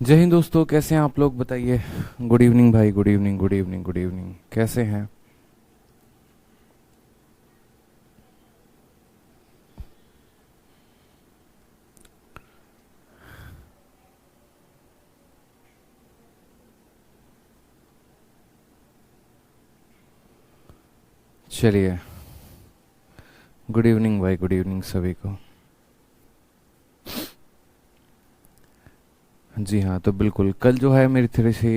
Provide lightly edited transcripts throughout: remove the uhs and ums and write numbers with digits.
जय हिंद दोस्तों, कैसे हैं आप लोग? बताइए। गुड इवनिंग भाई, good evening, good evening, good evening. कैसे हैं? चलिए, गुड इवनिंग भाई, गुड इवनिंग सभी को। जी हाँ, तो बिल्कुल कल जो है मेरी थोड़ी सी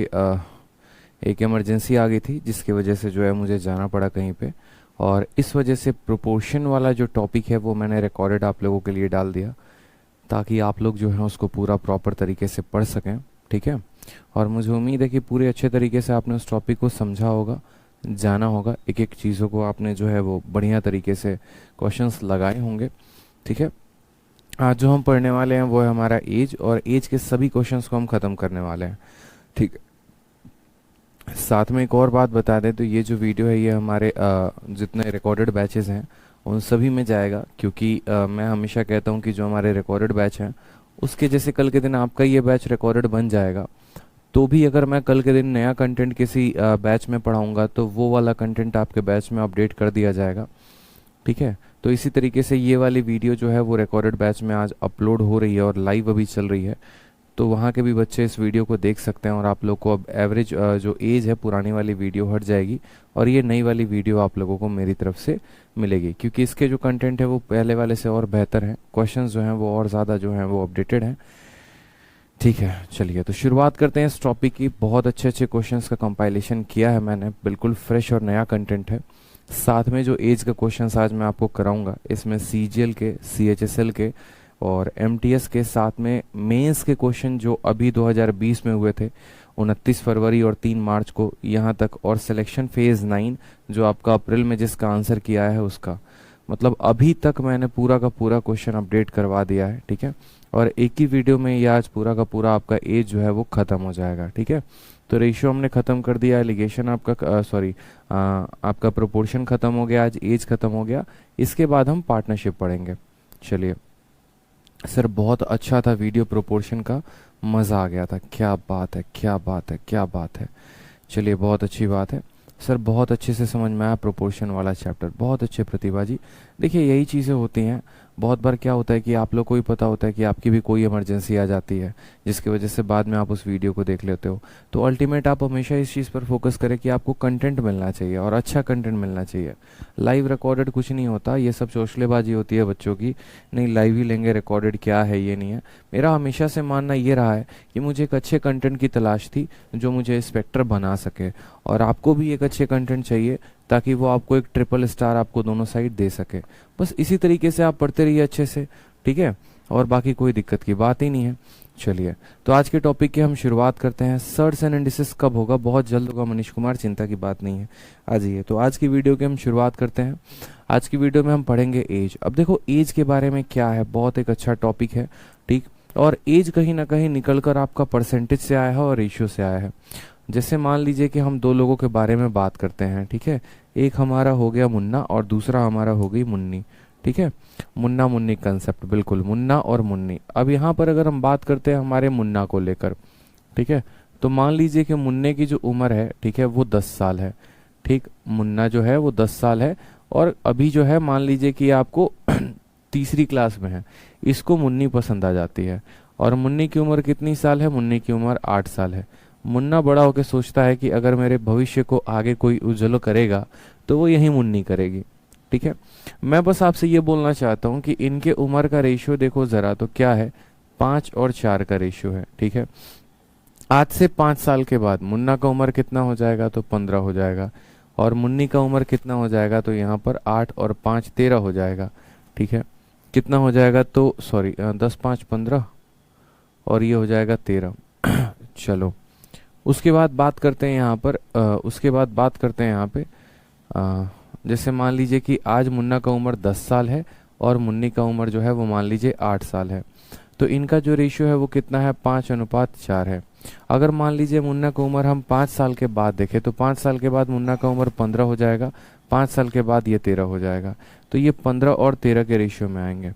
एक इमरजेंसी आ गई थी, जिसकी वजह से जो है मुझे जाना पड़ा कहीं पे। और इस वजह से प्रोपोर्शन वाला जो टॉपिक है वो मैंने रिकॉर्डेड आप लोगों के लिए डाल दिया, ताकि आप लोग जो है उसको पूरा प्रॉपर तरीके से पढ़ सकें। ठीक है। और मुझे उम्मीद है कि पूरे अच्छे तरीके से आपने उस टॉपिक को समझा होगा, जाना होगा, एक एक चीज़ों को आपने जो है वो बढ़िया तरीके से क्वेश्चंस लगाए होंगे। ठीक है। आज जो हम पढ़ने वाले हैं वो है हमारा एज, और एज के सभी क्वेश्चंस को हम ख़त्म करने वाले हैं। ठीक है। साथ में एक और बात बता दें, तो ये जो वीडियो है ये हमारे जितने रिकॉर्डेड बैचेस हैं उन सभी में जाएगा, क्योंकि मैं हमेशा कहता हूँ कि जो हमारे रिकॉर्डेड बैच हैं उसके जैसे कल के दिन आपका ये बैच रिकॉर्डेड बन जाएगा, तो भी अगर मैं कल के दिन नया कंटेंट किसी बैच में पढ़ाऊंगा तो वो वाला कंटेंट आपके बैच में अपडेट कर दिया जाएगा। ठीक है। तो इसी तरीके से ये वाली वीडियो जो है वो रिकॉर्डेड बैच में आज अपलोड हो रही है और लाइव अभी चल रही है, तो वहाँ के भी बच्चे इस वीडियो को देख सकते हैं। और आप लोग को अब एवरेज जो एज है पुरानी वाली वीडियो हट जाएगी, और ये नई वाली वीडियो आप लोगों को मेरी तरफ से मिलेगी, क्योंकि इसके जो कंटेंट है वो पहले वाले से और बेहतर है, क्वेश्चंस जो हैं वो और ज़्यादा जो हैं वो अपडेटेड हैं। ठीक है, चलिए तो शुरुआत करते हैं इस टॉपिक की। बहुत अच्छे अच्छे क्वेश्चंस का कंपाइलेशन किया है मैंने, बिल्कुल फ्रेश और नया कंटेंट है। साथ में जो एज का क्वेश्चंस आज मैं आपको कराऊंगा, इसमें सीजीएल के, सीएचएसएल के और एमटीएस के, साथ में मेंस के क्वेश्चन जो अभी 2020 में हुए थे 29 फरवरी और 3 मार्च को यहाँ तक, और सिलेक्शन फेज़ 9 जो आपका अप्रैल में जिसका आंसर किया है उसका, मतलब अभी तक मैंने पूरा का पूरा क्वेश्चन अपडेट करवा दिया है। ठीक है। और एक ही वीडियो में ये आज पूरा का पूरा आपका एज जो है वो ख़त्म हो जाएगा। ठीक है। तो रेशियो हमने ख़त्म कर दिया, एलिगेशन आपका सॉरी आपका प्रोपोर्शन ख़त्म हो गया, आज एज ख़त्म हो गया। इसके बाद हम पार्टनरशिप पढ़ेंगे। चलिए सर, बहुत अच्छा था वीडियो प्रोपोर्शन का, मज़ा आ गया था। क्या बात है, क्या बात है, क्या बात है। चलिए, बहुत अच्छी बात है सर, बहुत अच्छे से समझ में आया प्रोपोर्शन वाला चैप्टर, बहुत अच्छे प्रतिभा जी। देखिए यही चीज़ें होती हैं, बहुत बार क्या होता है कि आप लोग को ही पता होता है कि आपकी भी कोई इमरजेंसी आ जाती है, जिसकी वजह से बाद में आप उस वीडियो को देख लेते हो। तो अल्टीमेट आप हमेशा इस चीज़ पर फोकस करें कि आपको कंटेंट मिलना चाहिए, और अच्छा कंटेंट मिलना चाहिए। लाइव रिकॉर्डेड कुछ नहीं होता, ये सब चौचलेबाजी होती है बच्चों की। नहीं, लाइव ही लेंगे, रिकॉर्डेड क्या है, ये नहीं है। मेरा हमेशा से मानना ये रहा है कि मुझे एक अच्छे कंटेंट की तलाश थी जो मुझे इंस्पेक्टर बना सके, और आपको भी एक अच्छे कंटेंट चाहिए ताकि वो आपको एक ट्रिपल स्टार आपको दोनों साइड दे सके। बस इसी तरीके से आप पढ़ते रहिए अच्छे से। ठीक है। और बाकी कोई दिक्कत की बात ही नहीं है। चलिए, तो आज के टॉपिक की हम शुरुआत करते हैं। सर्च एनालिसिस कब होगा? बहुत जल्द होगा मनीष कुमार, चिंता की बात नहीं है। आ जाइए, तो आज की वीडियो की हम शुरुआत करते हैं। आज की वीडियो में हम पढ़ेंगे एज। अब देखो एज के बारे में क्या है, बहुत एक अच्छा टॉपिक है। ठीक। और एज कहीं ना कहीं निकल कर आपका परसेंटेज से आया है और रेशियो से आया है। जैसे मान लीजिए कि हम दो लोगों के बारे में बात करते हैं। ठीक है। एक हमारा हो गया मुन्ना और दूसरा हमारा हो गई मुन्नी। ठीक है। मुन्ना मुन्नी कंसेप्ट, बिल्कुल मुन्ना और मुन्नी। अब यहाँ पर अगर हम बात करते हैं हमारे मुन्ना को लेकर, ठीक है, तो मान लीजिए कि मुन्ने की जो उम्र है, ठीक है, वो 10 साल है। ठीक, मुन्ना जो है वो 10 साल है, और अभी जो है मान लीजिए कि आपको तीसरी क्लास में है, इसको मुन्नी पसंद आ जाती है। और मुन्नी की उम्र कितनी साल है? मुन्नी की उम्र 8 साल है। मुन्ना बड़ा होकर सोचता है कि अगर मेरे भविष्य को आगे कोई उज्जवल करेगा तो वो यही मुन्नी करेगी। ठीक है। मैं बस आपसे ये बोलना चाहता हूँ कि इनके उम्र का रेशियो देखो ज़रा, तो क्या है? 5 और 4 का रेशियो है। ठीक है। आज से 5 साल के बाद मुन्ना का उम्र कितना हो जाएगा? तो 15 हो जाएगा। और मुन्नी का उम्र कितना हो जाएगा? तो यहाँ पर 8 और 5 13 हो जाएगा। ठीक है। कितना हो जाएगा? तो सॉरी 10 5 15, और ये हो जाएगा 13। चलो, उसके बाद बात करते हैं यहाँ पर उसके बाद बात करते हैं यहाँ पे जैसे मान लीजिए कि आज मुन्ना का उम्र 10 साल है और मुन्नी का उम्र जो है वो मान लीजिए 8 साल है। तो इनका जो रेशियो है वो कितना है? 5:4 है। अगर मान लीजिए मुन्ना का उम्र हम 5 साल के बाद देखें, तो 5 साल के बाद मुन्ना का उम्र 15 हो जाएगा, 5 साल के बाद ये 13 हो जाएगा। तो ये 15 और 13 के रेशियो में आएंगे।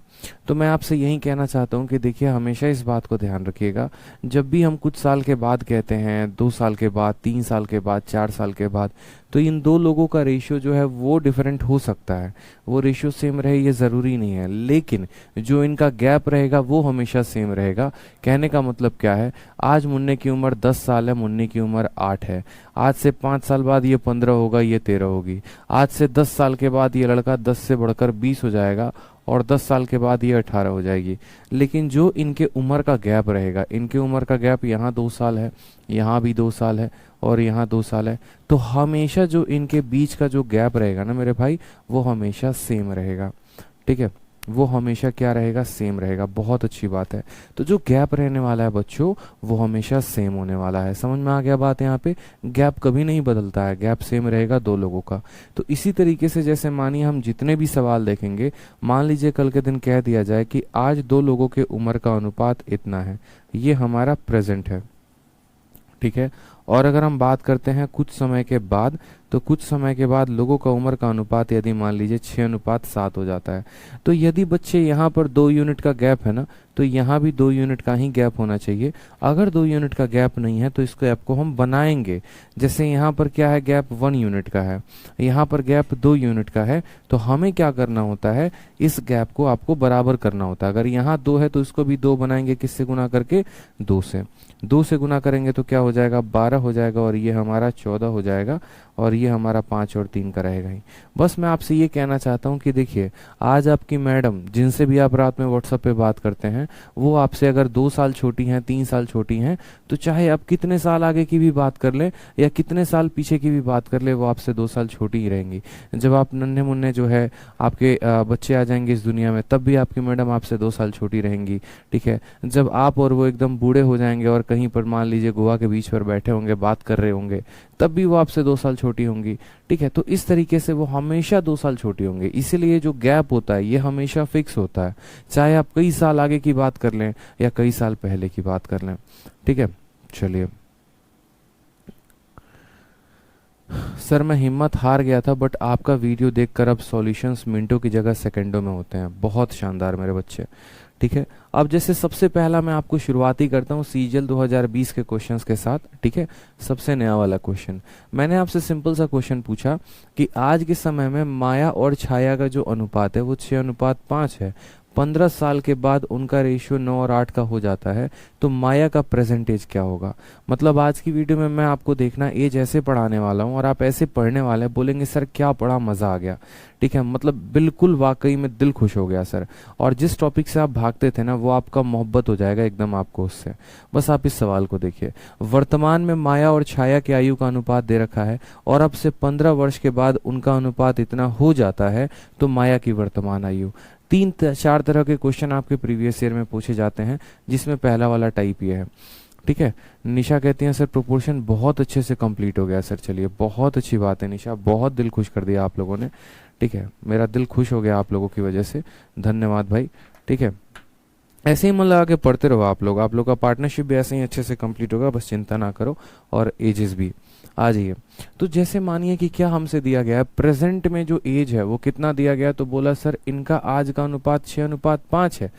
तो मैं आपसे यही कहना चाहता हूँ कि देखिए हमेशा इस बात को ध्यान रखिएगा, जब भी हम कुछ साल के बाद कहते हैं, 2 साल के बाद, 3 साल के बाद, 4 साल के बाद, तो इन दो लोगों का रेशियो जो है वो डिफरेंट हो सकता है, वो रेशियो सेम रहे ये ज़रूरी नहीं है, लेकिन जो इनका गैप रहेगा वो हमेशा सेम रहेगा। कहने का मतलब क्या है, आज मुन्ने की उम्र 10 साल है, मुन्नी की उम्र 8 है। आज से 5 साल बाद ये 15 होगा, ये 13 होगी। आज से 10 साल के बाद ये लड़का 10 से बढ़कर 20 हो जाएगा और 10 साल के बाद ये 18 हो जाएगी। लेकिन जो इनके उम्र का गैप रहेगा, इनके उम्र का गैप यहाँ 2 साल है, यहाँ भी 2 साल है और यहाँ 2 साल है, तो हमेशा जो इनके बीच का जो गैप रहेगा ना मेरे भाई, वो हमेशा सेम रहेगा। ठीक है, वो हमेशा क्या रहेगा, सेम रहेगा। बहुत अच्छी बात है। तो जो गैप रहने वाला है बच्चों, वो हमेशा सेम होने वाला है। समझ में आ गया बात? यहाँ पे गैप कभी नहीं बदलता है, गैप सेम रहेगा दो लोगों का। तो इसी तरीके से जैसे मानिए हम जितने भी सवाल देखेंगे, मान लीजिए कल के दिन कह दिया जाए कि आज दो लोगों के उम्र का अनुपात इतना है, ये हमारा प्रेजेंट है। ठीक है, और अगर हम बात करते हैं कुछ समय के बाद, तो कुछ समय के बाद लोगों का उम्र का अनुपात यदि मान लीजिए 6:7 हो जाता है, तो यदि बच्चे यहाँ पर 2 यूनिट का गैप है ना, तो यहाँ भी 2 यूनिट का ही गैप होना चाहिए। अगर 2 यूनिट का गैप नहीं है तो इस गैप को हम बनाएंगे। जैसे यहाँ पर क्या है, गैप 1 यूनिट का है, यहाँ पर गैप 2 यूनिट का है, तो हमें क्या करना होता है, इस गैप को आपको बराबर करना होता है। अगर यहाँ 2 है तो इसको भी 2 बनाएंगे, किससे गुना करके, 2 से। 2 से गुना करेंगे तो क्या हो जाएगा, 12 हो जाएगा, और ये हमारा 14 हो जाएगा, और ये हमारा 5 और 3 का रहेगा ही। बस मैं आपसे ये कहना चाहता हूँ कि देखिए आज आपकी मैडम, जिनसे भी आप रात में व्हाट्सएप पे बात करते हैं, वो आपसे अगर 2 साल छोटी हैं, 3 साल छोटी हैं, तो चाहे आप कितने साल आगे की भी बात कर लें या कितने साल पीछे की भी बात कर ले, वो आपसे 2 साल छोटी ही रहेंगी। जब आप नन्हे मुन्ने जो है आपके बच्चे आ जाएंगे इस दुनिया में, तब भी आपकी मैडम आपसे 2 साल छोटी रहेंगी। ठीक है, जब आप और वो एकदम बूढ़े हो जाएंगे और कहीं पर मान लीजिए गोवा के बीच पर बैठे होंगे, बात कर रहे होंगे, तब भी वो आपसे 2 साल छोटी होंगी। ठीक है, तो इस तरीके से वो हमेशा 2 साल छोटी होंगे। इसीलिए जो गैप होता है ये हमेशा फिक्स होता है, चाहे आप कई साल आगे की बात कर लें या कई साल पहले की बात कर लें। ठीक है, चलिए। सर मैं हिम्मत हार गया था, बट आपका वीडियो देखकर अब सॉल्यूशंस मिनटों की जगह सेकंडों में होते हैं। बहुत शानदार मेरे बच्चे। ठीक है, अब जैसे सबसे पहला मैं आपको शुरुआती करता हूँ सीजीएल 2020 के क्वेश्चंस के साथ। ठीक है, सबसे नया वाला क्वेश्चन मैंने आपसे सिंपल सा क्वेश्चन पूछा कि आज के समय में माया और छाया का जो अनुपात है वो 6:5 है। 15 साल के बाद उनका रेशियो 9 और 8 का हो जाता है, तो माया का प्रेजेंटेज क्या होगा। मतलब आज की वीडियो में मैं आपको देखना एज ऐसे पढ़ाने वाला हूँ और आप ऐसे पढ़ने वाले हैं, बोलेंगे सर क्या पढ़ा, मजा आ गया। ठीक है, मतलब बिल्कुल वाकई में दिल खुश हो गया सर, और जिस टॉपिक से आप भागते थे ना वो आपका मोहब्बत हो जाएगा एकदम आपको उससे। बस आप इस सवाल को देखिए, वर्तमान में माया और छाया की आयु का अनुपात दे रखा है और अब से 15 वर्ष के बाद उनका अनुपात इतना हो जाता है, तो माया की वर्तमान आयु। 3-4 तरह के क्वेश्चन आपके प्रीवियस ईयर में पूछे जाते हैं, जिसमें पहला वाला टाइप ये है। ठीक है, निशा कहती हैं सर प्रोपोर्शन बहुत अच्छे से कंप्लीट हो गया सर। चलिए, बहुत अच्छी बात है निशा, बहुत दिल खुश कर दिया आप लोगों ने। ठीक है, मेरा दिल खुश हो गया आप लोगों की वजह से, धन्यवाद भाई। ठीक है, ऐसे ही मन लगा के पढ़ते रहो आप लोग का पार्टनरशिप भी ऐसे ही अच्छे से कंप्लीट होगा, बस चिंता ना करो। और एजेस भी आ जाइए। तो जैसे मानिए कि क्या हमसे दिया गया है, प्रेजेंट में जो एज है वो कितना दिया गया है, तो बोला सर इनका आज का अनुपात 6:5 है।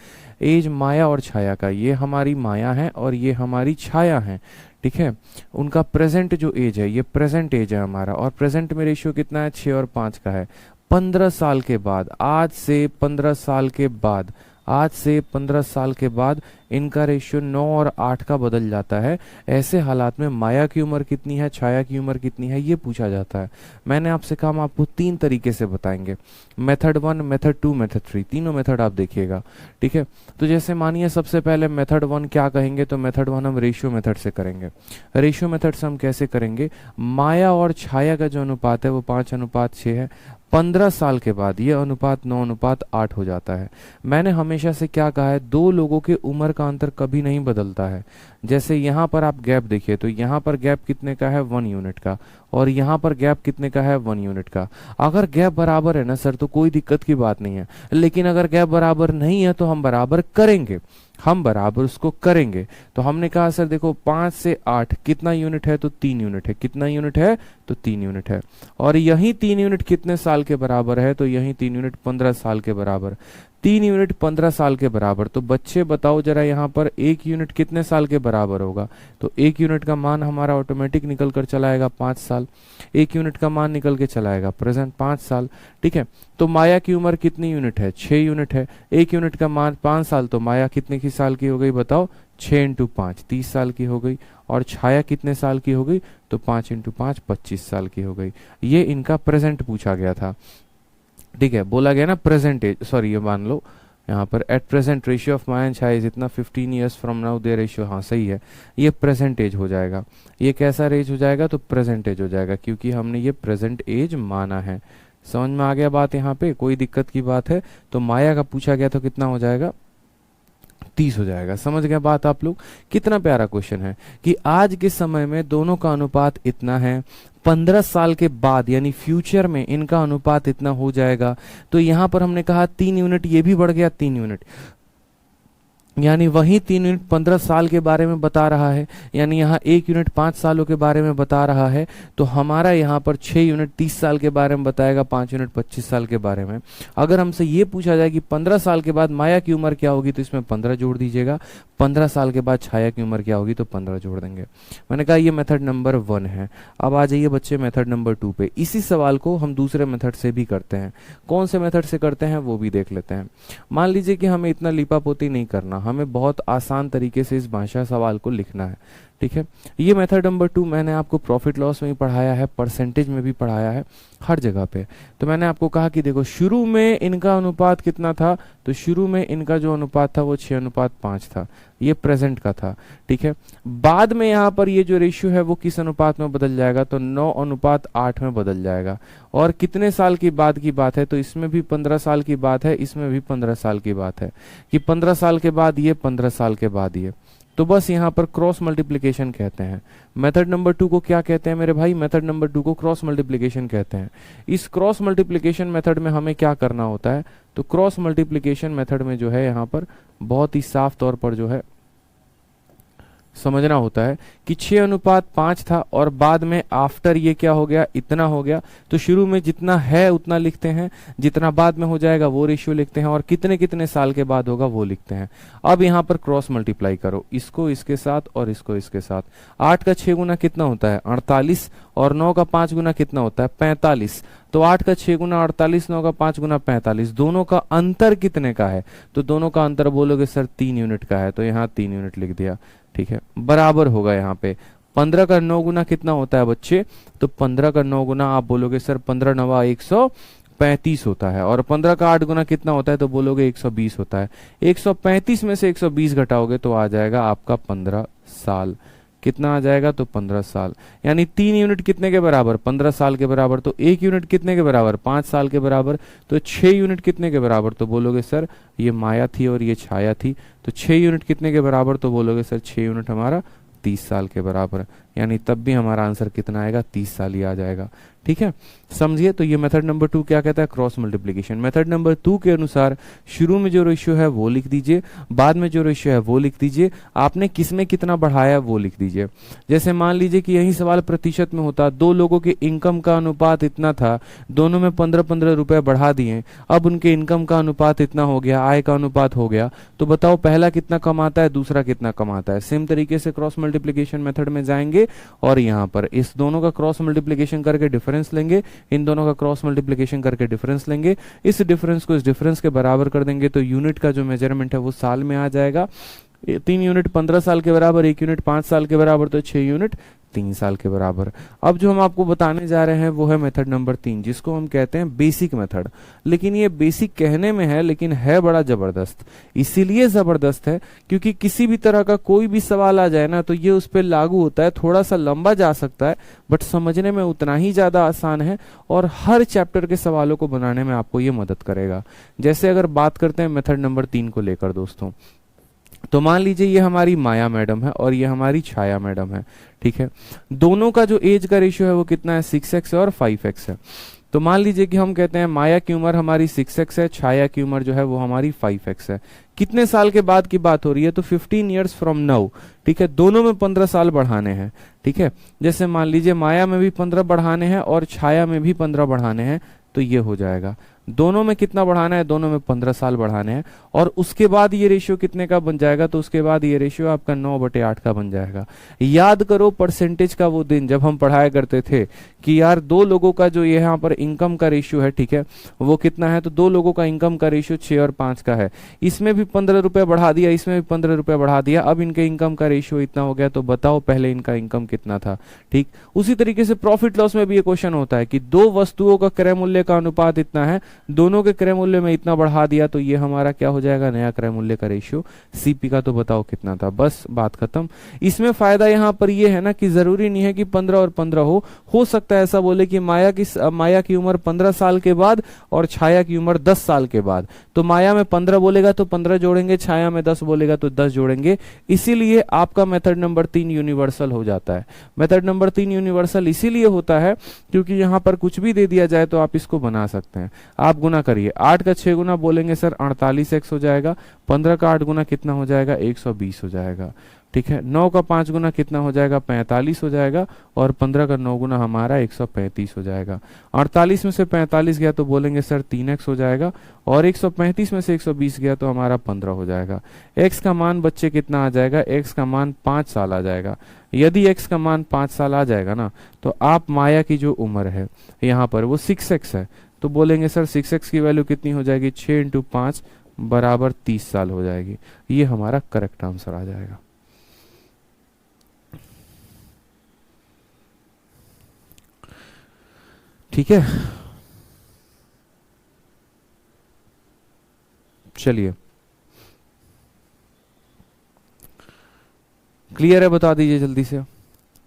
एज माया और छाया का, ये हमारी माया है और ये हमारी छाया है। ठीक है, उनका प्रेजेंट जो एज है, ये प्रेजेंट एज है हमारा, और प्रेजेंट में रेशियो कितना है, 6 और 5 का है। 15 साल के बाद, आज से 15 साल के बाद, आज से 15 साल के बाद इनका रेशियो 9 और 8 का बदल जाता है। ऐसे हालात में माया की उम्र कितनी है, छाया की उम्र कितनी है, ये पूछा जाता है। मैंने आपसे कहा हम आपको 3 तरीके से बताएंगे, मेथड 1, मेथड 2, मेथड 3, तीनों मेथड आप देखिएगा। ठीक है, तो जैसे मानिए सबसे पहले मेथड 1 क्या कहेंगे, तो मेथड 1 हम रेशियो मेथड से करेंगे। रेशियो मेथड से हम कैसे करेंगे, माया और छाया का जो अनुपात है वो 5:6 है। 15 साल के बाद ये अनुपात 9:8 हो जाता है। मैंने हमेशा से क्या कहा है, दो लोगों के उम्र का अंतर कभी नहीं बदलता है। जैसे यहाँ पर आप गैप देखिए, तो यहाँ पर गैप कितने का है, 1 यूनिट का, और यहाँ पर गैप कितने का है, 1 यूनिट का। अगर गैप बराबर है ना सर तो कोई दिक्कत की बात नहीं है, लेकिन अगर गैप बराबर नहीं है तो हम बराबर करेंगे। हम बराबर उसको करेंगे। तो हमने कहा सर देखो 5 से 8 कितना यूनिट है, तो 3 यूनिट है। कितना यूनिट है, तो 3 यूनिट है। और यही 3 यूनिट कितने साल के बराबर है, तो यही 3 यूनिट 15 साल के बराबर। 3 यूनिट 15 साल के बराबर। तो बच्चे बताओ जरा यहाँ पर 1 यूनिट कितने साल के बराबर होगा, तो 1 यूनिट का मान हमारा ऑटोमेटिक निकल कर चला आएगा 5 साल। 1 यूनिट का मान निकल के चला आएगा प्रेजेंट 5 साल। ठीक है, तो माया की उम्र कितनी यूनिट है, 6 यूनिट है। 1 यूनिट का मान 5 साल, तो माया कितने की साल की हो गई बताओ, 6 इंटू 5 30 साल की हो गई। और छाया कितने साल की हो गई, तो 5 इंटू 5 25 साल की हो गई। ये इनका प्रेजेंट पूछा गया था। ठीक है, बोला गया ना प्रेजेंट एज, सॉरी ये मान लो यहाँ पर at present ratio of Maya and Chhaya is इतना 15 years from now their ratio, हाँ सही है, ये प्रेजेंट एज हो जाएगा। ये कैसा एज हो जाएगा, तो प्रेजेंट एज हो जाएगा, क्योंकि हमने ये प्रेजेंट एज माना है। समझ में आ गया बात, यहाँ पे कोई दिक्कत की बात है। तो माया का पूछा गया तो कितना हो जाएगा, 30 हो जाएगा। समझ गए बात आप लोग, कितना प्यारा क्वेश्चन है कि आज के समय में दोनों का अनुपात इतना है, 15 साल के बाद यानी फ्यूचर में इनका अनुपात इतना हो जाएगा। तो यहां पर हमने कहा 3 यूनिट, ये भी बढ़ गया 3 यूनिट, यानी वही 3 यूनिट 15 साल के बारे में बता रहा है, यानी यहाँ 1 यूनिट 5 सालों के बारे में बता रहा है। तो हमारा यहाँ पर 6 यूनिट 30 साल के बारे में बताएगा, 5 यूनिट 25 साल के बारे में। अगर हमसे ये पूछा जाए कि 15 साल के बाद माया की उम्र क्या होगी, तो इसमें 15 जोड़ दीजिएगा। 15 साल के बाद छाया की उम्र क्या होगी, तो 15 जोड़ देंगे। मैंने कहा ये मेथड नंबर 1 है। अब आ जाइए बच्चे मेथड नंबर 2 पे। इसी सवाल को हम दूसरे मेथड से भी करते हैं। कौन से मेथड से करते हैं वो भी देख लेते हैं। मान लीजिए कि हमें इतना लिपापोती नहीं करना, हमें बहुत आसान तरीके से इस भाषा सवाल को लिखना है। ठीक है, ये मेथड नंबर 2 मैंने आपको प्रॉफिट लॉस में भी पढ़ाया है, परसेंटेज में भी पढ़ाया है, हर जगह पे। तो मैंने आपको कहा कि देखो शुरू में इनका अनुपात कितना था, तो शुरू में इनका जो अनुपात था वो 6:5 था, ये प्रेजेंट का था। ठीक है, बाद में यहाँ पर ये जो रेशियो है वो किस अनुपात में बदल जाएगा, तो 9:8 में बदल जाएगा। और कितने साल की बाद की बात है, तो इसमें भी 15 साल की बात है, इसमें भी 15 साल की बात है कि 15 साल के बाद ये, 15 साल के बाद ये। तो बस यहाँ पर क्रॉस मल्टीप्लिकेशन कहते हैं। मेथड नंबर 2 को क्या कहते हैं मेरे भाई, मेथड नंबर 2 को क्रॉस मल्टीप्लिकेशन कहते हैं। इस क्रॉस मल्टीप्लिकेशन मेथड में हमें क्या करना होता है, तो क्रॉस मल्टीप्लिकेशन मेथड में जो है यहाँ पर बहुत ही साफ तौर पर जो है समझना होता है कि 6:5 था और बाद में आफ्टर ये क्या हो गया, इतना हो गया। तो शुरू में जितना है उतना लिखते हैं, जितना बाद में हो जाएगा वो रेशियो लिखते हैं, और कितने कितने साल के बाद होगा वो लिखते हैं। अब यहाँ पर क्रॉस मल्टीप्लाई करो, इसको इसके साथ और इसको इसके साथ। 8 का 6 गुना कितना होता है, 48, और 9 का 5 गुना कितना होता है, 45। तो 8 का 6 गुना 48, 9 का 5 गुना 45। दोनों का अंतर कितने का है, तो दोनों का अंतर बोलोगे सर 3 यूनिट का है, तो यहाँ 3 यूनिट लिख दिया। ठीक है, बराबर होगा यहाँ पे 15 का 9 गुना कितना होता है बच्चे, तो 15 का 9 गुना आप बोलोगे सर 15 9 135 होता है। और 15 का 8 गुना कितना होता है, तो बोलोगे 120 होता है। 135 में से 120 घटाओगे तो आ जाएगा आपका 15 साल। कितना आ जाएगा, तो 15 साल। यानी 3 यूनिट कितने के बराबर, 15 साल के बराबर। तो 1 यूनिट कितने के बराबर, 5 साल के बराबर। तो 6 यूनिट कितने के बराबर, तो बोलोगे सर ये माया थी और ये छाया थी, तो 6 यूनिट कितने के बराबर, तो बोलोगे सर 6 यूनिट हमारा 30 साल के बराबर। यानी तब भी हमारा आंसर कितना आएगा, 30 साल ही आ जाएगा। ठीक है, समझिए। तो ये मेथड नंबर 2 क्या कहता है, क्रॉस मल्टीप्लिकेशन। मेथड नंबर 2 के अनुसार शुरू में जो रेशियो है वो लिख दीजिए, बाद में जो रेशियो है वो लिख दीजिए, आपने किसमें कितना बढ़ाया वो लिख दीजिए। जैसे मान लीजिए कि यही सवाल प्रतिशत में होता, 2 लोगों के इनकम का अनुपात इतना था, दोनों में 15-15 रुपए बढ़ा दिए, अब उनके इनकम का अनुपात इतना हो गया, आय का अनुपात हो गया। तो बताओ पहला कितना कमाता है, दूसरा कितना कमाता है। सेम तरीके से क्रॉस मल्टीप्लिकेशन मेथड में जाएंगे और यहाँ पर इस दोनों का क्रॉस मल्टीप्लिकेशन करके डिफरेंस लेंगे, इन दोनों का क्रॉस मल्टीप्लिकेशन करके डिफरेंस लेंगे, इस डिफरेंस को इस डिफरेंस के बराबर कर देंगे, तो यूनिट का जो मेजरमेंट है वो साल में आ जाएगा। 3 यूनिट 15 साल के बराबर, 1 यूनिट 5 साल के बराबर, तो 6 यूनिट 3 साल के बराबर। अब जो हम आपको बताने जा रहे हैं वो है मेथड नंबर 3, जिसको हम कहते हैं बेसिक मेथड। लेकिन ये बेसिक कहने में है, लेकिन है बड़ा जबरदस्त। इसीलिए जबरदस्त है क्योंकि किसी भी तरह का कोई भी सवाल आ जाए ना, तो ये उस पर लागू होता है। थोड़ा सा लंबा जा सकता है बट समझने में उतना ही ज्यादा आसान है, और हर चैप्टर के सवालों को बनाने में आपको ये मदद करेगा। जैसे अगर बात करते हैं मेथड नंबर 3 को लेकर दोस्तों, तो मान लीजिए ये हमारी माया मैडम है और ये हमारी छाया मैडम है। ठीक है, दोनों का जो एज का रेशियो है वो कितना है, 6x और 5x है। तो मान लीजिए कि हम कहते हैं माया की उम्र हमारी 6x है, छाया की उम्र जो है वो हमारी 5x है। कितने साल के बाद की बात हो रही है? तो 15 ईयर्स फ्रॉम नाउ। ठीक है, दोनों में 15 साल बढ़ाने हैं। ठीक है, जैसे मान लीजिए माया में भी 15 बढ़ाने हैं और छाया में भी 15 बढ़ाने हैं, तो ये हो जाएगा। दोनों में कितना बढ़ाना है? दोनों में 15 साल बढ़ाने हैं। और उसके बाद ये रेशियो कितने का बन जाएगा? तो उसके बाद ये रेशियो आपका 9/8 का बन जाएगा। याद करो परसेंटेज का वो दिन जब हम पढ़ाया करते थे कि यार दो लोगों का जो यहाँ पर इनकम का रेशियो है, ठीक है, वो कितना है? तो दो लोगों का इनकम का रेशियो 6 और 5 का है। इसमें भी 15 रुपए बढ़ा दिया, इसमें भी 15 रुपए बढ़ा दिया, अब इनके इनकम का रेशियो इतना हो गया। तो बताओ पहले इनका इनकम कितना था? ठीक, उसी तरीके से प्रॉफिट लॉस में भी ये क्वेश्चन होता है कि दो वस्तुओं का क्रय मूल्य का अनुपात इतना है, दोनों के क्रय मूल्य में इतना बढ़ा दिया, तो ये हमारा क्या हो जाएगा? नया क्रय मूल्य का रेशियो। सीपी का तो बताओ कितना था? बस बात खत्म। इसमें फायदा यहाँ पर ये है ना कि जरूरी नहीं है कि 15 और 15 हो सकता है ऐसा बोले कि माया की उम्र 15 साल के बाद और छाया की उम्र 10 साल के बाद। तो माया में 15 बोलेगा तो 15 जोड़ेंगे, छाया में 10 बोलेगा तो 10 जोड़ेंगे। इसीलिए आपका मेथड नंबर 3 यूनिवर्सल हो जाता है। मेथड नंबर 3 यूनिवर्सल इसीलिए होता है क्योंकि यहाँ पर कुछ भी दे दिया जाए तो आप इसको बना सकते हैं। आप गुना करिए, 8 का 6 गुना बोलेंगे सर 48x हो जाएगा, 15 का 8 गुना कितना हो जाएगा? 120 हो जाएगा। ठीक है, 9 का 5 गुना कितना हो जाएगा? 45 हो जाएगा, और 15 का 9 गुना हमारा 135 हो जाएगा। 48 में से 45 गया तो बोलेंगे सर 3x हो जाएगा, और 135 में से 120 गया तो हमारा 15 हो जाएगा। x का मान बच्चे कितना आ जाएगा? x का मान 5 साल आ जाएगा। यदि x का मान 5 साल आ जाएगा ना, तो आप माया की जो उम्र है यहाँ पर वो 6x है, तो बोलेंगे सर 6x की वैल्यू कितनी हो जाएगी? 6 × 5 बराबर 30 साल हो जाएगी। ये हमारा करेक्ट आंसर आ जाएगा। ठीक है, चलिए क्लियर है? बता दीजिए जल्दी से।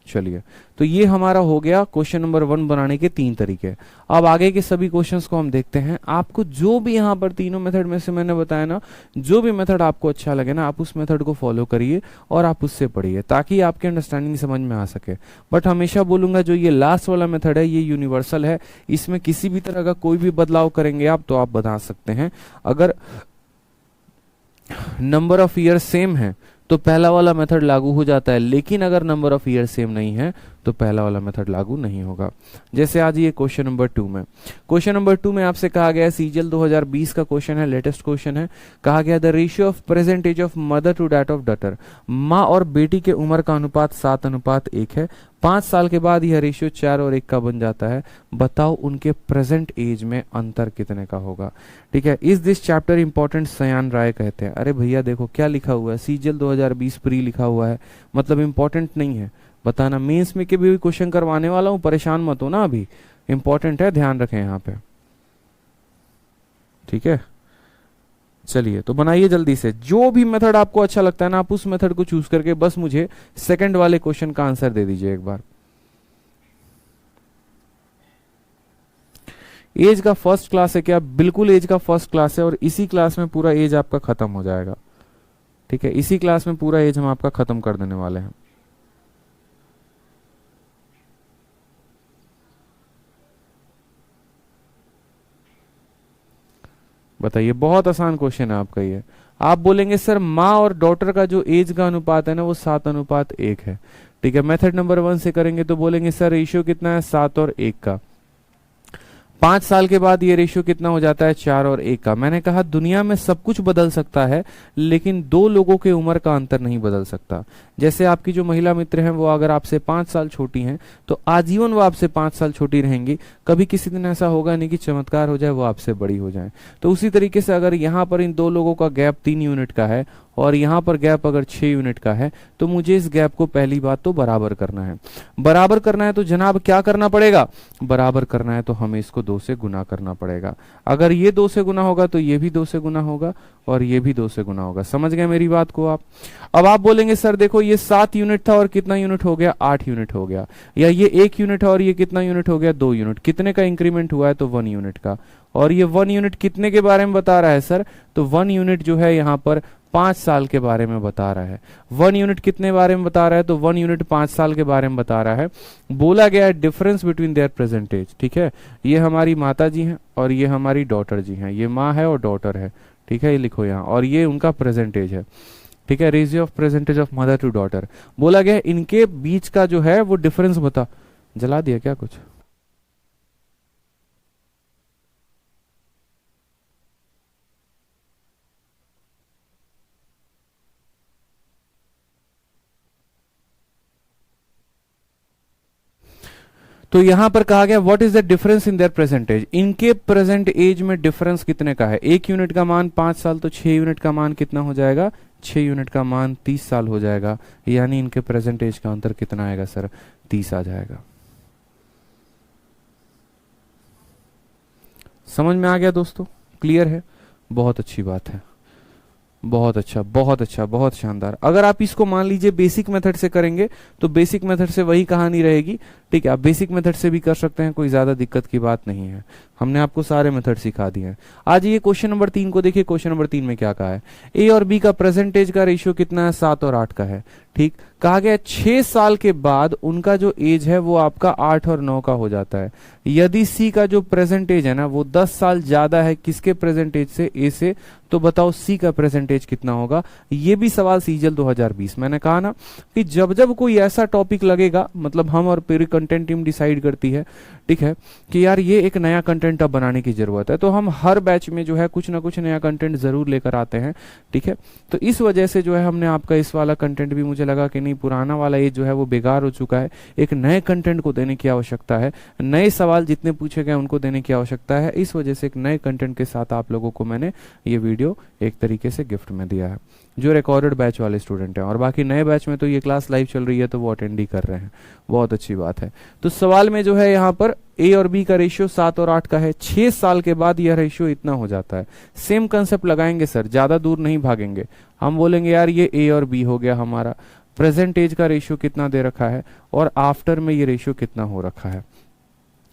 चलिए, तो ये हमारा हो गया क्वेश्चन नंबर 1 बनाने के 3 तरीके। अब आगे के सभी क्वेश्चंस को हम देखते हैं। आपको जो भी यहाँ पर तीनों मेथड में से मैंने बताया ना, जो भी मेथड आपको अच्छा लगे ना, आप उस मेथड को फॉलो करिए और आप उससे पढ़िए ताकि आपकी अंडरस्टैंडिंग समझ में आ सके। बट हमेशा बोलूंगा जो ये लास्ट वाला मेथड है ये यूनिवर्सल है, इसमें किसी भी तरह का कोई भी बदलाव करेंगे आप तो आप बता सकते हैं। अगर नंबर ऑफ ईयर सेम है तो पहला वाला मेथड लागू हो जाता है, लेकिन अगर नंबर ऑफ ईयर सेम नहीं है तो पहला वाला मेथड लागू नहीं होगा। जैसे आज ये क्वेश्चन नंबर 2 में आपसे कहा गया है, सीजीएल 2020 का क्वेश्चन है, लेटेस्ट क्वेश्चन है। कहा गया the ratio of present age of mother to that of daughter, माँ और बेटी के उम्र का अनुपात 7:1 है। 5 साल के बाद यह रेशियो 4 और 1 का बन जाता है। बताओ उनके प्रेजेंट एज में अंतर कितने का होगा? ठीक है, इज दिस चैप्टर इंपॉर्टेंट? सयान राय कहते हैं। अरे भैया देखो क्या लिखा हुआ है, सीजीएल 2020 प्री लिखा हुआ है, मतलब इंपॉर्टेंट नहीं है। बताना, मेंस में के भी क्वेश्चन करवाने वाला हूं, परेशान मत हो ना, अभी इंपॉर्टेंट है, ध्यान रखें यहाँ पे। ठीक है, चलिए तो बनाइए जल्दी से। जो भी मेथड आपको अच्छा लगता है ना, आप उस मेथड को चूज करके बस मुझे सेकंड वाले क्वेश्चन का आंसर दे दीजिए एक बार। एज का फर्स्ट क्लास है क्या? बिल्कुल एज का फर्स्ट क्लास है, और इसी क्लास में पूरा एज आपका खत्म हो जाएगा। ठीक है, इसी क्लास में पूरा एज हम आपका खत्म कर देने वाले हैं। बताइए, बहुत आसान क्वेश्चन है आपका ये। आप बोलेंगे सर माँ और डॉटर का जो एज का अनुपात है ना वो 7:1 है। ठीक है, मेथड नंबर 1 से करेंगे तो बोलेंगे सर रेशियो कितना है? 7 और 1 का। 5 साल के बाद ये रेशियो कितना हो जाता है? 4 और 1 का। मैंने कहा दुनिया में सब कुछ बदल सकता है, लेकिन दो लोगों के उम्र का अंतर नहीं बदल सकता। जैसे आपकी जो महिला मित्र हैं वो अगर आपसे 5 साल छोटी हैं तो आजीवन वो आपसे 5 साल छोटी रहेंगी। कभी किसी दिन ऐसा होगा नहीं कि चमत्कार हो जाए वो आपसे बड़ी हो जाए। तो उसी तरीके से अगर यहाँ पर इन दो लोगों का गैप 3 यूनिट का है और यहाँ पर गैप अगर 6 यूनिट का है, तो मुझे इस गैप को पहली बात तो बराबर करना है। बराबर करना है तो जनाब क्या करना पड़ेगा? बराबर करना है तो हमें इसको 2 से गुना करना पड़ेगा। अगर ये 2 से गुना होगा तो ये भी 2 से गुना होगा, और ये भी 2 से गुना होगा। समझ गए मेरी बात को आप? अब आप बोलेंगे सर देखो ये 7 यूनिट था और कितना यूनिट हो गया, 8 यूनिट हो गया, या ये 1 यूनिट है और ये कितना यूनिट हो गया, 2 यूनिट। कितने का इंक्रीमेंट हुआ है, तो 1 यूनिट का। और ये 1 यूनिट कितने के बारे में बता रहा है सर, तो 1 यूनिट जो है यहाँ पर 5 साल के बारे में बता रहा है। 1 यूनिट कितने बारे में बता रहा है, तो 1 यूनिट 5 साल के बारे में बता रहा है। बोला गया है डिफरेंस बिटवीन देयर प्रेजेंटेज, ठीक है। ये हमारी माता जी हैं और ये हमारी डॉटर जी हैं, ये माँ है और डॉटर है, ठीक है, ये लिखो यहाँ, और ये उनका प्रेजेंटेज है, ठीक है, ratio of present age of mother to daughter. बोला गया इनके बीच का जो है वो डिफरेंस बता। जला दिया क्या कुछ? तो यहां पर कहा गया what is the difference in their present age, इनके प्रेजेंट एज में डिफरेंस कितने का है। 1 यूनिट का मान 5 साल, तो 6 यूनिट का मान कितना हो जाएगा, 6 यूनिट का मान 30 साल हो जाएगा। यानी इनके प्रेजेंट एज का अंतर कितना आएगा सर, 30 आ जाएगा। समझ में आ गया दोस्तों? क्लियर है? बहुत अच्छी बात है, बहुत अच्छा, बहुत अच्छा, बहुत शानदार। अगर आप इसको मान लीजिए बेसिक मेथड से करेंगे तो बेसिक मेथड से वही कहानी रहेगी, ठीक है। आप बेसिक मेथड से भी कर सकते हैं, कोई ज्यादा दिक्कत की बात नहीं है। हमने आपको सारे मेथड सिखा दिए हैं। आज ये क्वेश्चन नंबर 3 को देखिए। क्वेश्चन नंबर 3 में क्या कहा है, ए और बी का प्रेजेंटेज का रेशियो कितना है, 7 और 8 का है, ठीक। कहा गया 6 साल के बाद उनका जो एज है वो आपका 8 और 9 का हो जाता है। यदि सी का जो प्रेजेंटेज है ना वो 10 साल ज्यादा है किसके प्रेजेंटेज से, ए से, तो बताओ सी का प्रेजेंटेज कितना होगा। ये भी सवाल सीजल 2020। मैंने कहा ना कि जब जब कोई ऐसा टॉपिक लगेगा, मतलब हम और पूरी कंटेंट टीम डिसाइड करती है, ठीक है, कि यार ये एक नया कंटेंट अब बनाने की जरूरत है, तो हम हर बैच में जो है कुछ ना कुछ नया कंटेंट जरूर लेकर आते हैं, ठीक है। तो इस वजह से जो है हमने आपका इस वाला कंटेंट भी, मुझे लगा कि नहीं पुराना वाला ये जो है वो बेकार हो चुका है, एक नए कंटेंट को देने की आवश्यकता है, नए सवाल जितने पूछे गए उनको देने की आवश्यकता है। इस वजह से एक नए कंटेंट के साथ आप लोगों को मैंने ये वीडियो एक तरीके से गिफ्ट में दिया है, जो रिकॉर्डेड बैच वाले स्टूडेंट हैं। और बाकी नए बैच में तो ये क्लास लाइव चल रही है तो वो अटेंड ही कर रहे हैं, बहुत अच्छी बात है। तो सवाल में जो है यहाँ पर ए और बी का रेशियो 7 और 8 का है, 6 साल के बाद यह रेशियो इतना हो जाता है। सेम कंसेप्ट लगाएंगे सर, ज्यादा दूर नहीं भागेंगे। हम बोलेंगे यार ये ए और बी हो गया हमारा, प्रेजेंट एज का रेशियो कितना दे रखा है और आफ्टर में ये रेशियो कितना हो रखा है।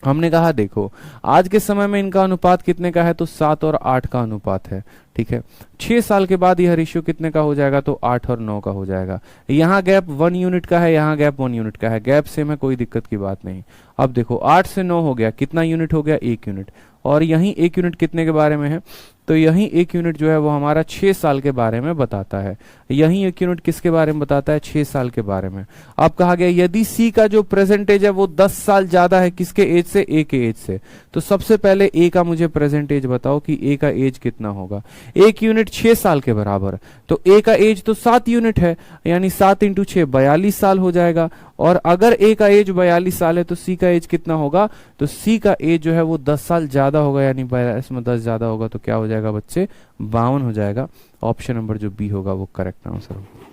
हमने कहा देखो आज के समय में इनका अनुपात कितने का है, तो 7 और 8 का अनुपात है, ठीक है। 6 साल के बाद यह रेशियो कितने का हो जाएगा, तो 8 और 9 का हो जाएगा। यहाँ गैप 1 यूनिट का है, यहाँ गैप 1 यूनिट का है, गैप सेम है, कोई दिक्कत की बात नहीं। अब देखो 8 से 9 हो गया, कितना यूनिट हो गया, 1 यूनिट। और यही 1 यूनिट कितने के बारे में है, तो यही 1 यूनिट जो है वो हमारा 6 साल के बारे में बताता है। यही 1 यूनिट किसके बारे में बताता है, 6 साल के बारे में। अब कहा गया यदि सी का जो प्रेजेंटेज है वो 10 साल ज्यादा है किसके एज से, ए के एज से, तो सबसे पहले ए का मुझे प्रेजेंटेज बताओ कि ए का एज कितना होगा। 1 यूनिट 6 साल के बराबर, तो ए का एज तो 7 यूनिट है, यानी 7 इंटू 6 42 साल हो जाएगा। और अगर ए का एज 42 साल है तो सी का एज कितना होगा, तो सी का एज जो है वो 10 साल ज्यादा होगा, यानी 42 में 10 ज्यादा होगा तो क्या हो जाएगा बच्चे, 52 हो जाएगा। ऑप्शन नंबर जो बी होगा वो करेक्ट आंसर होगा,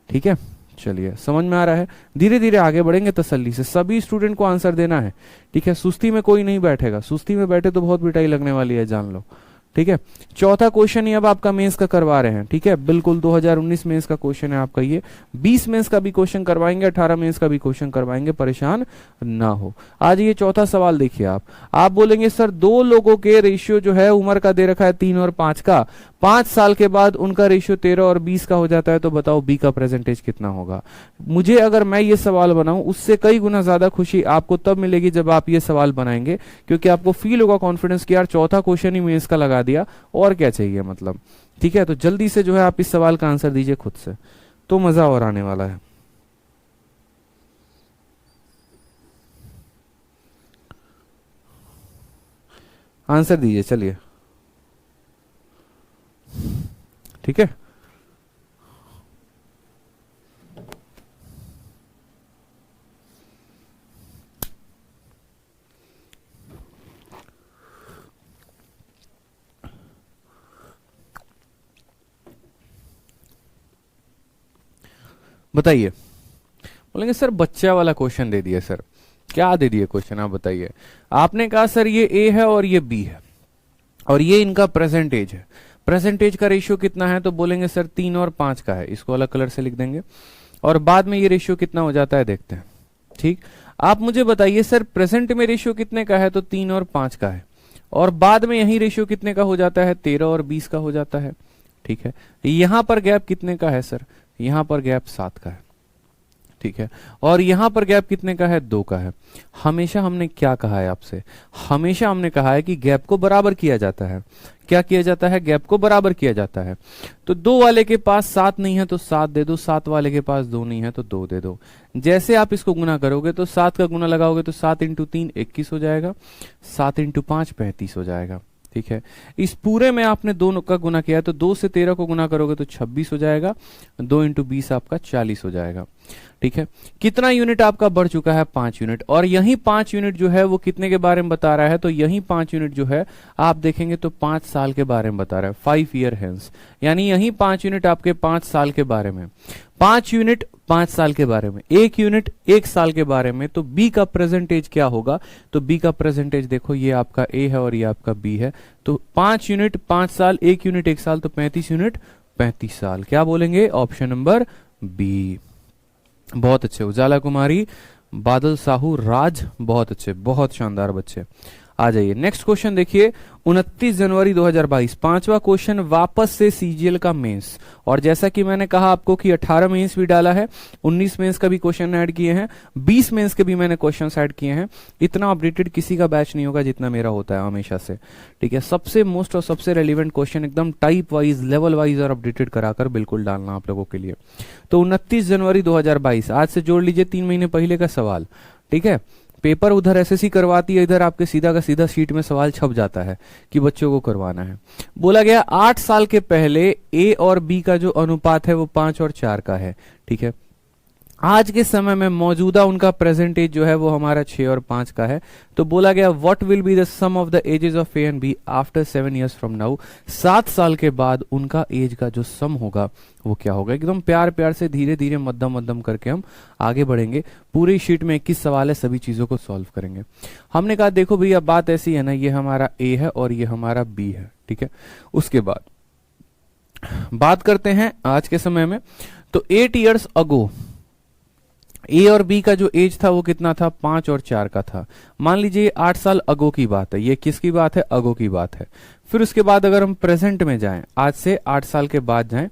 ठीक है। चलिए समझ में आ रहा है, धीरे धीरे आगे बढ़ेंगे तसल्ली से, सभी स्टूडेंट को आंसर देना है, ठीक है। सुस्ती में कोई नहीं बैठेगा, सुस्ती में बैठे तो बहुत पिटाई लगने वाली है, जान लो, ठीक है। चौथा क्वेश्चन ही अब आपका मेंस का करवा रहे हैं, ठीक है, बिल्कुल 2019 मेंस का क्वेश्चन है आपका ये। 20 मेंस का भी क्वेश्चन करवाएंगे, 18 मेंस का भी क्वेश्चन करवाएंगे, परेशान ना हो। आज ये चौथा सवाल देखिए आप बोलेंगे सर 2 लोगों के रेशियो जो है उम्र का दे रखा है 3 और 5 का, 5 साल के बाद उनका रेशियो 13 और 20 का हो जाता है, तो बताओ बी का प्रेजेंटेज कितना होगा। मुझे अगर मैं ये सवाल बनाऊं उससे कई गुना ज्यादा खुशी आपको तब मिलेगी जब आप ये सवाल बनाएंगे, क्योंकि आपको फील होगा कॉन्फिडेंस कि यार चौथा क्वेश्चन ही मेंस का लगा दिया, और क्या चाहिए मतलब, ठीक है। तो जल्दी से जो है आप इस सवाल का आंसर दीजिए खुद से, तो मजा और आने वाला है। आंसर दीजिए चलिए, ठीक है। बताइए, बोलेंगे सर बच्चा वाला क्वेश्चन दे दिया सर, क्या दे दिया क्वेश्चन आप बताइए। आपने कहा सर ये ए है और ये बी है और ये इनका प्रेजेंट एज है। परसेंटेज का रेशियो कितना है, तो बोलेंगे सर 3 और 5 का है, इसको अलग कलर से लिख देंगे। और बाद में ये रेशियो कितना हो जाता है देखते हैं। ठीक, आप मुझे बताइए सर प्रेजेंट में रेशियो कितने का है, तो 3 और 5 का है, और बाद में यही रेशियो कितने का हो जाता है, 13 और 20 का हो जाता है। ठीक है, यहां पर गैप कितने का है सर, यहां पर गैप 7 का है। ठीक है, और यहां पर गैप कितने का है, 2 का है। हमेशा हमने क्या कहा है आपसे, हमेशा हमने कहा है कि गैप को बराबर किया जाता है। क्या किया जाता है, गैप को बराबर किया जाता है। तो 2 वाले के पास 7 नहीं है तो 7 दे दो, 7 वाले के पास 2 नहीं है तो 2 दे दो। जैसे आप इसको गुना करोगे तो 7 का गुना लगाओगे तो 7 इंटू 3 21 हो जाएगा, 7 इंटू 5 35 हो जाएगा। ठीक है, इस पूरे में आपने दोनों का गुना किया है तो 2 से 13 को गुना करोगे तो 26 हो जाएगा, 2 इंटू 20 आपका 40 हो जाएगा। ठीक है, कितना यूनिट आपका बढ़ चुका है, 5 यूनिट। और यही 5 यूनिट जो है वो कितने के बारे में बता रहा है, तो यही 5 यूनिट जो है आप देखेंगे तो 5 साल के बारे में बता रहा है, 5 ईयर हेंस, यानी यही 5 यूनिट आपके 5 साल के बारे में, 5 यूनिट 5 साल के बारे में, 1 यूनिट 1 साल के बारे में। तो बी का प्रेजेंटेज क्या होगा, तो बी का प्रेजेंटेज देखो ये आपका ए है और ये आपका बी है। तो 5 यूनिट 5 साल, 1 यूनिट 1 साल, तो 35 यूनिट 35 साल। क्या बोलेंगे, ऑप्शन नंबर बी। बहुत अच्छे, उजाला कुमारी, बादल साहू, राज, बहुत अच्छे, बहुत शानदार बच्चे। आ जाइए नेक्स्ट क्वेश्चन देखिए, 29 जनवरी 2022, पांचवा क्वेश्चन, वापस से सीजीएल का मेंस। और जैसा कि मैंने कहा आपको कि 18 मेंस भी डाला है, 19 मेंस का भी क्वेश्चन ऐड किए हैं, 20 मेंस के भी मैंने क्वेश्चन ऐड किए हैं। इतना अपडेटेड किसी का बैच नहीं होगा जितना मेरा होता है हमेशा से। ठीक है, सबसे मोस्ट और सबसे रेलिवेंट क्वेश्चन एकदम टाइप वाइज, लेवल वाइज और अपडेटेड कराकर बिल्कुल डालना आप लोगों के लिए। तो 29 जनवरी 2022, आज से जोड़ लीजिए 3 महीने पहले का सवाल। ठीक है, पेपर उधर एसएससी करवाती है, इधर आपके सीधा का सीधा शीट में सवाल छप जाता है कि बच्चों को करवाना है। बोला गया 8 साल के पहले ए और बी का जो अनुपात है वो 5 और 4 का है। ठीक है, आज के समय में मौजूदा उनका प्रेजेंटेज जो है वो हमारा 6 और 5 का है। तो बोला गया what will be the sum of the ages of A and B after 7 years from now, 7 साल के बाद उनका एज का जो सम होगा वो क्या होगा। एकदम प्यार प्यार से धीरे धीरे मध्यम मध्यम करके हम आगे बढ़ेंगे। पूरी शीट में 21 सवाल है, सभी चीजों को सॉल्व करेंगे। हमने कहा देखो भैया बात ऐसी है ना, ये हमारा ए है और ये हमारा बी है। ठीक है, उसके बाद बात करते हैं आज के समय में। तो 8 years अगो ए और बी का जो एज था वो कितना था, 5 और 4 का था। मान लीजिए 8 साल अगो की बात है, ये किसकी बात है, अगो की बात है। फिर उसके बाद अगर हम प्रेजेंट में जाएं, आज से 8 साल के बाद जाएं,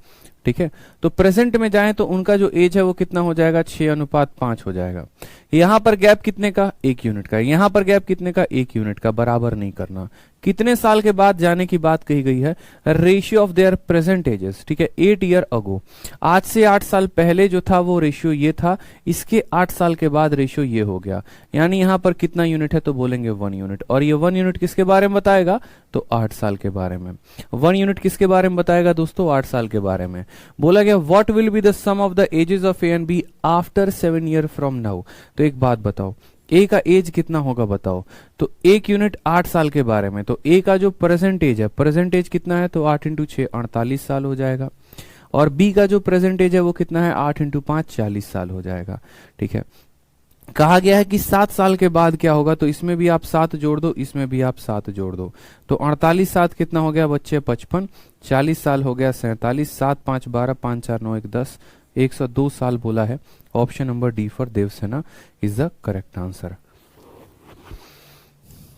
ठीक है, तो प्रेजेंट में जाएं तो उनका जो एज है वो कितना हो जाएगा, 6:5 हो जाएगा। यहां पर गैप कितने का, 1 यूनिट का। यहां पर गैप कितने का, 1 यूनिट का। बराबर नहीं करना। कितने साल के बाद जाने की बात कही गई है, ratio of there present ages. ठीक है, 8 year अगो, आज से 8 साल पहले जो था वो रेशियो ये था, इसके 8 साल के बाद रेशियो ये हो गया। यानी यहां पर कितना यूनिट है, तो बोलेंगे 1 यूनिट। और ये 1 यूनिट किसके बारे में बताएगा, तो 8 साल के बारे में। 1 यूनिट किसके बारे में बताएगा दोस्तों, 8 साल के बारे में। बोला गया what will be the sum of the ages of A and B after 7 year from now. तो एक बात बताओ, ए का एज कितना होगा बताओ, तो 1 यूनिट 8 साल के बारे में। तो ए का जो प्रेजेंट एज है, प्रेजेंट एज कितना है, तो 8 इंटू 6 48 साल हो जाएगा। और बी का जो प्रेजेंट एज है वो कितना है, 8 इंटू 5 40 साल हो जाएगा। ठीक है, कहा गया है कि 7 साल के बाद क्या होगा, तो इसमें भी आप 7 जोड़ दो, इसमें भी आप 7 जोड़ दो। तो 48 7 कितना हो गया बच्चे, 55, 40 साल हो गया 47, 7 5 12, 5 4 9 1 10, 102 साल बोला है। Option number D for Devasena is the correct answer.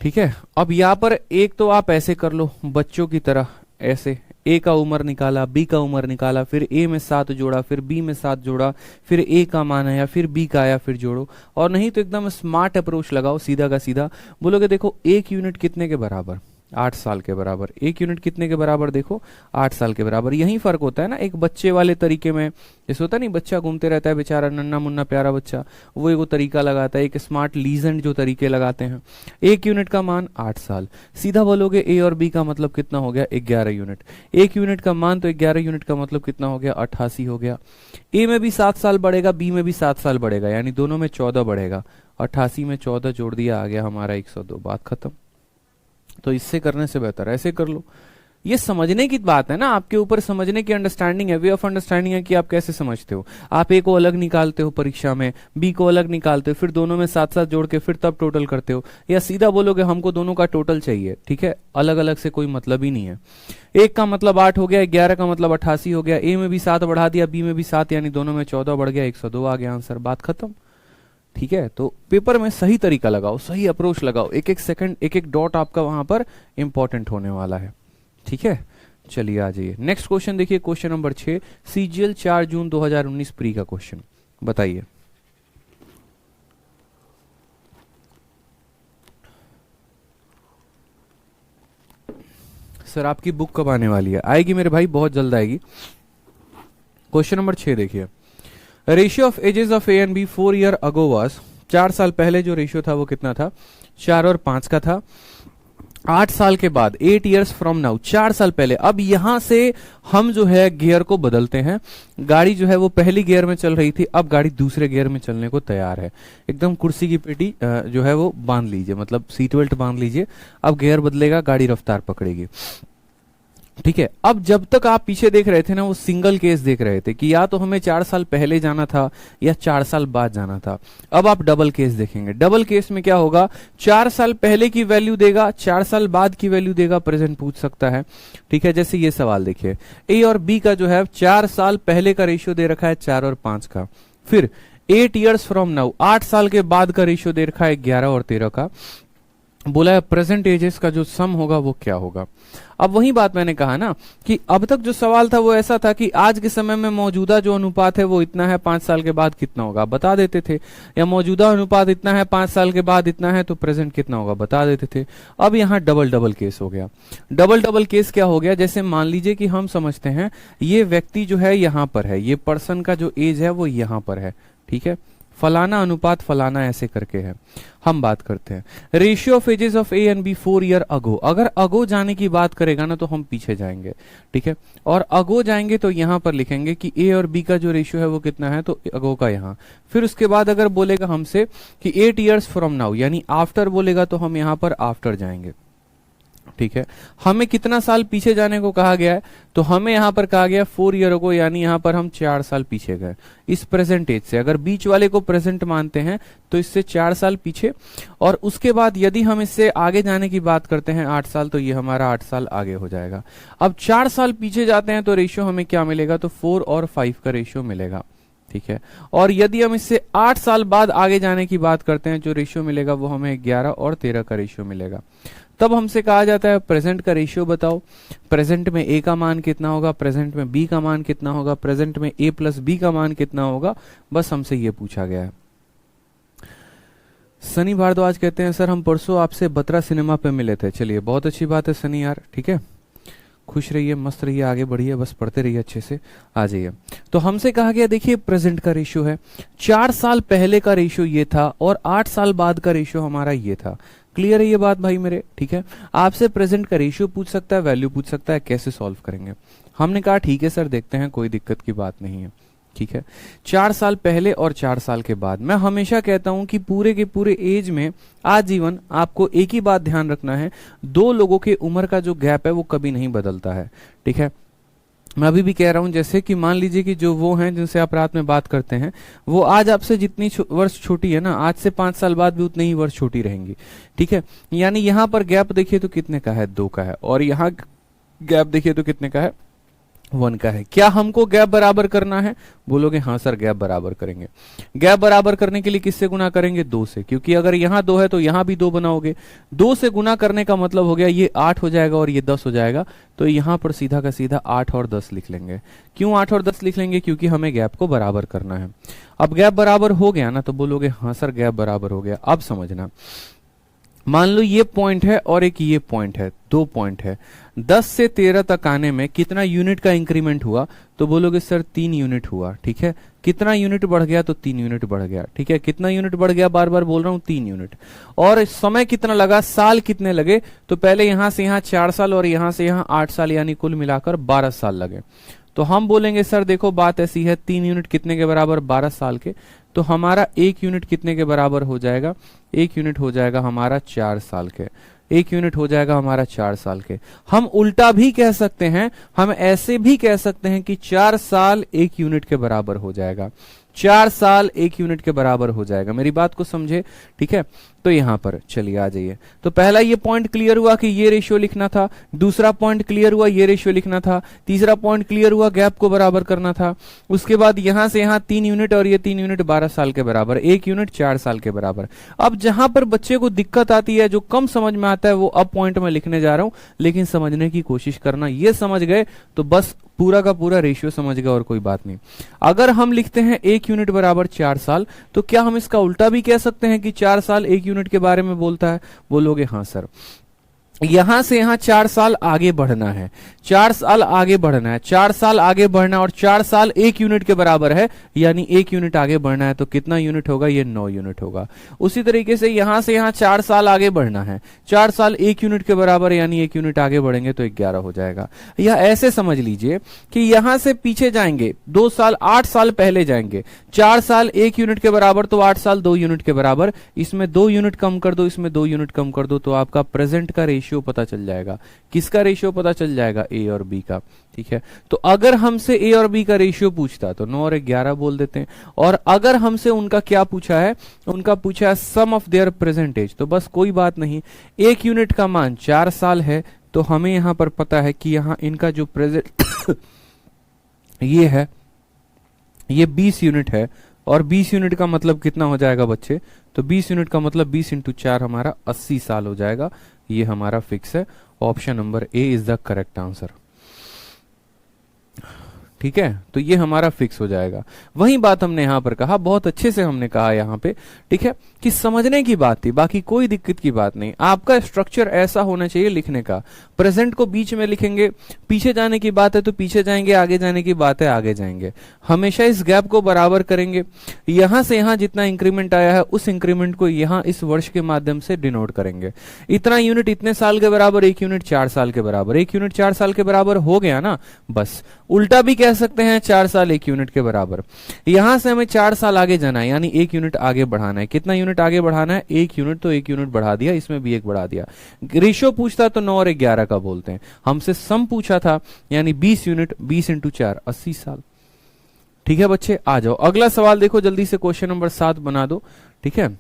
ठीक है, अब यहां पर एक तो आप ऐसे कर लो बच्चों की तरह, ऐसे ए का उम्र निकाला, बी का उम्र निकाला, फिर ए में 7 जोड़ा, फिर बी में 7 जोड़ा, फिर ए का मान आया, फिर बी का आया, फिर जोड़ो। और नहीं तो एकदम स्मार्ट अप्रोच लगाओ, सीधा का सीधा बोलोगे देखो 1 यूनिट कितने के बराबर, 8 साल के बराबर। 1 यूनिट कितने के बराबर, देखो 8 साल के बराबर। यही फर्क होता है ना एक बच्चे वाले तरीके में, जैसे होता नहीं बच्चा घूमते रहता है बेचारा, नन्ना मुन्ना प्यारा बच्चा, वो एक तरीका लगाता है, एक स्मार्ट लीजेंड जो तरीके लगाते हैं। 1 यूनिट का मान 8 साल, सीधा बोलोगे ए और बी का मतलब कितना हो गया, 11 यूनिट। 1 यूनिट का मान तो 11 यूनिट का मतलब कितना हो गया, 88 हो गया। ए में भी 7 साल बढ़ेगा, बी में भी 7 साल बढ़ेगा, यानी दोनों में 14 बढ़ेगा। 88 में 14 जोड़ दिया, आ गया हमारा 102, बात खत्म। तो इससे करने से बेहतर ऐसे कर लो, ये समझने की बात है ना, आपके ऊपर समझने की अंडरस्टैंडिंग है, वे ऑफ अंडरस्टैंडिंग है कि आप कैसे समझते हो। आप ए को अलग निकालते हो परीक्षा में, बी को अलग निकालते हो, फिर दोनों में साथ साथ जोड़ के फिर तब टोटल करते हो, या सीधा बोलोगे हमको दोनों का टोटल चाहिए, ठीक है, अलग अलग से कोई मतलब ही नहीं है। 1 का मतलब 8 हो गया, 11 का मतलब 88 हो गया, ए में भी 7 बढ़ा दिया, बी में भी 7, यानी दोनों में 14 बढ़ गया, 102 आ गया आंसर, बात खत्म। ठीक है, तो पेपर में सही तरीका लगाओ, सही अप्रोच लगाओ, एक एक सेकंड, एक एक डॉट आपका वहां पर इंपॉर्टेंट होने वाला है। ठीक है, चलिए आ जाइए नेक्स्ट क्वेश्चन देखिए, क्वेश्चन नंबर 6, सीजीएल 4 जून 2019 प्री का क्वेश्चन, बताइए। सर आपकी बुक कब आने वाली है? आएगी मेरे भाई, बहुत जल्द आएगी। क्वेश्चन नंबर 6 देखिए, ratio of ages of A and B 4 year ago was, 4 साल पहले जो रेशियो था वो कितना था? 4 और 5 का था। 8 साल के बाद, 8 ईयर्स फ्रॉम नाउ, 4 साल पहले, अब यहां से हम जो है गियर को बदलते हैं। गाड़ी जो है वो पहली गियर में चल रही थी, अब गाड़ी दूसरे गियर में चलने को तैयार है। एकदम कुर्सी की पेटी जो है वो बांध लीजिए, मतलब सीट बेल्ट बांध लीजिए, अब गियर बदलेगा, गाड़ी रफ्तार पकड़ेगी। ठीक है, अब जब तक आप पीछे देख रहे थे ना, वो सिंगल केस देख रहे थे कि या तो हमें 4 साल पहले जाना था या 4 साल बाद जाना था। अब आप डबल केस देखेंगे। डबल केस में क्या होगा? 4 साल पहले की वैल्यू देगा, 4 साल बाद की वैल्यू देगा, प्रेजेंट पूछ सकता है। ठीक है, जैसे ये सवाल देखिए, ए और बी का जो है 4 साल पहले का रेशियो दे रखा है 4 और 5 का, फिर 8 ईयर्स फ्रॉम नाउ, 8 साल के बाद का रेशियो दे रखा है 11 और 13 का। बोला है प्रेजेंट एजेस का जो सम होगा वो क्या होगा। अब वही बात मैंने कहा ना कि अब तक जो सवाल था वो ऐसा था कि आज के समय में मौजूदा जो अनुपात है वो इतना है, 5 साल के बाद कितना होगा बता देते थे, या मौजूदा अनुपात इतना है, 5 साल के बाद इतना है, तो प्रेजेंट कितना होगा बता देते थे। अब यहाँ डबल डबल केस हो गया। डबल डबल केस क्या हो गया? जैसे मान लीजिए कि हम समझते हैं ये व्यक्ति जो है यहाँ पर है, ये पर्सन का जो एज है वो यहाँ पर है, ठीक है, फलाना अनुपात फलाना ऐसे करके है। हम बात करते हैं ratio of ages of A and B 4 year ago. अगर अगो जाने की बात करेगा ना तो हम पीछे जाएंगे, ठीक है, और अगो जाएंगे तो यहां पर लिखेंगे कि ए और बी का जो रेशियो है वो कितना है, तो अगो का यहां। फिर उसके बाद अगर बोलेगा हमसे कि 8 ईयर्स फ्रॉम नाउ, यानी आफ्टर बोलेगा, तो हम यहां पर आफ्टर जाएंगे। ठीक है, हमें कितना साल पीछे जाने को कहा गया है, तो हमें यहां पर कहा गया 4 ईयर को, यानी यहां पर हम 4 साल पीछे गए इस प्रेजेंट एज से। अगर बीच वाले को प्रेजेंट मानते हैं तो इससे 4 साल पीछे, और उसके बाद यदि हम इससे आगे जाने की बात करते हैं 8 साल, तो ये हमारा 8 साल आगे हो जाएगा। अब 4 साल पीछे जाते हैं तो रेशियो हमें क्या मिलेगा, तो 4 और 5 का रेशियो मिलेगा। ठीक है, और यदि हम इससे 8 साल बाद आगे जाने की बात करते हैं, जो रेशियो मिलेगा वो हमें 11 और 13 का रेशियो मिलेगा। तब हमसे कहा जाता है प्रेजेंट का रेशियो बताओ, प्रेजेंट में ए का मान कितना होगा, प्रेजेंट में बी का मान कितना होगा, प्रेजेंट में ए प्लस बी का मान कितना होगा, बस हमसे ये पूछा गया है। सनी भारद्वाज कहते हैं सर हम परसों आपसे बत्रा सिनेमा पे मिले थे। चलिए बहुत अच्छी बात है सनी यार, ठीक है, खुश रहिए, मस्त रहिए, आगे बढ़िए, बस पढ़ते रहिए अच्छे से, आ जाइए। तो हमसे कहा गया देखिए प्रेजेंट का रेशियो है, 4 साल पहले का रेशियो ये था और 8 साल बाद का रेशियो हमारा ये था। क्लियर है ये बात भाई मेरे? ठीक है, आपसे प्रेजेंट का रेशियो पूछ सकता है, वैल्यू पूछ सकता है, कैसे सॉल्व करेंगे। हमने कहा ठीक है सर देखते हैं, कोई दिक्कत की बात नहीं है। ठीक है, 4 साल पहले और 4 साल के बाद। मैं हमेशा कहता हूं कि पूरे के पूरे एज में आजीवन आपको एक ही बात ध्यान रखना है, 2 लोगों के उम्र का जो गैप है वो कभी नहीं बदलता है। ठीक है, मैं अभी भी कह रहा हूं, जैसे कि मान लीजिए कि जो वो हैं जिनसे आप रात में बात करते हैं, वो आज आपसे जितनी वर्ष छोटी है ना, आज से 5 साल बाद भी उतनी ही वर्ष छोटी रहेंगी। ठीक है, यानी यहां पर गैप देखिए तो कितने का है, 2 का है, और यहां गैप देखिए तो कितने का है, 1 का है। क्या हमको गैप बराबर करना है? बोलोगे हाँ सर गैप बराबर करेंगे। गैप बराबर करने के लिए किससे गुना करेंगे? 2 से, क्योंकि अगर यहां 2 है तो यहां भी 2 बनाओगे। 2 से गुना करने का मतलब हो गया ये 8 हो जाएगा और ये 10 हो जाएगा, तो यहां पर सीधा का सीधा 8 और 10 लिख लेंगे। क्यों 8 और 10 लिख लेंगे? क्योंकि हमें गैप को बराबर करना है। अब गैप बराबर हो गया ना, तो बोलोगे हाँ सर गैप बराबर हो गया। अब समझना, मान लो ये पॉइंट है और एक ये पॉइंट है, 2 पॉइंट है, 10 से 13 तक आने में कितना यूनिट का इंक्रीमेंट हुआ? तो बोलोगे सर 3 यूनिट हुआ। ठीक है, कितना यूनिट बढ़ गया? तो 3 यूनिट बढ़ गया। ठीक है, कितना यूनिट बढ़ गया? बार बार बोल रहा हूं 3 यूनिट। और समय कितना लगा? साल कितने लगे? तो पहले यहां से यहां 4 साल और यहां से यहां 8 साल, यानी कुल मिलाकर 12 साल लगे। तो हम बोलेंगे सर देखो बात ऐसी है, 3 यूनिट कितने के बराबर? 12 साल के। तो हमारा 1 यूनिट कितने के बराबर हो जाएगा? 1 यूनिट हो जाएगा हमारा 4 साल के। एक यूनिट हो जाएगा हमारा 4 साल के। हम उल्टा भी कह सकते हैं, हम ऐसे भी कह सकते हैं कि 4 साल 1 यूनिट के बराबर हो जाएगा, 4 साल 1 यूनिट के बराबर हो जाएगा। मेरी बात को समझे, ठीक है। तो यहां पर चलिए आ जाइए। तो पहला ये पॉइंट क्लियर हुआ कि ये रेशियो लिखना था, दूसरा पॉइंट क्लियर हुआ ये रेशियो लिखना था, तीसरा पॉइंट क्लियर हुआ गैप को बराबर करना था। उसके बाद यहां से यहां 3 यूनिट और ये 3 यूनिट 12 साल के बराबर, 1 यूनिट 4 साल के बराबर। अब जहां पर बच्चे को दिक्कत आती है, जो कम समझ में आता है, वो अब पॉइंट में लिखने जा रहा हूं, लेकिन समझने की कोशिश करना। ये समझ गए तो बस पूरा का पूरा रेशियो समझ गए और कोई बात नहीं। अगर हम लिखते हैं 1 यूनिट बराबर 4 साल, तो क्या हम इसका उल्टा भी कह सकते हैं कि 4 साल 1 यूनिट के बारे में बोलता है? बोलोगे हाँ सर। यहां से यहां 4 साल आगे बढ़ना है, 4 साल आगे बढ़ना है, 4 साल आगे बढ़ना है, और 4 साल 1 यूनिट के बराबर है, यानी 1 यूनिट आगे बढ़ना है। तो कितना यूनिट होगा? ये 9 यूनिट होगा। उसी तरीके से यहां 4 साल आगे बढ़ना है, 4 साल 1 यूनिट के बराबर, यानी 1 यूनिट आगे बढ़ेंगे तो 11 हो जाएगा। या ऐसे समझ लीजिए कि यहां से पीछे जाएंगे 2 साल, 8 साल पहले जाएंगे, 4 साल 1 यूनिट के बराबर, तो 8 साल 2 यूनिट के बराबर। इसमें 2 यूनिट कम कर दो, इसमें 2 यूनिट कम कर दो, तो आपका प्रेजेंट का रेशियो पता चल जाएगा। किसका रेशियो पता चल जाएगा? ए और बी का, ठीक है। तो अगर हमसे ए और बी का रेशियो पूछता तो 9 और 11 बोल देते हैं, और अगर हमसे उनका क्या पूछा है? उनका पूछा है sum of their present as, तो बस कोई बात नहीं। 1 यूनिट का मान 4 साल है, तो हमें यहां पर पता है कि यहां इनका जो प्रेजेंट ये है, ये 20 यूनिट है, और 20 यूनिट का मतलब कितना हो जाएगा बच्चे? तो 20 यूनिट का मतलब 20 × 4 हमारा 80 साल हो जाएगा। ये हमारा फिक्स है। Option number A is the correct answer, ठीक है। तो ये हमारा फिक्स हो जाएगा। वही बात हमने यहां पर कहा, बहुत अच्छे से हमने कहा यहां पे, ठीक है, कि समझने की बात थी, बाकी कोई दिक्कत की बात नहीं। आपका स्ट्रक्चर ऐसा होना चाहिए लिखने का, प्रेजेंट को बीच में लिखेंगे, पीछे जाने की बात है तो पीछे जाएंगे, आगे जाने की बात है आगे जाएंगे। हमेशा इस गैप को बराबर करेंगे। यहां से यहां जितना इंक्रीमेंट आया है, उस इंक्रीमेंट को यहां इस वर्ष के माध्यम से डिनोट करेंगे। इतना यूनिट इतने साल के बराबर, 1 यूनिट 4 साल के बराबर, 1 यूनिट 4 साल के बराबर हो गया ना। बस उल्टा भी कह सकते हैं 4 साल 1 यूनिट के बराबर। यहां से हमें 4 साल आगे जाना है, यानी 1 यूनिट आगे बढ़ाना है। कितना यूनिट आगे बढ़ाना है? 1 यूनिट, तो 1 यूनिट बढ़ा दिया, इसमें भी 1 बढ़ा दिया। रेशियो पूछता तो 9 और 11 का बोलते हैं। हमसे सम पूछा था, यानी 20 यूनिट, 20 × 4 80 साल। ठीक है बच्चे, आ जाओ अगला सवाल देखो जल्दी से। क्वेश्चन नंबर 7 बना दो, ठीक है,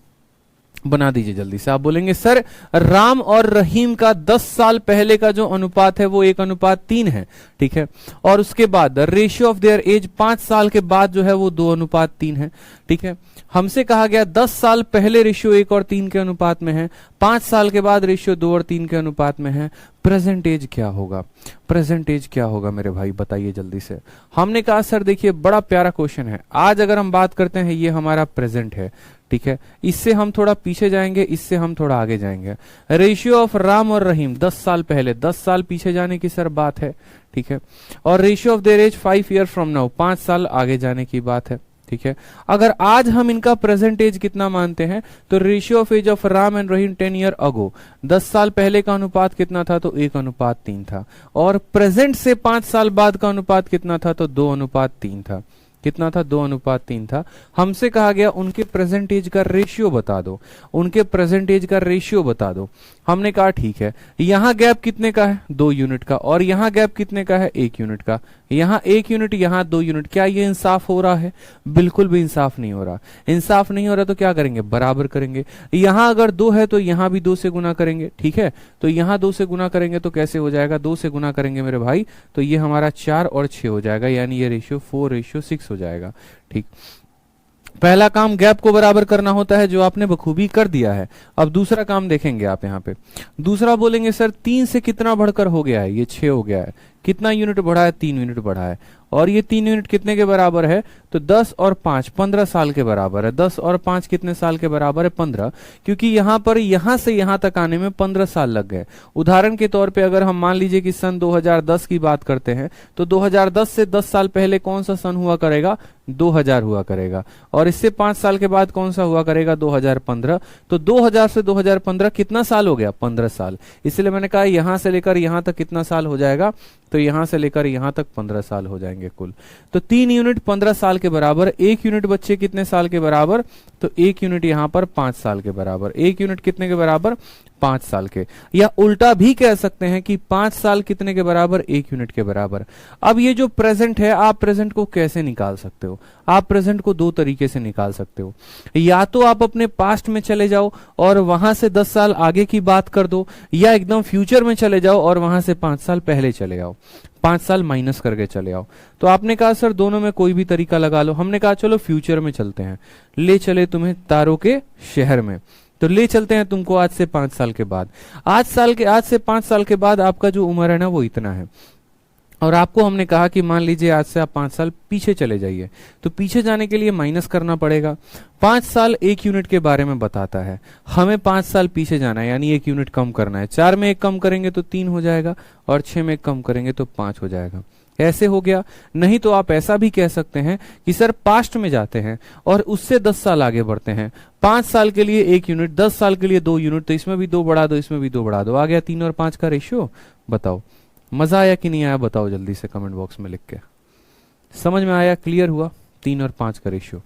बना दीजिए जल्दी से। आप बोलेंगे सर राम और रहीम का 10 साल पहले का जो अनुपात है वो 1:3 है, ठीक है, और उसके बाद रेशियो ऑफ देयर एज 5 साल के बाद जो है वो 2:3 है, ठीक है। हमसे कहा गया 10 साल पहले रेशियो 1 और 3 के अनुपात में है, 5 साल के बाद रेशियो 2 और 3 के अनुपात में है। प्रेजेंट एज क्या होगा? प्रेजेंट एज क्या होगा मेरे भाई, बताइए जल्दी से। हमने कहा सर देखिए बड़ा प्यारा क्वेश्चन है। आज अगर हम बात करते हैं, ये हमारा प्रेजेंट है, ठीक है, इससे हम थोड़ा पीछे जाएंगे, इससे हम थोड़ा आगे जाएंगे। रेशियो ऑफ राम और रहीम 10 साल पहले, 10 साल पीछे जाने की सर बात है, ठीक है, और ratio of their age 5 year from now, 5 साल आगे जाने की बात है, ठीक है। अगर आज हम इनका प्रेजेंट एज कितना मानते हैं, तो ratio of age of Ram and Rahim 10 year ago, 10 साल पहले का अनुपात कितना था? तो 1:3 था। और प्रेजेंट से 5 साल बाद का अनुपात कितना था? तो 2:3 था। कितना था? 2:3 था। हमसे कहा गया उनके प्रेजेंट एज का रेशियो बता दो, उनके प्रेजेंट एज का रेशियो बता दो। हमने कहा ठीक है, यहां गैप कितने का है? 2 यूनिट का, और यहां गैप कितने का है? 1 यूनिट का। यहां 1 यूनिट, यहां 2 यूनिट। क्या ये इंसाफ हो रहा है? बिल्कुल भी इंसाफ नहीं हो रहा। इंसाफ नहीं हो रहा तो क्या करेंगे? बराबर करेंगे। यहां अगर 2 है तो यहां भी 2 से गुना करेंगे, ठीक है। तो यहां 2 से गुना करेंगे तो कैसे हो जाएगा? 2 से गुना करेंगे मेरे भाई तो ये हमारा 4 और 6 हो जाएगा, यानी ये रेशियो 4:6 हो जाएगा, ठीक। पहला काम गैप को बराबर करना होता है, जो आपने बखूबी कर दिया है। अब दूसरा काम देखेंगे आप यहाँ पे। दूसरा बोलेंगे सर 3 से कितना बढ़कर हो गया है? ये 6 हो गया है। कितना यूनिट बढ़ा है? 3 यूनिट बढ़ा है। और ये 3 यूनिट कितने के बराबर है? तो 10 और 5 15 साल के बराबर है। 10 और 5 कितने साल के बराबर है? 15, क्योंकि यहां पर यहां से यहां तक आने में 15 साल लग गए। उदाहरण के तौर पे अगर हम मान लीजिए कि सन 2010 की बात करते हैं, तो 2010 से 10 साल पहले कौन सा सन हुआ करेगा? 2000 हुआ करेगा। और इससे 5 साल के बाद कौन सा हुआ करेगा? 2015। तो 2000 से 2015 कितना साल हो गया? 15 साल। इसलिए मैंने कहा यहां से लेकर यहां तक कितना साल हो जाएगा? तो यहां से लेकर यहां तक 15 साल हो जाएंगे कुल। तो 3 यूनिट 15 साल के बराबर। 1 यूनिट बच्चे कितने साल के बराबर? तो 1 यूनिट यहां पर 5 साल के बराबर। 1 यूनिट कितने के बराबर? 5 साल के, या उल्टा भी कह सकते हैं कि 5 साल कितने के बराबर, 1 यूनिट के बराबर। अब ये जो प्रेजेंट है, आप प्रेजेंट को कैसे निकाल सकते हो? आप प्रेजेंट को 2 तरीके से निकाल सकते हो। या तो आप अपने पास्ट में चले जाओ और वहां से 10 साल आगे की बात कर दो, या एकदम फ्यूचर में चले जाओ और वहां से 5 साल पहले चले जाओ, 5 साल माइनस करके चले आओ। तो आपने कहा सर दोनों में कोई भी तरीका लगा लो। हमने कहा चलो फ्यूचर में चलते हैं, ले चले तुम्हें तारों के शहर में। तो ले चलते हैं तुमको आज से 5 साल के बाद। आज से 5 साल के बाद आपका जो उम्र है ना वो इतना है, और आपको हमने कहा कि मान लीजिए आज से आप 5 साल पीछे चले जाइए। तो पीछे जाने के लिए माइनस करना पड़ेगा। 5 साल 1 यूनिट के बारे में बताता है, हमें 5 साल पीछे जाना है, यानी 1 यूनिट कम करना है। 4 में 1 कम करेंगे तो 3 हो जाएगा, और 6 में 1 कम करेंगे तो 5 हो जाएगा। ऐसे हो गया। नहीं तो आप ऐसा भी कह सकते हैं कि सर पास्ट में जाते हैं और उससे 10 साल आगे बढ़ते हैं। 5 साल के लिए 1 यूनिट, 10 साल के लिए 2 यूनिट, तो इसमें भी 2 बढ़ा दो, इसमें भी 2 बढ़ा दो, आ गया 3 और 5 का रेशियो। बताओ मजा आया कि नहीं आया? बताओ जल्दी से कमेंट बॉक्स में लिख के। समझ में आया? क्लियर हुआ? 3 और 5 का रेशियो,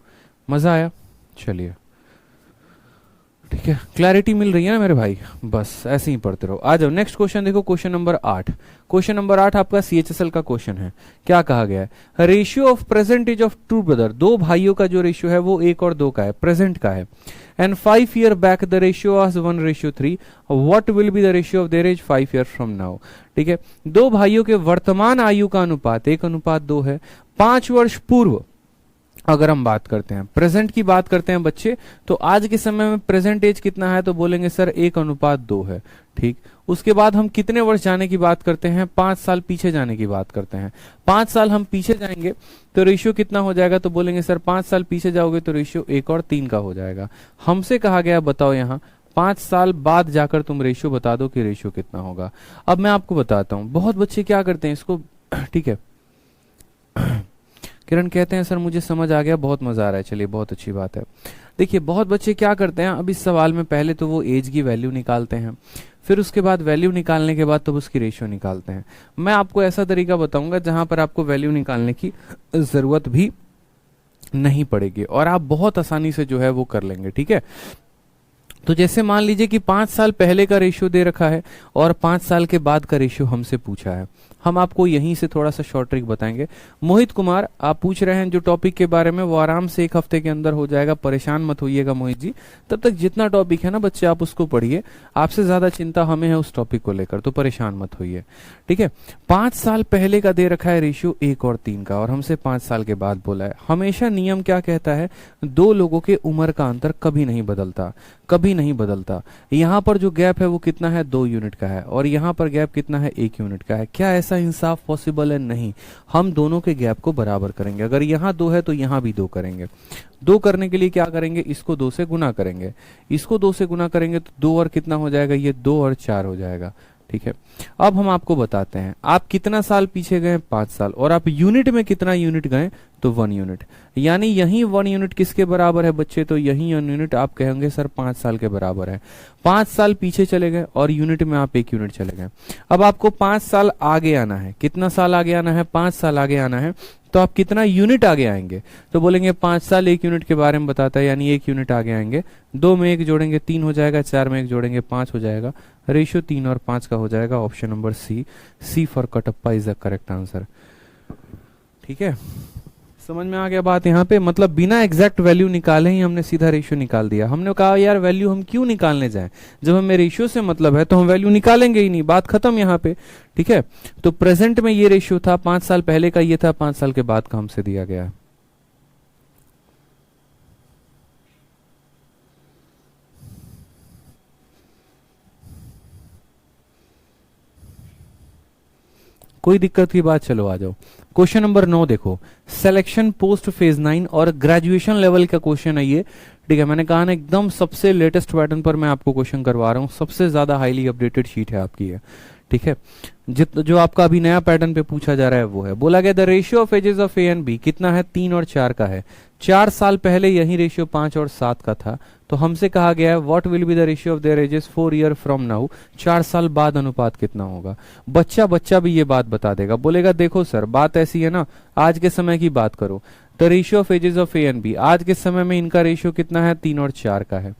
मजा आया? चलिए ठीक है, क्लैरिटी मिल रही है ना मेरे भाई? बस ऐसे ही पढ़ते रहो। आ जाओ नेक्स्ट क्वेश्चन देखो, क्वेश्चन नंबर 8। क्वेश्चन नंबर 8 आपका CHSL का क्वेश्चन है। क्या कहा गया है? Ratio of present age of two brother, 2 भाइयों का जो रेशियो है वो 1 और 2 का है, प्रेजेंट का है। And 5 year back the ratio was 1:3। What will be the ratio of their age 5 year from now? ठीक है, 2 भाइयों के वर्तमान आयु का अनुपात 1:2 है। 5 वर्ष पूर्व अगर हम बात करते हैं, प्रेजेंट की बात करते हैं बच्चे, तो आज के समय में प्रेजेंट एज कितना है? तो बोलेंगे सर 1:2 है। ठीक, उसके बाद हम कितने वर्ष जाने की बात करते हैं? 5 साल पीछे जाने की बात करते हैं। 5 साल हम पीछे जाएंगे तो रेशियो कितना हो जाएगा? तो बोलेंगे सर 5 साल पीछे जाओगे तो रेशियो 1 और 3 का हो जाएगा। हमसे कहा गया बताओ यहाँ 5 साल बाद जाकर तुम रेशियो बता दो कि रेशियो कितना होगा। अब मैं आपको बताता हूं, बहुत बच्चे क्या करते हैं इसको, ठीक है, किरण कहते हैं सर मुझे समझ आ गया, बहुत मजा आ रहा है। चलिए बहुत अच्छी बात है। देखिए बहुत बच्चे क्या करते हैं, अब इस सवाल में पहले तो वो एज की वैल्यू निकालते हैं, फिर उसके बाद वैल्यू निकालने के बाद तो उसकी रेशियो निकालते हैं। मैं आपको ऐसा तरीका बताऊंगा जहां पर आपको वैल्यू निकालने की जरूरत भी नहीं पड़ेगी और आप बहुत आसानी से जो है वो कर लेंगे। ठीक है, तो जैसे मान लीजिए कि 5 साल पहले का रेशियो दे रखा है और 5 साल के बाद का रेशियो हमसे पूछा है। हम आपको यहीं से थोड़ा सा शॉर्ट ट्रिक बताएंगे। मोहित कुमार आप पूछ रहे हैं जो टॉपिक के बारे में, वो आराम से 1 हफ्ते के अंदर हो जाएगा, परेशान मत होइएगा मोहित जी। तब तक जितना टॉपिक है ना बच्चे आप उसको पढ़िए, आपसे ज्यादा चिंता हमें है उस टॉपिक को लेकर, तो परेशान मत होइए। ठीक है, 5 साल पहले का दे रखा है रेशियो 1 और 3 का, और हमसे 5 साल के बाद बोला है। हमेशा नियम क्या कहता है, 2 लोगों के उम्र का अंतर कभी नहीं बदलता, कभी नहीं बदलता। यहाँ पर जो गैप है वो कितना है? 2 यूनिट का है, और यहाँ पर गैप कितना है? 1 यूनिट का है। क्या ऐसा इंसाफ पॉसिबल है? नहीं। हम दोनों के गैप को बराबर करेंगे। अगर यहाँ 2 है तो यहाँ भी 2 करेंगे। 2 करने के लिए क्या करेंगे? इसको 2 से गुना करेंगे, इसको 2 से गुना करेंगे तो 2 और कितना हो जाएगा? ये 2 और 4 हो जाएगा। ठीक है, अब हम आपको बताते हैं आप कितना साल पीछे गए? 5 साल। और आप यूनिट में कितना यूनिट गए? तो 1 यूनिट। यानी यही 1 यूनिट किसके बराबर है बच्चे? तो यही 1 यूनिट आप कहेंगे सर 5 साल के बराबर है। 5 साल पीछे चले गए और यूनिट में आप 1 यूनिट चले गए। अब आपको 5 साल आगे आना है। कितना साल आगे आना है? 5 साल आगे आना है। तो आप कितना यूनिट आगे आएंगे? तो बोलेंगे 5 साल 1 यूनिट के बारे में बताता है, यानी 1 यूनिट आगे आएंगे। 2 में 1 जोड़ेंगे 3 हो जाएगा, 4 में 1 जोड़ेंगे 5 हो जाएगा। रेशियो 3 और 5 का हो जाएगा। Option number C for Kattappa is the correct answer. ठीक है, समझ में आ गया बात यहाँ पे? मतलब बिना एग्जैक्ट वैल्यू निकाले ही हमने सीधा रेशियो निकाल दिया। हमने कहा यार वैल्यू हम क्यों निकालने जाएं, जब हमें रेशियो से मतलब है तो हम वैल्यू निकालेंगे ही नहीं, बात खत्म यहाँ पे। ठीक है, तो प्रेजेंट में ये रेशियो था, 5 साल पहले का ये था, 5 साल के बाद का हमसे दिया गया है। कोई दिक्कत की बात? चलो आ जाओ। क्वेश्चन नंबर 9 देखो, सिलेक्शन पोस्ट फेज 9 और ग्रेजुएशन लेवल का क्वेश्चन है ये। ठीक है, मैंने कहा ना एकदम सबसे लेटेस्ट पैटर्न पर मैं आपको क्वेश्चन करवा रहा हूँ, सबसे ज्यादा हाईली अपडेटेड शीट है आपकी है। ठीक है, जो आपका अभी नया पैटर्न पे पूछा जा रहा है वो है, बोला गया the ratio of ages of A and B कितना है? 3 और 4 का है। 4 साल पहले यही रेशियो 5 और 7 का था। तो हमसे कहा गया है what will be the ratio of their edges 4 year from now. 4 साल बाद अनुपात कितना होगा? बच्चा भी ये बात बता देगा, बोलेगा देखो सर बात ऐसी है ना, आज के समय की बात करो, the ratio of ages of A and B. आज के समय में इनका रेशियो कितना है, 3 और 4 का है।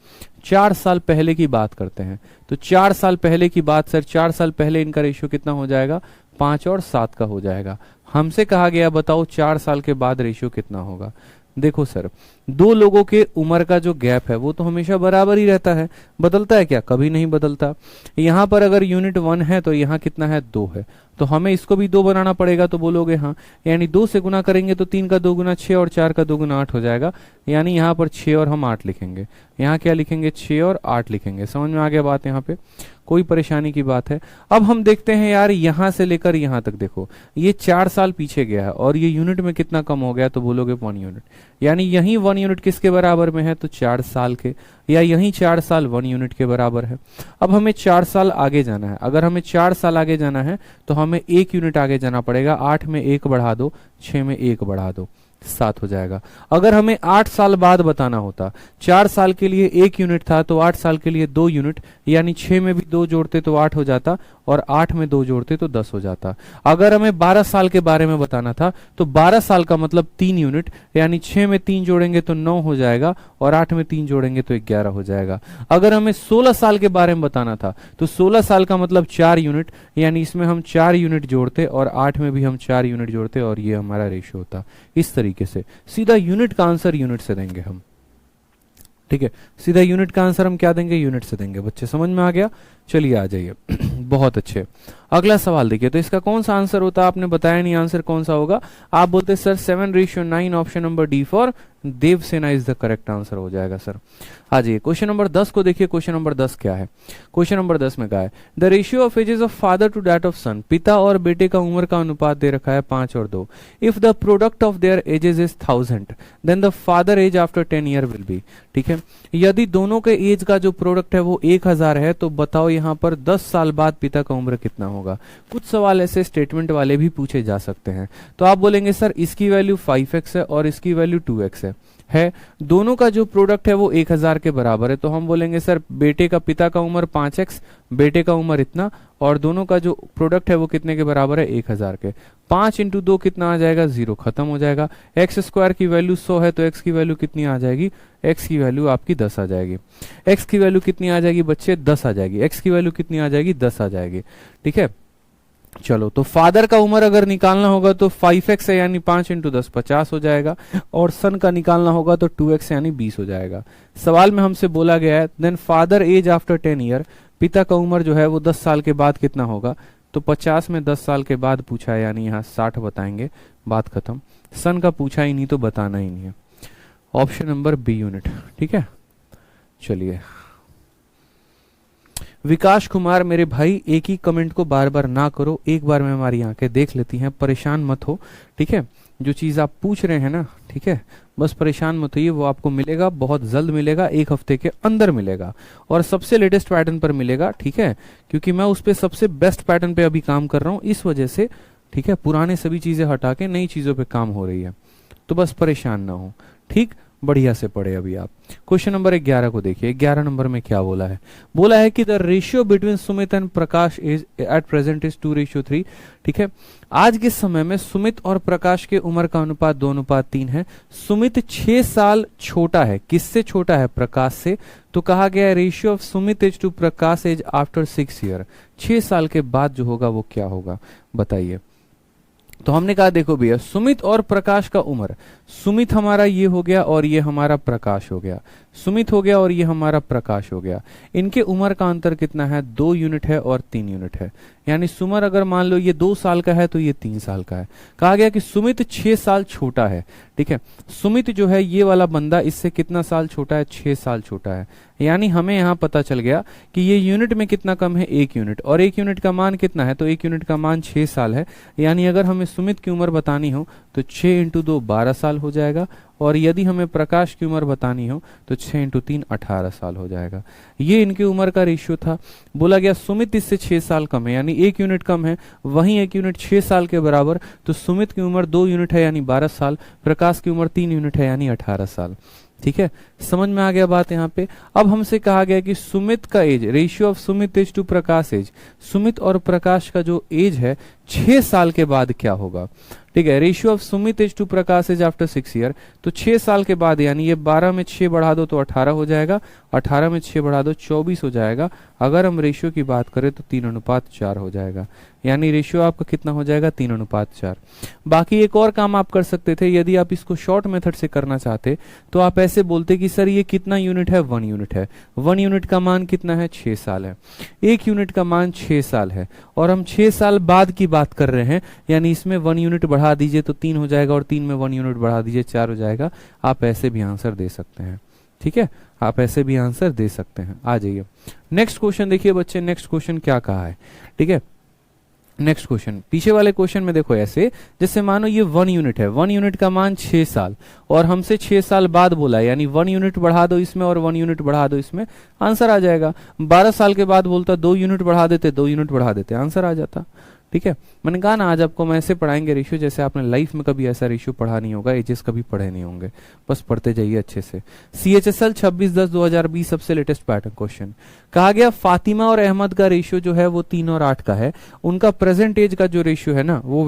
4 साल पहले की बात करते हैं, तो 4 साल पहले की बात सर, 4 साल पहले इनका रेशियो कितना हो जाएगा, 5 और 7 का हो जाएगा। हमसे कहा गया बताओ 4 साल के बाद रेशियो कितना होगा। देखो सर, दो लोगों के उम्र का जो गैप है वो तो हमेशा बराबर ही रहता है, बदलता है क्या, कभी नहीं बदलता। यहां पर अगर यूनिट 1 है तो यहां कितना है, 2 है, तो हमें इसको भी 2 बनाना पड़ेगा, तो बोलोगे हाँ, यानी 2 से गुना करेंगे तो 3 का 2 गुना 6 और 4 का 2 गुना 8 हो जाएगा, यानी यहाँ पर 6 और हम 8 लिखेंगे, यहाँ क्या लिखेंगे, 6 और 8 लिखेंगे। समझ में आ गया बात, यहाँ पे कोई परेशानी की बात है। अब हम देखते हैं यार, यहां से लेकर यहां तक देखो, ये 4 साल पीछे गया है और ये यूनिट में कितना कम हो गया, तो बोलोगे 1 यूनिट, यानी यही 1 यूनिट किसके बराबर में है, तो 4 साल के, या यही 4 साल 1 यूनिट के बराबर है। अब हमें 4 साल आगे जाना है, अगर हमें 4 साल आगे जाना है तो हमें 1 यूनिट आगे जाना पड़ेगा। 8 में 1 बढ़ा दो, 6 में 1 बढ़ा दो, 7 हो जाएगा। अगर हमें 8 साल बाद बताना होता, 4 साल के लिए 1 यूनिट था तो 8 साल के लिए 2 यूनिट, यानी 6 में भी 2 जोड़ते तो 8 हो जाता, और 8 में 2 जोड़ते तो 10 हो जाता। अगर हमें 12 साल के बारे में बताना था तो 12 साल का मतलब 3 यूनिट, यानी 6 में 3 जोड़ेंगे तो 9 हो जाएगा, और 8 में 3 जोड़ेंगे तो 11 हो जाएगा। अगर हमें 16 साल के बारे में बताना था तो 16 साल का मतलब 4 यूनिट, यानी इसमें हम 4 यूनिट जोड़ते और 8 में भी हम 4 यूनिट जोड़ते, और ये हमारा रेशियो होता। इस तरीके से सीधा यूनिट का आंसर यूनिट से देंगे हम, ठीक है, सीधा यूनिट का आंसर हम क्या देंगे, यूनिट से देंगे। बच्चे समझ में आ गया, चलिए आ जाइए। बहुत अच्छे, अगला सवाल देखिए, तो इसका कौन सा आंसर होता है, आपने बताया नहीं आंसर कौन सा होगा। आप बोलते sir 7:9, option number D for Devasena is the correct answer हो जाएगा सर। आ जाइए क्वेश्चन नंबर 10 को देखिए। क्वेश्चन नंबर 10 क्या है, क्वेश्चन नंबर 10 में कहा है the ratio of ages of father to that of son. पिता और बेटे का उम्र का अनुपात दे रखा है 5 और 2। If the product of their ages is 1000 then the father age after 10 year will be. ठीक है, यदि दोनों के एज का जो प्रोडक्ट है वो 1000 है तो बताओ यहाँ पर 10 साल बाद पिता का उम्र कितना होगा। कुछ सवाल ऐसे स्टेटमेंट वाले भी पूछे जा सकते हैं। तो आप बोलेंगे सर इसकी वैल्यू 5x है और इसकी वैल्यू 2x है, दोनों का जो प्रोडक्ट है वो 1000 के बराबर है, तो हम बोलेंगे सर बेटे का, पिता का उम्र 5x, बेटे का उम्र इतना, और दोनों का जो प्रोडक्ट है वो कितने के बराबर है, 1000 के। 5 × 2 कितना आ जाएगा, 0, खत्म हो जाएगा। एक्स स्क्वायर की वैल्यू 100 है तो एक्स की वैल्यू कितनी आ जाएगी, एक्स की वैल्यू आपकी 10 आ जाएगी। एक्स की वैल्यू कितनी आ जाएगी बच्चे, 10 आ जाएगी। एक्स की वैल्यू कितनी आ जाएगी, 10 आ जाएगी। ठीक है, चलो तो फादर का उम्र अगर निकालना होगा तो 5x है, यानी 5 × 10 50 हो जाएगा, और सन का निकालना होगा तो 2x यानी 20 हो जाएगा। सवाल में हमसे बोला गया है then father age after 10 year, पिता का उम्र जो है वो 10 साल के बाद कितना होगा, तो 50 में 10 साल के बाद पूछा है, यानी यहाँ 60 बताएंगे, बात खत्म। सन का पूछा ही नहीं तो बताना ही नहीं है। Option number B unit. ठीक है, चलिए विकास कुमार मेरे भाई, एक ही कमेंट को बार बार ना करो, एक बार में हमारी आंखें देख लेती हैं, परेशान मत हो। ठीक है, जो चीज आप पूछ रहे हैं ना, ठीक है, बस परेशान मत होइए, वो आपको मिलेगा, बहुत जल्द मिलेगा, 1 हफ्ते के अंदर मिलेगा, और सबसे लेटेस्ट पैटर्न पर मिलेगा। ठीक है, क्योंकि मैं उस पर सबसे बेस्ट पैटर्न पे अभी काम कर रहा हूँ, इस वजह से। ठीक है, पुराने सभी चीजें हटा के नई चीजों पे काम हो रही है, तो बस परेशान ना हो। ठीक, बढ़िया से पढ़े अभी आप। क्वेश्चन नंबर 11 को देखिए। 11 नंबर में क्या बोला है, बोला है कि the ratio between Sumit and Prakash is at present is 2:3। ठीक है, आज के समय में सुमित और प्रकाश के उम्र का अनुपात 2:3 है। सुमित 6 साल छोटा है, किससे छोटा है, प्रकाश से, तो कहा गया है ratio of Sumit age to Prakash age after 6 year. 6 साल के बाद जो होगा वो क्या होगा, बताइए। तो हमने कहा देखो भैया, सुमित और प्रकाश का उम्र, सुमित हमारा ये हो गया और ये हमारा प्रकाश हो गया, सुमित हो गया और ये हमारा प्रकाश हो गया। इनके उम्र का अंतर कितना है, 2 यूनिट है और 3 यूनिट है, यानी सुमर अगर मान लो ये 2 साल का है तो ये 3 साल का है। कहा गया कि सुमित 6 साल छोटा है। ठीक है, सुमित जो है ये वाला बंदा इससे कितना साल छोटा है, 6 साल छोटा है, यानी हमें यहाँ पता चल गया कि ये यूनिट में कितना कम है, 1 यूनिट, और 1 यूनिट का मान कितना है, तो 1 यूनिट का मान 6 साल है, यानी अगर हमें सुमित की उम्र बतानी हो तो 6 × 2 12 साल हो जाएगा, और यदि हमें प्रकाश की उम्र बतानी हो तो 6 × 3 18 साल हो जाएगा। ये इनकी उम्र का रेशियो था। बोला गया सुमित इससे 6 साल कम है, यानी 1 यूनिट कम है, वहीं 1 यूनिट 6 साल के बराबर, तो सुमित की उम्र 2 यूनिट है यानी 12 साल, प्रकाश की उम्र 3 यूनिट है यानी 18 साल। ठीक है, समझ में आ गया बात यहाँ पे। अब हमसे कहा गया कि सुमित का age, ratio of Sumit age to Prakash age, Sumit और प्रकाश का जो एज है 6 साल के बाद क्या होगा। ठीक है, ratio of Sumit is to Prakash is after 6 year, तो 6 साल के बाद यानी ये 12 में 6 बढ़ा दो तो 18 हो जाएगा, 18 में 6 बढ़ा दो 24 हो जाएगा। अगर हम रेशियो की बात करें तो 3:4 हो जाएगा, यानी रेशियो आपका कितना हो जाएगा 3:4। बाकी एक और काम आप कर सकते थे, यदि आप इसको शॉर्ट मेथड से करना चाहते तो आप ऐसे बोलते कि सर ये कितना यूनिट है, 1 यूनिट है, 1 यूनिट का मान कितना है 6 साल है, 1 यूनिट का मान 6 साल है और हम 6 साल बाद की बात कर रहे हैं, यानी इसमें 1 यूनिट बढ़ा दीजिए तो 3 हो जाएगा और 3 में 1 यूनिट बढ़ा दीजिए 4 हो जाएगा। आप ऐसे भी आंसर दे सकते हैं। ठीक है, आप ऐसे भी आंसर दे सकते हैं। आ जाइए नेक्स्ट क्वेश्चन देखिए बच्चे, नेक्स्ट क्वेश्चन क्या कहा है। ठीक है, नेक्स्ट क्वेश्चन पीछे वाले क्वेश्चन में देखो ऐसे, जैसे मानो ये 1 यूनिट है, 1 यूनिट का मान 6 साल और हमसे 6 साल बाद बोला, यानी 1 यूनिट बढ़ा दो इसमें और 1 यूनिट बढ़ा दो इसमें, आंसर आ जाएगा। 12 साल के बाद बोलता 2 यूनिट बढ़ा देते, 2 यूनिट बढ़ा देते, आंसर आ जाता। ठीक है, मैंने कहा ना आज आपको हम ऐसे पढ़ाएंगे रेशियो जैसे आपने लाइफ में कभी ऐसा रेशियो पढ़ा नहीं होगा, एजेस कभी पढ़े नहीं होंगे, बस पढ़ते जाइए अच्छे से। CHSL 26/10/2020 सबसे लेटेस्ट पैटर्न क्वेश्चन कहा गया, फातिमा और अहमद का रेशियो जो है वो 3 और 8 का है, उनका प्रेजेंट एज का जो रेशियो है ना वो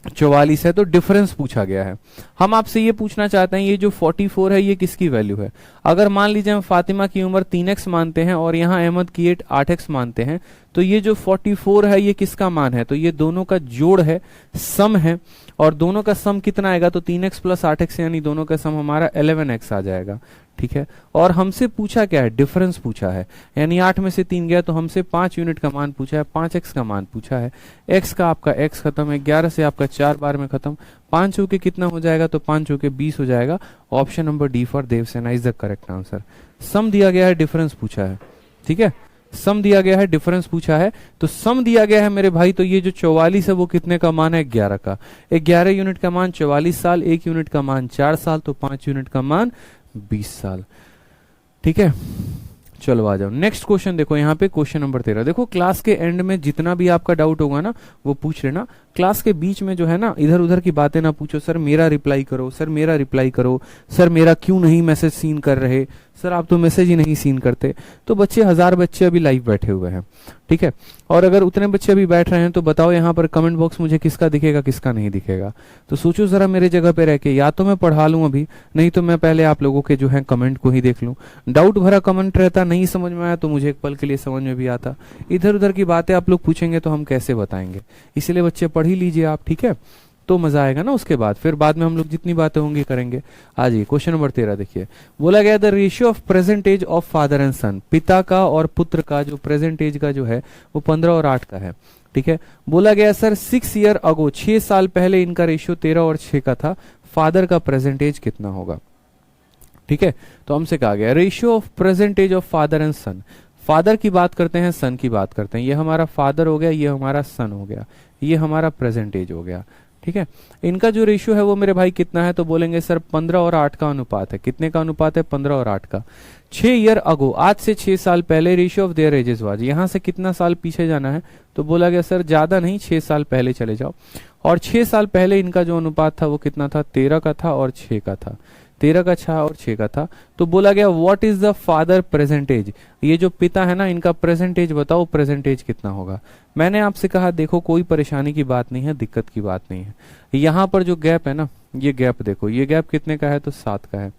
44 है, तो डिफरेंस पूछा गया है। हम आपसे ये पूछना चाहते हैं ये जो 44 है ये किसकी वैल्यू है। अगर मान लीजिए हम फातिमा की उम्र 3x मानते हैं और यहाँ अहमद की 8x मानते हैं, तो ये जो 44 है ये किसका मान है, तो ये दोनों का जोड़ है, सम है, और दोनों का सम कितना आएगा तो 3x + 8x, यानी दोनों का सम हमारा 11x आ जाएगा। ठीक है, और हमसे पूछा क्या है, डिफरेंस पूछा है, यानी 8 में से 3 गया तो हमसे 5 यूनिट का मान पूछा है, 5x का मान पूछा है। x का आपका x खत्म है, 11 से आपका 4 बार में खत्म, 5 चौके कितना हो जाएगा तो 5 चौके 20 हो जाएगा। Option number D for Devasena is the correct answer. Sum दिया गया है, डिफरेंस पूछा है। ठीक है, सम दिया गया है, डिफरेंस पूछा है, तो सम दिया गया है मेरे भाई, तो ये जो 44 है वो कितने का मान है 11 का, 11 यूनिट का मान 44 साल, 1 यूनिट का मान 4 साल, तो 5 यूनिट का मान 20 साल। ठीक है, चलो आ जाओ नेक्स्ट क्वेश्चन। देखो यहाँ पे क्वेश्चन नंबर 13, देखो क्लास के एंड में जितना भी आपका डाउट होगा ना वो पूछ लेना, क्लास के बीच में जो है ना इधर उधर की बातें ना पूछो, सर मेरा रिप्लाई करो, सर मेरा रिप्लाई करो, सर मेरा क्यों नहीं मैसेज सीन कर रहे, सर आप तो मैसेज ही नहीं सीन करते। तो बच्चे 1000 बच्चे अभी लाइव बैठे हुए हैं। ठीक है, और अगर उतने बच्चे अभी बैठ रहे हैं तो बताओ यहाँ पर कमेंट बॉक्स मुझे किसका दिखेगा किसका नहीं दिखेगा। तो सोचो जरा मेरे जगह पे रह के, या तो मैं पढ़ा लूं अभी, नहीं तो मैं पहले आप लोगों के जो है कमेंट को ही देख लूं। डाउट भरा कमेंट रहता, नहीं समझ में आया तो मुझे एक पल के लिए समझ में भी आता। इधर उधर की बातें आप लोग पूछेंगे तो हम कैसे बताएंगे, इसलिए बच्चे पढ़ ही लीजिए आप। ठीक है, तो मजा आएगा ना उसके बाद, फिर बाद में हम लोग जितनी बातें होंगी करेंगे। आ जाइए क्वेश्चन नंबर 13 देखिए, बोला गया the ratio of present age of father and son, पिता का और पुत्र का जो प्रेजेंट एज का जो है वो 15 और 8 का है। ठीक है, बोला गया सर 6 ईयर अगो, 6 साल पहले इनका रेशियो 13 और 6 का था, फादर का प्रेजेंट एज कितना होगा। ठीक है, तो हमसे कहा गया ratio of present age of father and son, father की बात करते हैं, सन की बात करते हैं, ये हमारा फादर हो गया, ये हमारा सन हो गया, ये हमारा प्रेजेंट एज हो गया। ठीक है, इनका जो रेशियो है वो मेरे भाई कितना है, तो बोलेंगे सर 15 और 8 का अनुपात है। कितने का अनुपात है, 15 और 8 का। 6 ईयर अगो, आज से 6 साल पहले ratio of their edges was, यहां से कितना साल पीछे जाना है, तो बोला गया सर ज्यादा नहीं 6 साल पहले चले जाओ, और 6 साल पहले इनका जो अनुपात था वो कितना था, 13 का था और 6 का था, 13 का 6 और 6 का था। तो बोला गया what is the father percentage, ये जो पिता है ना इनका प्रेजेंटेज बताओ, प्रेजेंटेज कितना होगा। मैंने आपसे कहा देखो कोई परेशानी की बात नहीं है, दिक्कत की बात नहीं है। यहाँ पर जो गैप है ना, ये गैप देखो, ये गैप कितने का है तो 7 का है,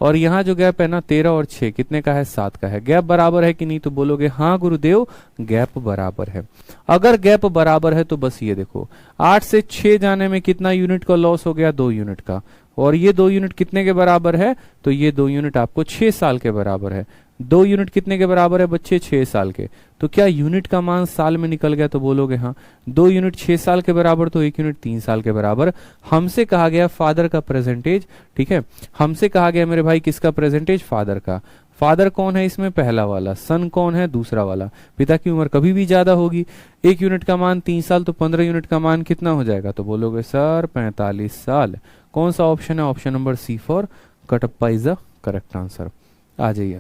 और यहाँ जो गैप है ना 13 और 6 कितने का है, 7 का है। गैप बराबर है कि नहीं, तो बोलोगे हाँ गुरुदेव गैप बराबर है। अगर गैप बराबर है तो बस ये देखो 8 से 6 जाने में कितना यूनिट का लॉस हो गया, 2 यूनिट का, और ये 2 यूनिट कितने के बराबर है, तो ये 2 यूनिट आपको 6 साल के बराबर है। 2 यूनिट कितने के बराबर है बच्चे, 6 साल के। तो क्या यूनिट का मान साल में निकल गया, तो बोलोगे हाँ। 2 यूनिट 6 साल के बराबर, तो 1 यूनिट 3 साल के बराबर। हमसे कहा गया फादर का प्रेजेंटेज। ठीक है, हमसे कहा गया मेरे भाई किसका प्रेजेंटेज, फादर का। फादर कौन है इसमें, पहला वाला। सन कौन है, दूसरा वाला। पिता की उम्र कभी भी ज्यादा होगी। 1 यूनिट का मान 3 साल, तो 15 यूनिट का मान कितना हो जाएगा, तो बोलोगे सर 45 साल। कौन सा ऑप्शन है, option number C for Kattappa is the correct answer. आ जाइए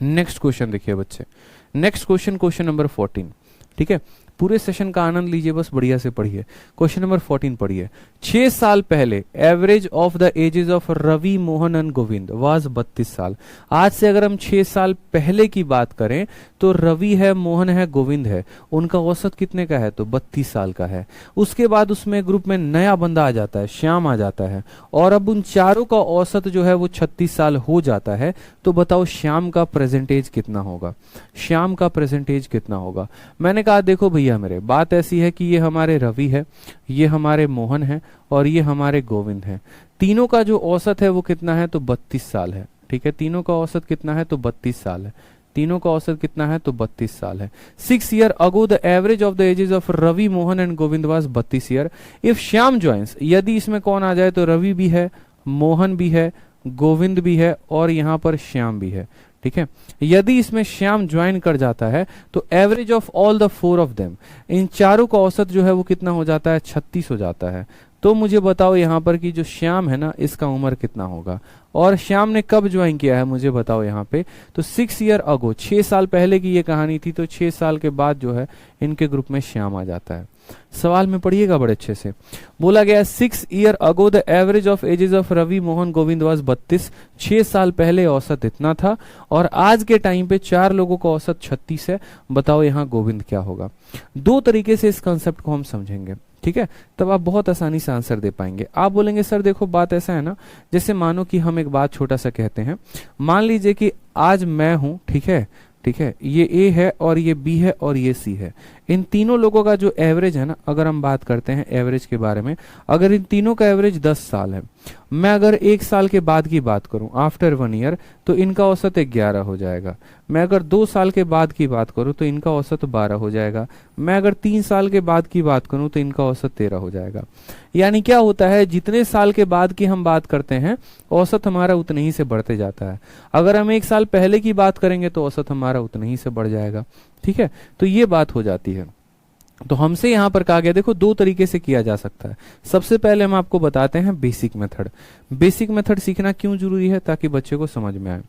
नेक्स्ट क्वेश्चन देखिए बच्चे, नेक्स्ट क्वेश्चन, क्वेश्चन नंबर 14। ठीक है, पूरे सेशन का आनंद लीजिए, बस बढ़िया से पढ़िए। क्वेश्चन नंबर 14 पढ़िए। 6 साल पहले average of the ages of Ravi, Mohan and Govind was 32 साल। आज से अगर हम 6 साल पहले की बात करें तो रवि है, मोहन है, गोविंद है, उनका औसत कितने का है? तो 32 साल का है। उसके बाद उसमें ग्रुप में नया बंदा आ जाता है, श्याम आ जाता है, और अब उन चारों का औसत जो है वो 36 साल हो जाता है। तो बताओ श्याम का प्रेजेंटेज कितना होगा? श्याम का प्रेजेंटेज कितना होगा? मैंने कहा देखो भैया मेरे, बात ऐसी है कि ये हमारे रवि है, ये हमारे मोहन है, और ये हमारे गोविंद है। तीनों का जो औसत है वो कितना है? तो 32 साल है। ठीक है, तीनों का औसत कितना है? तो 32 साल है। तीनों का औसत कितना है? तो 32 साल है। 6 year ago the average of the ages of Ravi, Mohan and Govind was 32 year. If Shyam joins, यदि इसमें कौन आ जाए तो रवि भी है, मोहन भी है, गोविंद भी है, और यहां पर श्याम भी है। ठीक है, यदि इसमें श्याम ज्वाइन कर जाता है तो average of all the 4 of them, इन चारों का औसत जो है वो कितना हो जाता है? 36 हो जाता है। तो मुझे बताओ यहाँ पर कि जो श्याम है ना, इसका उम्र कितना होगा, और श्याम ने कब ज्वाइन किया है मुझे बताओ यहाँ पे। तो 6 ईयर अगो, 6 साल पहले की ये कहानी थी, तो 6 साल के बाद जो है इनके ग्रुप में श्याम आ जाता है। सवाल में पढ़िएगा बड़े अच्छे से। बोला गया 6 year ago the average of ages of Ravi, Mohan, Govind was 32। 6 साल पहले औसत इतना था, और आज के टाइम पे 4 लोगों का औसत 36 है। बताओ यहाँ गोविंद क्या होगा? 2 तरीके से इस कंसेप्ट को हम समझेंगे। ठीक है, तब आप बहुत आसानी से आंसर दे पाएंगे। आप बोलेंगे सर देखो बात ऐसा है ना, जैसे मानो कि हम एक बात छोटा सा कहते हैं, मान लीजिए कि आज मैं हूं, ठीक है, ठीक है, ये ए है और ये बी है और ये सी है। इन तीनों लोगों का जो एवरेज है ना, अगर हम बात करते हैं एवरेज के बारे में, अगर इन तीनों का एवरेज 10 साल है, मैं अगर 1 साल के बाद की बात करूं, आफ्टर 1 ईयर, तो इनका औसत 11 हो जाएगा। मैं अगर 2 साल के बाद की बात करूं तो इनका औसत 12 हो जाएगा। मैं अगर 3 साल के बाद की बात करूं तो इनका औसत 13 हो जाएगा। यानी क्या होता है, जितने साल के बाद की हम बात करते हैं औसत हमारा उतने ही से बढ़ते जाता है। अगर हम 1 साल पहले की बात करेंगे तो औसत हमारा उतने ही से बढ़ जाएगा। ठीक है, तो ये बात हो जाती है। तो हमसे यहां पर कहा गया, देखो 2 तरीके से किया जा सकता है। सबसे पहले हम आपको बताते हैं बेसिक मेथड। बेसिक मेथड सीखना क्यों जरूरी है? ताकि बच्चे को समझ में आए।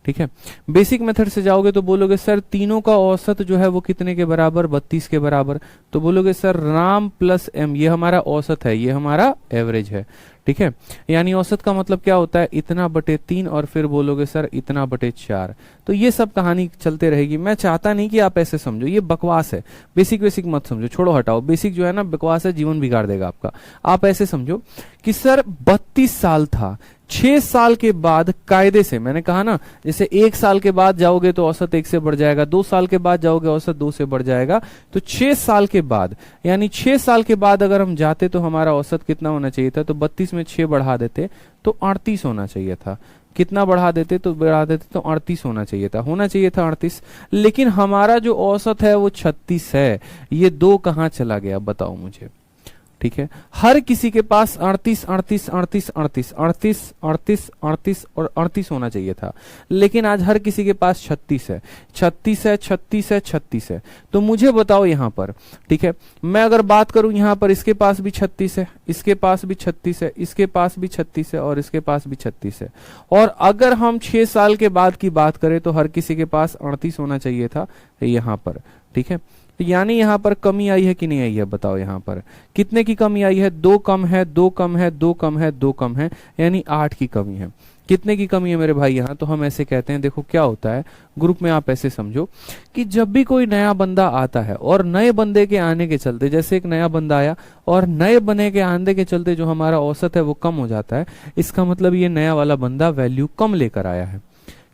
ठीक है, बेसिक मेथड से जाओगे तो बोलोगे सर तीनों का औसत जो है वो कितने के बराबर? 32 के बराबर। तो बोलोगे सर राम प्लस एम, ये हमारा औसत है, ये हमारा एवरेज है। ठीक है, यानी औसत का मतलब क्या होता है? इतना बटे 3, और फिर बोलोगे सर इतना बटे 4। तो ये सब कहानी चलते रहेगी। मैं चाहता नहीं कि आप ऐसे समझो, ये बकवास है। बेसिक बेसिक मत समझो, छोड़ो हटाओ। बेसिक जो है ना बकवास है, जीवन बिगाड़ देगा आपका। आप ऐसे समझो कि सर 32 साल था, 6 साल के बाद कायदे से, मैंने कहा ना, जैसे 1 साल के बाद जाओगे तो औसत 1 से बढ़ जाएगा, 2 साल के बाद जाओगे औसत 2 से बढ़ जाएगा। तो 6 साल के बाद, यानी 6 साल के बाद अगर हम जाते तो हमारा औसत कितना होना चाहिए था? तो 32 में 6 बढ़ा देते तो 38 होना चाहिए था। कितना बढ़ा देते? तो 38 होना चाहिए था। 38। लेकिन हमारा जो औसत है वो 36 है। ये 2 कहां चला गया बताओ मुझे? ठीक है, हर किसी के पास 38 और 38 होना चाहिए था, लेकिन आज हर किसी के पास 36 है। तो मुझे बताओ यहां पर, ठीक है, मैं अगर बात करूं यहां पर, इसके पास भी 36 है, इसके पास भी 36 है, इसके पास भी 36 है, और इसके पास भी 36 है। और अगर हम 6 साल के बाद की बात करें तो हर किसी के पास 38 होना चाहिए था यहां पर। ठीक है, तो यानी यहां पर कमी आई है कि नहीं आई है? बताओ यहां पर कितने की कमी आई है? 2 कम है, 2 कम है, 2 कम है, 2 कम है, यानी 8 की कमी है। कितने की कमी है मेरे भाई यहां? तो हम ऐसे कहते हैं, देखो क्या होता है ग्रुप में, आप ऐसे समझो कि जब भी कोई नया बंदा आता है और नए बंदे के आने के चलते, जैसे एक नया बंदा आया और नए बने के आने के चलते जो हमारा औसत है वो कम हो जाता है, इसका मतलब ये नया वाला बंदा वैल्यू कम लेकर आया है।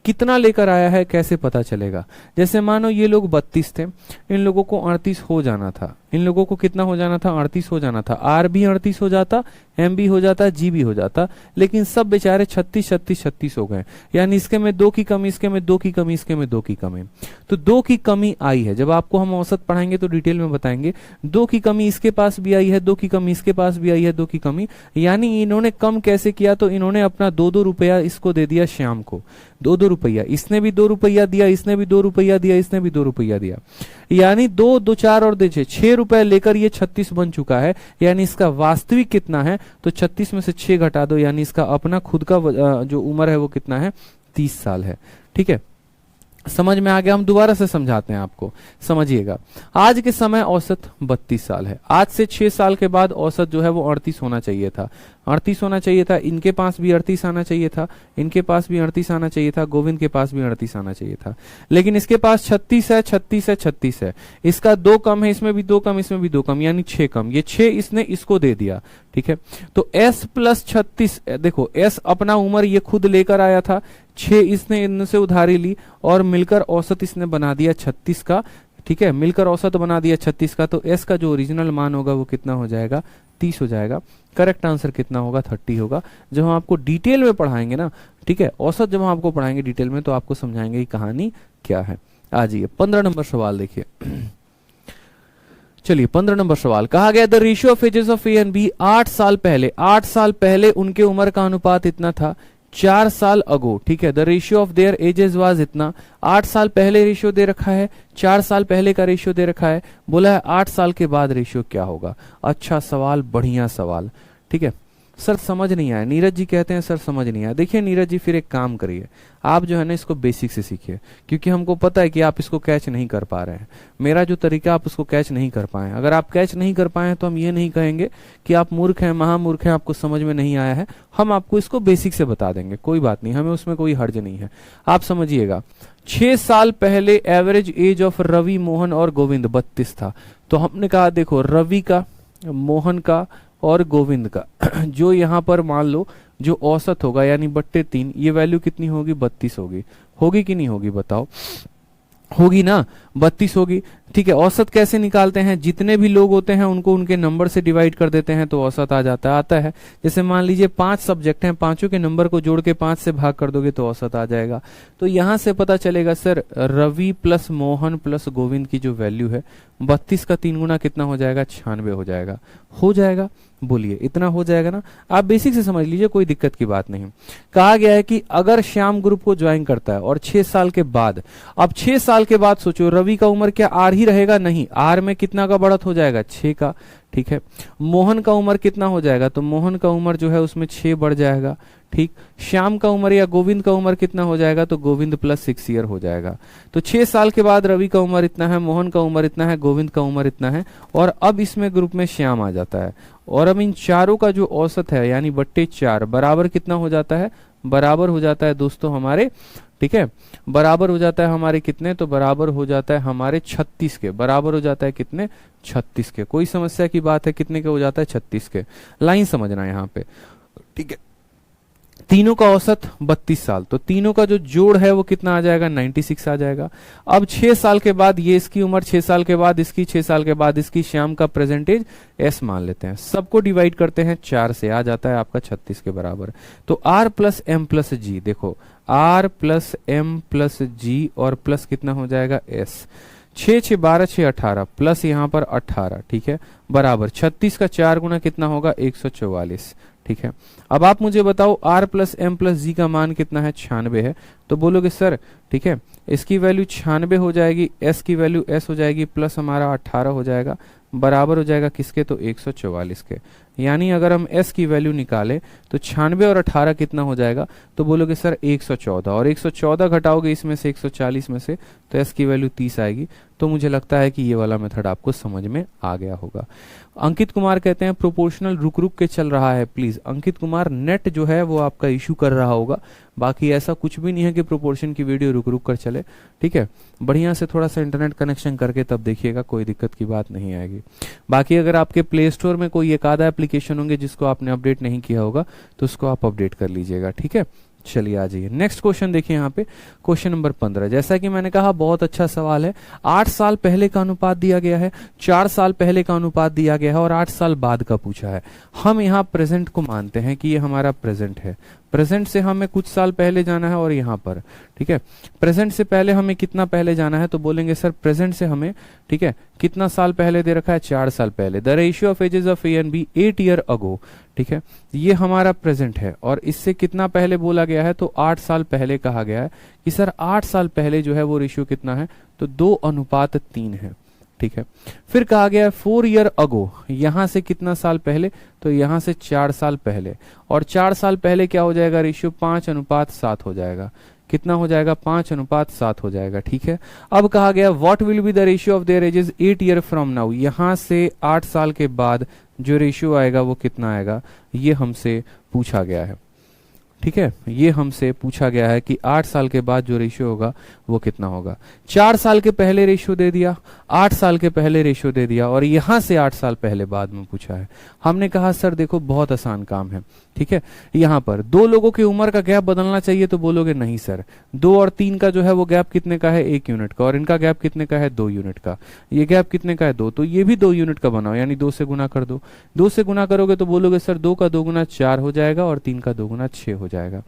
कितना लेकर आया है कैसे पता चलेगा? जैसे मानो ये लोग 32 थे, इन लोगों को 38 हो जाना था। इन लोगों को कितना हो जाना था? 38 हो जाना था। आर भी 38 हो जाता, एम भी हो जाता, जी भी हो जाता, लेकिन सब बेचारे 36 हो गए। यानी इसके में 2 की कमी, इसके में 2 की कमी, इसके में 2 की कमी। तो 2 की कमी आई है। जब आपको हम औसत पढ़ाएंगे तो डिटेल में बताएंगे। 2 की कमी इसके पास भी आई है, 2 की कमी इसके पास भी आई है, 2 की कमी। यानी इन्होंने कम कैसे किया? तो इन्होंने अपना 2-2 रुपया इसको दे दिया श्याम को। 2-2 रुपया, इसने भी 2 रुपया दिया, इसने भी 2 रुपया दिया, इसने भी 2 रुपया दिया। यानी 2, 2, 4 और 6 रुपए लेकर ये 36 बन चुका है। यानी इसका वास्तविक कितना है? तो 36 में से 6 घटा दो, यानी इसका अपना खुद का जो उम्र है वो कितना है? 30 साल है। ठीक है, समझ में आ गया? हम दोबारा से समझाते हैं आपको, समझिएगा। आज के समय औसत 32 साल है। आज से 6 साल के बाद औसत जो है वो 38 होना चाहिए था, 38 होना चाहिए था। इनके पास भी 38 आना चाहिए था, इनके पास भी 38 आना चाहिए था, गोविंद के पास भी 38 आना चाहिए था, लेकिन इसके पास 36 है, 36 है, 36 है। इसका 2 कम है, इसमें भी 2 कम, इसमें भी 2 कम, यानी 6 कम। ये 6 इसने इसको दे दिया, ठीक है। तो s प्लस 36, देखो s अपना उम्र ये खुद लेकर आया था, 6 इसने इनसे उधारी ली और मिलकर औसत इसने बना दिया 36 का, ठीक है। मिलकर औसत बना दिया 36 का, तो s का जो ओरिजिनल मान होगा वो कितना हो जाएगा? 30 हो जाएगा। करेक्ट आंसर कितना होगा? 30 होगा। जब हम आपको डिटेल में पढ़ाएंगे ना, ठीक है, औसत जब हम आपको पढ़ाएंगे डिटेल में, तो आपको समझाएंगे कि कहानी क्या है। आ जाइए 15 नंबर सवाल देखिए। चलिए 15 नंबर सवाल, कहा गया the ratio of ages of A and B 8 साल पहले, 8 साल पहले उनके उम्र का अनुपात इतना था 4 साल अगो, ठीक है। The ratio of their edges was इतना, 8 साल पहले रेशियो दे रखा है, 4 साल पहले का रेशियो दे रखा है, बोला है 8 साल के बाद रेशियो क्या होगा। अच्छा सवाल, बढ़िया सवाल, ठीक है। सर समझ नहीं आया, नीरज जी कहते हैं सर समझ नहीं आया। देखिए नीरज जी, फिर एक काम करिए, आप जो है ना इसको बेसिक से सीखिए, क्योंकि हमको पता है कि आप इसको कैच नहीं कर पा रहे हैं। मेरा जो तरीका आप उसको कैच नहीं कर पाए। अगर आप कैच नहीं कर पाए तो हम ये नहीं कहेंगे कि आप मूर्ख हैं, महामूर्ख हैं, आपको समझ में नहीं आया है। हम आपको इसको बेसिक से बता देंगे, कोई बात नहीं, हमें उसमें कोई हर्ज नहीं है। आप समझिएगा, 6 साल पहले average age of Ravi, Mohan और गोविंद 32 था। तो हमने कहा देखो रवि का, मोहन का और गोविंद का जो यहाँ पर मान लो जो औसत होगा यानी बट्टे 3, ये वैल्यू कितनी होगी? 32 होगी। होगी कि नहीं होगी बताओ? होगी ना, 32 होगी, ठीक है। औसत कैसे निकालते हैं? जितने भी लोग होते हैं उनको उनके नंबर से डिवाइड कर देते हैं तो औसत आ जाता है। जैसे मान लीजिए 5 सब्जेक्ट हैं, पांचों के नंबर को जोड़ के 5 से भाग कर दोगे तो औसत आ जाएगा। तो यहां से पता चलेगा sir Ravi plus Mohan plus Govind की जो वैल्यू है 32 का 3 गुना कितना हो जाएगा? 96 हो जाएगा। हो जाएगा, बोलिए इतना हो जाएगा ना। आप बेसिक से समझ लीजिए, कोई दिक्कत की बात नहीं। कहा गया है कि अगर श्याम ग्रुप को ज्वाइन करता है और 6 साल के बाद, अब 6 साल के बाद सोचो रवि का उम्र क्या आर ही रहेगा? नहीं, आर में कितना का बढ़त हो जाएगा? 6 का, ठीक है। मोहन का उम्र कितना हो जाएगा? तो मोहन का उम्र जो है उसमें 6 बढ़ जाएगा, ठीक। श्याम का उम्र या गोविंद का उम्र कितना हो जाएगा? तो गोविंद प्लस 6 ईयर हो जाएगा। तो 6 साल के बाद रवि का उम्र इतना है, मोहन का उम्र इतना है, गोविंद का उम्र इतना है, और अब इसमें ग्रुप में श्याम आ जाता है। और अब इन चारों का जो औसत है यानी बट्टे 4 बराबर कितना हो जाता है? बराबर हो जाता है दोस्तों हमारे, ठीक है, बराबर हो जाता है हमारे कितने? तो बराबर हो जाता है हमारे 36 के। बराबर हो जाता है कितने? 36 के। कोई समस्या की बात है? कितने के हो जाता है? 36 के। लाइन समझना है यहाँ पे, ठीक है। तीनों का औसत 32 साल, तो तीनों का जो जोड़ है वो कितना आ जाएगा? 96 आ जाएगा। अब 6 साल के बाद ये इसकी उम्र, 6 साल के बाद इसकी, 6 साल के बाद इसकी, श्याम का प्रेजेंटेज s मान लेते हैं, सबको डिवाइड करते हैं 4 से, आ जाता है आपका 36 के बराबर। तो r प्लस एम प्लस जी, देखो r प्लस एम प्लस जी और प्लस कितना हो जाएगा? s। 6 6 12 6 18 प्लस यहाँ पर 18, ठीक है, बराबर 36 का 4 गुना कितना होगा? 144, ठीक है। अब आप मुझे बताओ r प्लस एम प्लस जी का मान कितना है? 96 है। तो बोलोगे सर, ठीक है, इसकी वैल्यू 96 हो जाएगी, s की वैल्यू s हो जाएगी, प्लस हमारा 18 हो जाएगा, बराबर हो जाएगा किसके? तो 144 के। यानी अगर हम s की वैल्यू निकालें तो 96 और 18 कितना हो जाएगा? तो बोलोगे सर 114, और 114 घटाओगे इसमें से 140 में से तो s की वैल्यू 30 आएगी। तो मुझे लगता है कि ये वाला मेथड आपको समझ में आ गया होगा। अंकित कुमार कहते हैं प्रोपोर्शनल रुक रुक के चल रहा है। प्लीज अंकित कुमार, नेट जो है वो आपका इशू कर रहा होगा, बाकी ऐसा कुछ भी नहीं है कि प्रोपोर्शन की वीडियो रुक रुक कर चले, ठीक है। बढ़िया से थोड़ा सा इंटरनेट कनेक्शन करके तब देखिएगा, कोई दिक्कत की बात नहीं आएगी। बाकी अगर आपके प्ले स्टोर में कोई एक आधा एप्लीकेशन होंगे जिसको आपने अपडेट नहीं किया होगा तो उसको आप अपडेट कर लीजिएगा, ठीक है। चलिए आ जाइए नेक्स्ट क्वेश्चन देखिए यहाँ पे, क्वेश्चन नंबर 15। जैसा कि मैंने कहा बहुत अच्छा सवाल है। 8 साल पहले का अनुपात दिया गया है, 4 साल पहले का अनुपात दिया गया है और 8 साल बाद का पूछा है। हम यहाँ प्रेजेंट को मानते हैं कि ये हमारा प्रेजेंट है। प्रेजेंट से हमें कुछ साल पहले जाना है और यहाँ पर, ठीक है, प्रेजेंट से पहले हमें कितना पहले जाना है? तो बोलेंगे सर प्रेजेंट से हमें, ठीक है, कितना साल पहले दे रखा है? 4 साल पहले। The ratio of ages of A and B 8 year ago, ठीक है, ये हमारा प्रेजेंट है। और इससे कितना पहले बोला गया है? तो 8 साल पहले कहा गया है कि सर 8 साल पहले जो है वो रेशियो कितना है? तो 2:3 है, ठीक है। फिर कहा गया है 4 ईयर अगो, यहां से कितना साल पहले? तो यहां से 4 साल पहले, और 4 साल पहले क्या हो जाएगा रेशियो? 5:7 हो जाएगा। कितना हो जाएगा 5:7 हो जाएगा। ठीक है, अब कहा गया what will be the ratio of their ages 8 year from now, यहां से 8 साल के बाद जो रेशियो आएगा वो कितना आएगा, ये हमसे पूछा गया है। ठीक है, ये हमसे पूछा गया है कि 8 साल के बाद जो रेशियो होगा वो कितना होगा। 4 साल के पहले रेशियो दे दिया, 8 साल के पहले रेशियो दे दिया, और यहां से 8 साल पहले बाद में पूछा है। हमने कहा सर देखो बहुत आसान काम है। ठीक है, यहां पर दो लोगों की उम्र का गैप बदलना चाहिए, तो बोलोगे नहीं सर, 2 और 3 का जो है वो गैप कितने का है, 1 यूनिट का, और इनका गैप कितने का है, 2 यूनिट का। ये गैप कितने का है, 2, तो ये भी 2 यूनिट का बनाओ, यानी 2 से गुना कर दो। 2 से गुना करोगे तो बोलोगे सर 2 का 2 गुना 4 हो जाएगा, और 3 का 2 गुना 6 हो जाएगा।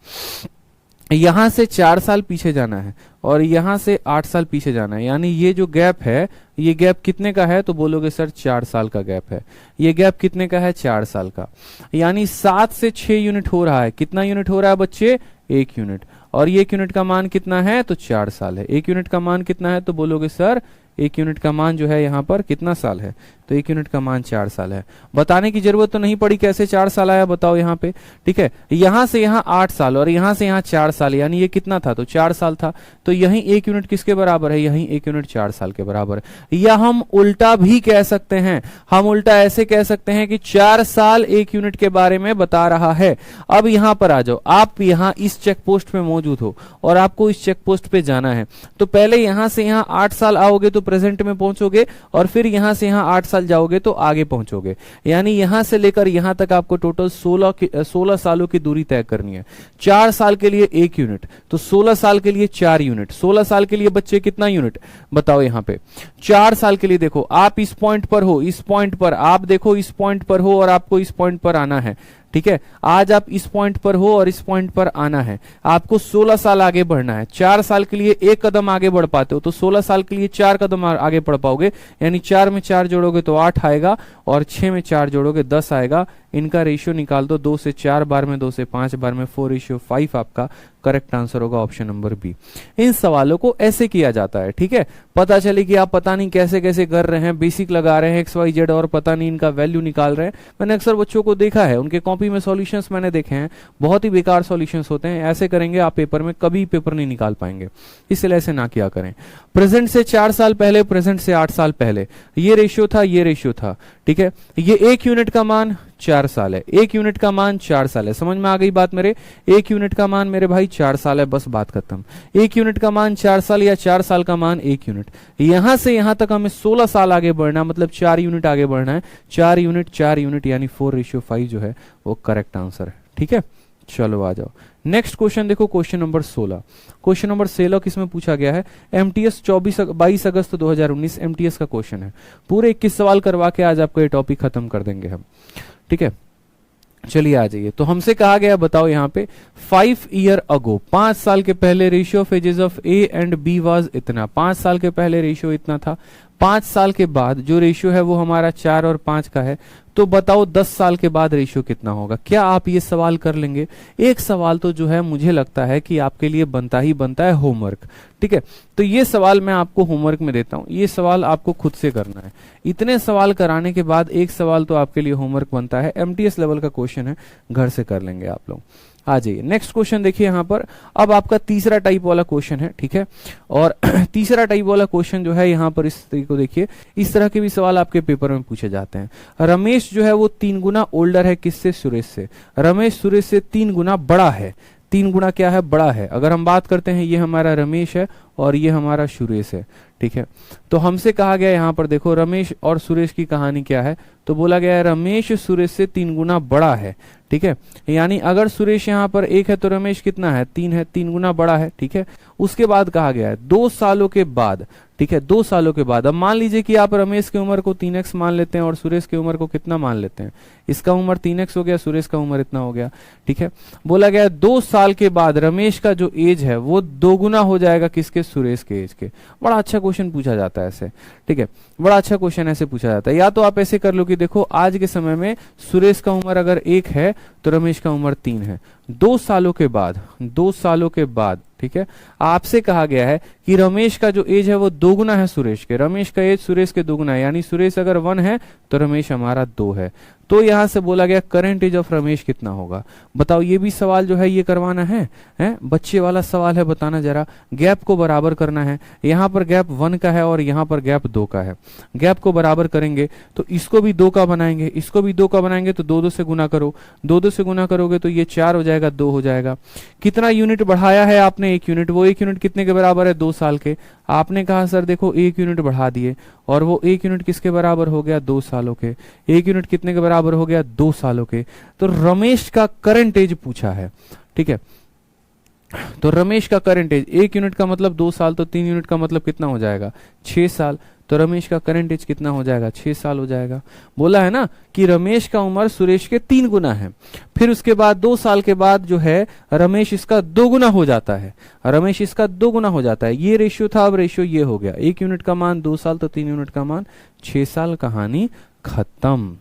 यहां से 4 साल पीछे जाना है और यहां से 8 साल पीछे जाना है, यानी ये जो गैप है ये गैप कितने का है, तो बोलोगे सर 4 साल का गैप है। ये गैप कितने का है, 4 साल का, यानी 7 से 6 यूनिट हो रहा है। कितना यूनिट हो रहा है बच्चे, 1 यूनिट, और 1 यूनिट का मान कितना है, तो 4 साल है। 1 यूनिट का मान कितना है, तो बोलोगे सर 1 यूनिट का मान जो है यहाँ पर कितना साल है, तो 1 यूनिट का मान 4 साल है। बताने की जरूरत तो नहीं पड़ी कैसे 4 साल आया, बताओ यहाँ पे। ठीक है, यहां से यहाँ 8 साल और यहां से यहाँ 4 साल, यानी ये कितना था, तो 4 साल था, तो यही 1 यूनिट किसके बराबर है, यही 1 यूनिट 4 साल के बराबर है। या हम उल्टा भी कह सकते हैं, हम उल्टा ऐसे कह सकते हैं कि 4 साल 1 यूनिट के बारे में बता रहा है। अब यहां पर आ जाओ, आप यहां इस चेक पोस्ट पे मौजूद हो और आपको इस चेक पोस्ट पे जाना है, तो पहले यहां से यहां 8 साल आओगे तो प्रेजेंट में पहुंचोगे, और फिर यहां से यहां 8 साल जाओगे तो आगे पहुंचोगे, यानी यहां से लेकर यहां तक आपको टोटल 16 सालों की दूरी तय करनी है। 4 साल के लिए 1 यूनिट, तो 16 साल के लिए 4 यूनिट। 16 साल के लिए बच्चे कितना यूनिट बताओ यहां पे, 4 साल के लिए। देखो आप इस पॉइंट पर हो, इस पॉइंट पर आप देखो, इस पॉइंट पर हो और आपको इस पॉइंट पर आना है। ठीक है, आज आप इस पॉइंट पर हो और इस पॉइंट पर आना है, आपको 16 साल आगे बढ़ना है। 4 साल के लिए 1 कदम आगे बढ़ पाते हो, तो 16 साल के लिए 4 कदम आगे बढ़ पाओगे, यानी 4 में 4 जोड़ोगे तो 8 आएगा, और 6 में 4 जोड़ोगे 10 आएगा। इनका रेशियो निकाल दो, 2 से 4 बार में, 2 से 5 बार में, 4:5 आपका करेक्ट आंसर होगा ऑप्शन नंबर बी। इन सवालों को ऐसे किया जाता है। ठीक है, पता चले कि आप पता नहीं कैसे कैसे कर रहे हैं, बेसिक लगा रहे हैं XYZ और पता नहीं इनका वैल्यू निकाल रहे हैं। मैंने अक्सर बच्चों को देखा है, उनके कॉपी में सॉल्यूशंस मैंने देखे हैं, बहुत ही बेकार सॉल्यूशंस होते हैं। ऐसे करेंगे आप पेपर में कभी पेपर नहीं निकाल पाएंगे, इसलिए ऐसे ना किया करें। प्रेजेंट से 4 साल पहले, प्रेजेंट से 8 साल पहले, ये रेशियो था, ये रेशियो था। ठीक है, ये 1 यूनिट का मान 4 साल है, 1 यूनिट का मान 4 साल है। समझ में आ गई बात मेरे, 1 यूनिट का मान मेरे भाई 4 साल है, बस बात खत्म। 1 यूनिट का मान 4 साल या 4 साल का मान 1 यूनिट। यहां से यहां तक हमें 16 साल आगे बढ़ना, मतलब 4 यूनिट आगे बढ़ना है। 4 यूनिट 4 यूनिट यानी 4:5 जो है वो करेक्ट आंसर है। ठीक है, चलो आ जाओ नेक्स्ट क्वेश्चन देखो, क्वेश्चन नंबर 16। क्वेश्चन नंबर 16 किसमें पूछा गया है, MTS 22 अगस्त 2019 MTS का क्वेश्चन है। पूरे 21 सवाल करवा के आज आपको ये टॉपिक खत्म कर देंगे हम। ठीक है, चलिए आ जाइए। तो हमसे कहा गया, बताओ यहाँ पे 5 ईयर अगो, 5 साल के पहले ratio of ages of A and B was इतना। 5 साल के पहले रेशियो इतना था। 5 साल के बाद जो रेशियो है वो हमारा 4 और 5 का है, तो बताओ 10 साल के बाद रेशियो कितना होगा। क्या आप ये सवाल कर लेंगे? एक सवाल तो जो है मुझे लगता है कि आपके लिए बनता ही बनता है होमवर्क। ठीक है, तो ये सवाल मैं आपको होमवर्क में देता हूं, ये सवाल आपको खुद से करना है। इतने सवाल कराने के बाद एक सवाल तो आपके लिए होमवर्क बनता है, MTS लेवल का क्वेश्चन है, घर से कर लेंगे आप लोग। आ जाइए नेक्स्ट क्वेश्चन देखिए यहाँ पर। अब आपका तीसरा टाइप वाला क्वेश्चन है। ठीक है, और तीसरा टाइप वाला क्वेश्चन जो है यहाँ पर इस तरीके को देखिए, इस तरह के भी सवाल आपके पेपर में पूछे जाते हैं। रमेश जो है वो 3 गुना ओल्डर है किससे, सुरेश से। रमेश सुरेश से 3 गुना बड़ा है। 3 गुना क्या है, बड़ा है। अगर हम बात करते हैं, ये हमारा रमेश है और ये हमारा सुरेश है। ठीक है, तो हमसे कहा गया यहाँ पर देखो रमेश और सुरेश की कहानी क्या है, तो बोला गया है रमेश सुरेश से 3 गुना बड़ा है। ठीक है, यानी अगर सुरेश यहाँ पर 1 है तो रमेश कितना है, 3 है, 3 गुना बड़ा है। ठीक है, उसके बाद कहा गया है 2 सालों के बाद। ठीक है, 2 सालों के बाद। अब मान लीजिए कि आप रमेश की उम्र को 3x मान लेते हैं और सुरेश की उम्र को कितना मान लेते हैं, इसका उम्र 3x हो गया, सुरेश का उम्र इतना हो गया। ठीक है, बोला गया 2 साल के बाद रमेश का जो एज है वो 2 गुना हो जाएगा किसके, सुरेश के एज के। बड़ा अच्छा क्वेश्चन पूछा जाता है ऐसे। ठीक है, बड़ा अच्छा क्वेश्चन ऐसे पूछा जाता है। या तो आप ऐसे कर लो कि देखो आज के समय में सुरेश का उम्र अगर 1 है तो रमेश का उम्र 3 है। 2 सालों के बाद, 2 सालों के बाद, ठीक है, आपसे कहा गया है कि रमेश का जो एज है वो दोगुना है सुरेश के, रमेश का एज सुरेश के दोगुना है, यानी सुरेश अगर 1 है तो रमेश हमारा 2 है। तो यहां से बोला गया करंट एज ऑफ रमेश कितना होगा। बताओ, ये भी सवाल जो है ये करवाना है, बच्चे वाला सवाल है, बताना जरा। गैप को बराबर करना है, यहां पर गैप 1 का है और यहां पर गैप 2 का है। गैप को बराबर करेंगे तो इसको भी 2 का बनाएंगे, इसको भी 2 का बनाएंगे, तो 2 2 से गुना करो, 2 2 से गुना करोगे तो ये 4 हो जाएगा, 2 हो जाएगा। कितना यूनिट बढ़ाया है आपने? 1 यूनिट। वो 1 यूनिट कितने के बराबर है? 2 साल के। आपने कहा सर देखो 1 यूनिट बढ़ा दिए, और वो 1 यूनिट किसके बराबर हो गया? 2 सालों के। 1 यूनिट कितने के बराबर हो गया? 2 सालों के। तो रमेश का करंट एज पूछा है, ठीक है। तो रमेश का करंट एज, 1 यूनिट का मतलब 2 साल, तो 3 यूनिट का मतलब कितना हो जाएगा? 6 साल। तो रमेश का करंट एज कितना हो जाएगा? 6 साल हो जाएगा। बोला है ना कि रमेश का उम्र सुरेश के 3 गुना है। फिर उसके बाद 2 साल के बाद जो है रमेश इसका 2 गुना हो जाता है, रमेश इसका 2 गुना हो जाता है। ये रेशियो था, अब रेशियो ये हो गया। 1 यूनिट का मान 2 साल, तो 3 यूनिट का मान 6 साल। कहानी खत्म।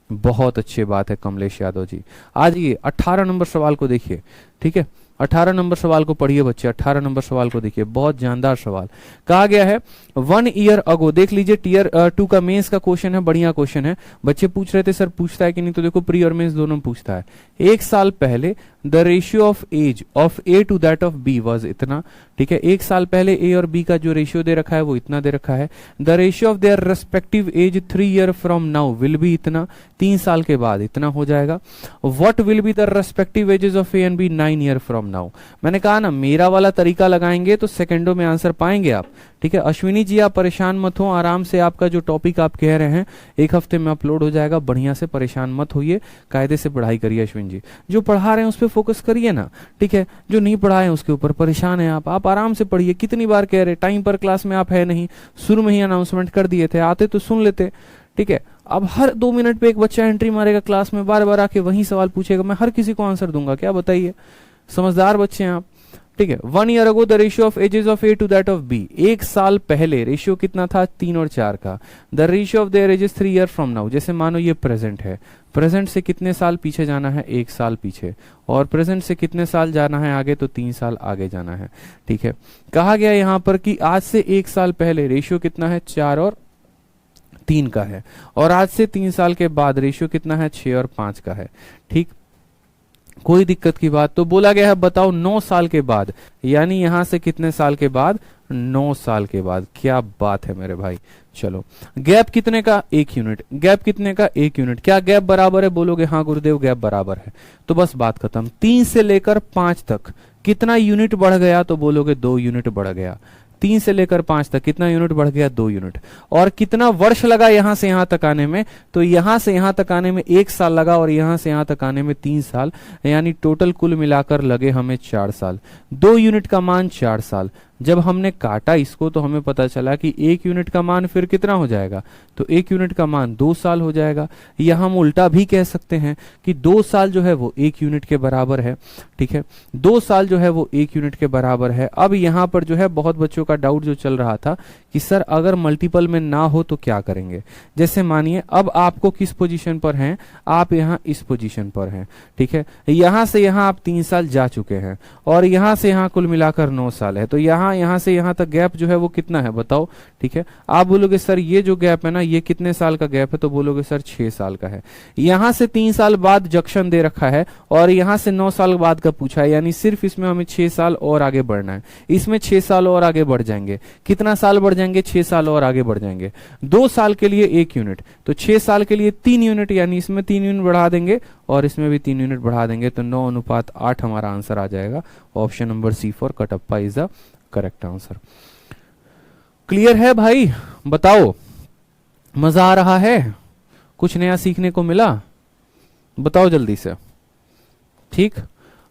बहुत अच्छी बात है कमलेश यादव जी। आज ये 18 नंबर सवाल को देखिए, ठीक है। 18 नंबर सवाल को पढ़िए बच्चे, 18 नंबर सवाल को देखिए, बहुत जानदार सवाल। कहा गया है 1 ईयर अगो, देख लीजिए टीयर 2 का मेंस का क्वेश्चन है, बढ़िया क्वेश्चन है। बच्चे पूछ रहे थे सर पूछता है कि नहीं, तो देखो प्री और मेंस दोनों में पूछता है। 1 साल पहले the ratio of age of A to that of B was इतना, ठीक है। 1 साल पहले ए और बी का जो रेशियो दे रखा है वो इतना दे रखा है। The ratio of their respective age 3 year from now will be इतना, 3 साल के बाद इतना हो जाएगा। What will be the respective ages of A and B 9 year from now. मैंने कहा ना मेरा वाला तरीका लगाएंगे तो सेकंडों में आंसर पाएंगे आप, ठीक है। अश्विनी जी आप परेशान मत हो, आराम से आपका जो टॉपिक आप कह रहे हैं 1 हफ्ते में अपलोड हो जाएगा, बढ़िया से, परेशान मत होइए, कायदे से पढ़ाई करिए। अश्विनी जी जो पढ़ा रहे हैं उस पर फोकस करिए ना, ठीक है। जो नहीं पढ़ाए उसके ऊपर परेशान है आप आराम से पढ़िए। कितनी बार कह रहे, टाइम पर क्लास में आप है नहीं, शुरू में ही अनाउंसमेंट कर दिए थे, आते तो सुन लेते, ठीक है। अब हर 2 मिनट पे एक बच्चा एंट्री मारेगा क्लास में, बार बार आके वही सवाल पूछेगा, मैं हर किसी को आंसर दूंगा क्या? बताइए, समझदार बच्चे हैं आप, ठीक है। 1 year ago the ratio of ages of A to that of B, 1 साल पहले रेशियो कितना था? 3 और 4 का। The ratio of their edges 3 year from now, जैसे मानो ये प्रेजेंट है, प्रेजेंट से कितने साल पीछे जाना है? 1 साल पीछे, और प्रेजेंट से कितने साल जाना है आगे? तो 3 साल आगे जाना है, ठीक है। कहा गया यहां पर कि आज से 1 साल पहले रेशियो कितना है? 4 और 3 का है, और आज से 3 साल के बाद रेशियो कितना है? 6 और 5 का है, ठीक। कोई दिक्कत की बात? तो बोला गया है बताओ 9 साल के बाद, यानी यहां से कितने साल के बाद? 9 साल के बाद। क्या बात है मेरे भाई। चलो, गैप कितने का? 1 यूनिट। गैप कितने का? 1 यूनिट। क्या गैप बराबर है? बोलोगे हाँ गुरुदेव गैप बराबर है, तो बस बात खत्म। 3 से लेकर 5 तक कितना यूनिट बढ़ गया? तो बोलोगे 2 यूनिट बढ़ गया। 3 से लेकर 5 तक कितना यूनिट बढ़ गया? 2 यूनिट। और कितना वर्ष लगा यहां से यहां तक आने में? तो यहां से यहां तक आने में 1 साल लगा, और यहां से यहां तक आने में 3 साल, यानी टोटल कुल मिलाकर लगे हमें 4 साल। 2 यूनिट का मान 4 साल। जब हमने काटा इसको तो हमें पता चला कि 1 यूनिट का मान फिर कितना हो जाएगा? तो 1 यूनिट का मान 2 साल हो जाएगा। या हम उल्टा भी कह सकते हैं कि 2 साल जो है वो 1 यूनिट के बराबर है, ठीक है। 2 साल जो है वो 1 यूनिट के बराबर है। अब यहां पर जो है बहुत बच्चों का डाउट जो चल रहा था कि सर अगर मल्टीपल में ना हो तो क्या करेंगे? जैसे मानिए अब आपको किस पोजीशन पर हैं? आप यहाँ इस पोजीशन पर हैं, ठीक है। यहां से यहां आप 3 साल जा चुके हैं, और यहां से यहां कुल मिलाकर 9 साल है। तो यहां से यहां तक गैप जो है वो कितना है बताओ, ठीक है। आप बोलोगे सर ये जो गैप है ना ये कितने साल का गैप है? तो बोलोगे सर 6 साल का है। यहां से 3 साल बाद जंक्शन दे रखा है, और यहां से 9 साल बाद का पूछा है, यानी सिर्फ इसमें हमें 6 साल और आगे बढ़ना है। इसमें 6 साल और आगे बढ़ जाएंगे। कितना साल बढ़ जाएंगे? 6 साल और आगे बढ़ जाएंगे। 2 साल के लिए 1 यूनिट, तो 6 साल के लिए 3 यूनिट, यानी इसमें 3 यूनिट बढ़ा देंगे और इसमें भी 3 यूनिट बढ़ा देंगे, तो 9:8 हमारा आंसर आ जाएगा। Option number C for Kattappa is the correct answer. Clear है भाई? बताओ, मजा आ रहा है? कुछ नया सीखने को मिला? बताओ जल्दी से, ठीक।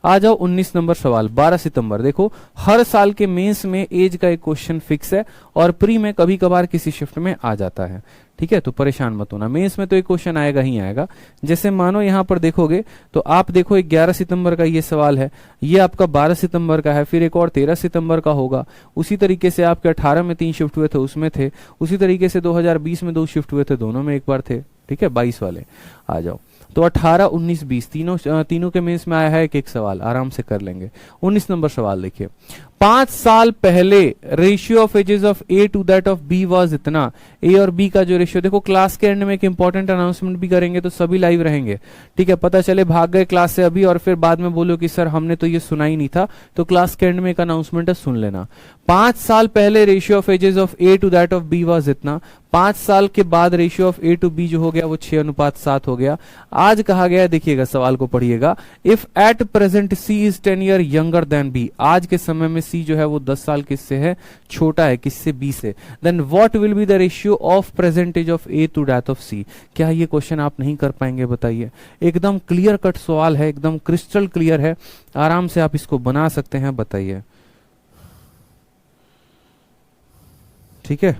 आ जाओ 19 नंबर सवाल, 12 सितंबर। देखो हर साल के मेंस में एज का एक क्वेश्चन फिक्स है, और प्री में कभी कभार किसी शिफ्ट में आ जाता है, ठीक है। तो परेशान मत होना, मेंस में तो एक क्वेश्चन आएगा ही आएगा। जैसे मानो यहां पर देखोगे तो आप देखो 11 सितंबर का ये सवाल है, ये आपका 12 सितंबर का है, फिर एक और 13 सितंबर का होगा। उसी तरीके से आपके 18 में 3 शिफ्ट हुए थे उसमें थे, उसी तरीके से 2020 में 2 शिफ्ट हुए थे, दोनों में एक बार थे, ठीक है। 22 वाले आ जाओ। तो 18, 19, 20 तीनों के मेंस में आया है एक एक सवाल, आराम से कर लेंगे। 19 नंबर सवाल देखिए, 5 साल पहले ratio of ages of A to that of B was इतना। ए और बी का जो रेशियो, देखो क्लास के एंड में एक इंपॉर्टेंट अनाउंसमेंट भी करेंगे तो सभी लाइव रहेंगे, ठीक है। पता चले भाग गए क्लास से अभी और फिर बाद में बोलो कि सर हमने तो ये सुना ही नहीं था, तो क्लास के एंड में एक अनाउंसमेंट है, सुन लेना। 5 साल पहले ratio of ages of A to that of B was इतना। 5 साल के बाद ratio of A to B जो हो गया वो 6:7 हो गया। आज कहा गया है, देखिएगा सवाल को पढ़िएगा, if at present C is 10 year younger than B, आज के समय में सी जो है वो 10 साल किससे है, छोटा है, किससे, बी से। Then what will be the ratio of present age of A to that of C. क्या ये क्वेश्चन आप नहीं कर पाएंगे, बताइए। एकदम क्लियर कट सवाल है, एकदम क्रिस्टल क्लियर है, आराम से आप इसको बना सकते हैं, बताइए, ठीक है।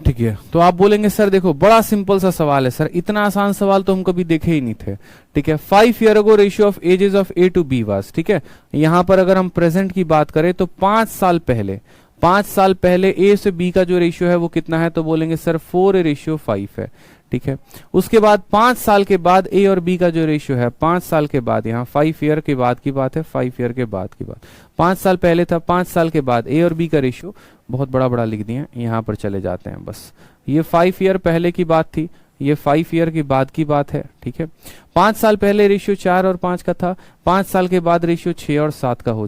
ठीक है, तो आप बोलेंगे सर देखो बड़ा सिंपल सा सवाल है सर, इतना आसान सवाल तो हम कभी देखे ही नहीं थे, ठीक है। 5 year ago ratio of ages of A to B was, ठीक है। यहां पर अगर हम प्रेजेंट की बात करें तो 5 साल पहले, 5 साल पहले ए से बी का जो रेशियो है वो कितना है, तो बोलेंगे सर 4:5 है, ठीक है। उसके बाद 5 साल के बाद ए और बी का जो रेशियो है, 5 साल के बाद, यहाँ 5 ईयर के बाद की बात है, 5 ईयर के बाद की बात, 5 साल पहले था, 5 साल के बाद ए और बी का रेशियो, बहुत बड़ा बड़ा लिख दिए, यहाँ पर चले जाते हैं बस। ये 5 ईयर पहले की बात थी, ये 5 ईयर के बाद की बात है, ठीक है। 5 साल पहले रेशियो 4 और 5 का था, 5 साल के बाद रेशियो 6 और 7 का हो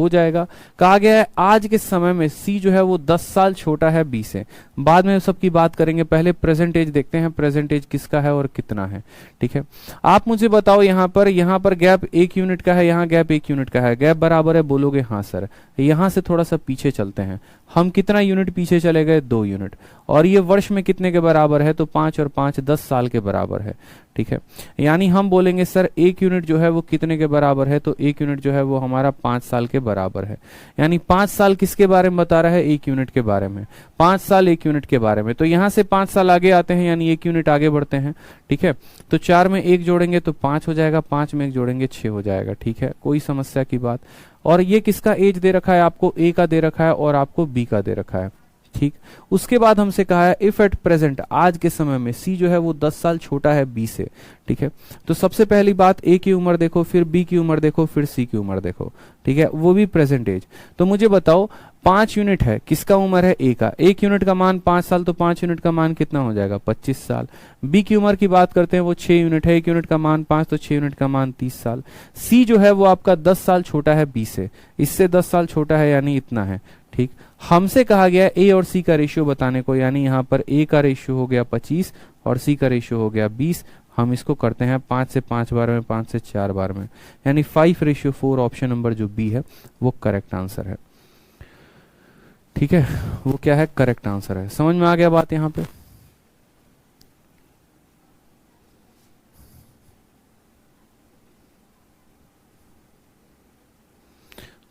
जाएगा, कहा गया है आज के समय में सी जो है वो 10 साल छोटा है बी से। बाद में सबकी बात करेंगे, पहले प्रेजेंट एज देखते हैं, प्रेजेंट एज किसका है और कितना है, ठीक है। आप मुझे बताओ, यहाँ पर गैप 1 यूनिट का है, यहाँ गैप 1 यूनिट का है, गैप बराबर है, बोलोगे हाँ सर। यहाँ से थोड़ा सा पीछे चलते हैं, हम कितना यूनिट पीछे चले गए, 2 यूनिट, और ये वर्ष में कितने के बराबर है, तो 5 और 5 10 साल के बराबर है, ठीक है। यानी हम बोलेंगे सर 1 यूनिट जो है वो कितने के बराबर है, तो 1 यूनिट जो है वो हमारा 5 साल के बराबर है। यानी 5 साल किसके बारे में बता रहा है, 1 यूनिट के बारे में, 5 साल 1 यूनिट के बारे में। तो यहां से 5 साल आगे आते हैं, यानी 1 यूनिट आगे बढ़ते हैं, ठीक है। तो 4 में 1 जोड़ेंगे तो 5 हो जाएगा, 5 में 1 जोड़ेंगे 6 हो जाएगा, ठीक है, कोई समस्या की बात। और ये किसका एज दे रखा है, आपको ए का दे रखा है और आपको बी का दे रखा है, ठीक। उसके बाद हमसे कहा है इफ एट प्रेजेंट, आज के समय में सी जो है वो 10 साल छोटा है बी से, ठीक है। तो सबसे पहली बात ए की उम्र देखो, फिर बी की उम्र देखो, फिर सी की उम्र देखो, ठीक है, वो भी प्रेजेंट एज। तो मुझे बताओ 5 यूनिट है, किसका उम्र है, ए का, 1 यूनिट का मान 5 साल, तो 5 यूनिट का मान कितना हो जाएगा, 25 साल। बी की उम्र की बात करते हैं, वो 6 यूनिट है, 1 यूनिट का मान 5, तो 6 यूनिट का मान 30 साल। सी जो है वो आपका 10 साल छोटा है बी से, इससे 10 साल छोटा है, यानी इतना है, ठीक। हमसे कहा गया ए और सी का रेशियो बताने को, यानी यहाँ पर ए का रेशियो हो गया 25 और सी का रेशियो हो गया 20। हम इसको करते हैं 5 से 5 बार में, 5 से 4 बार में, यानी 5:4। ऑप्शन नंबर जो बी है वो करेक्ट आंसर है, ठीक है, वो क्या है, करेक्ट आंसर है। समझ में आ गया बात यहाँ पे।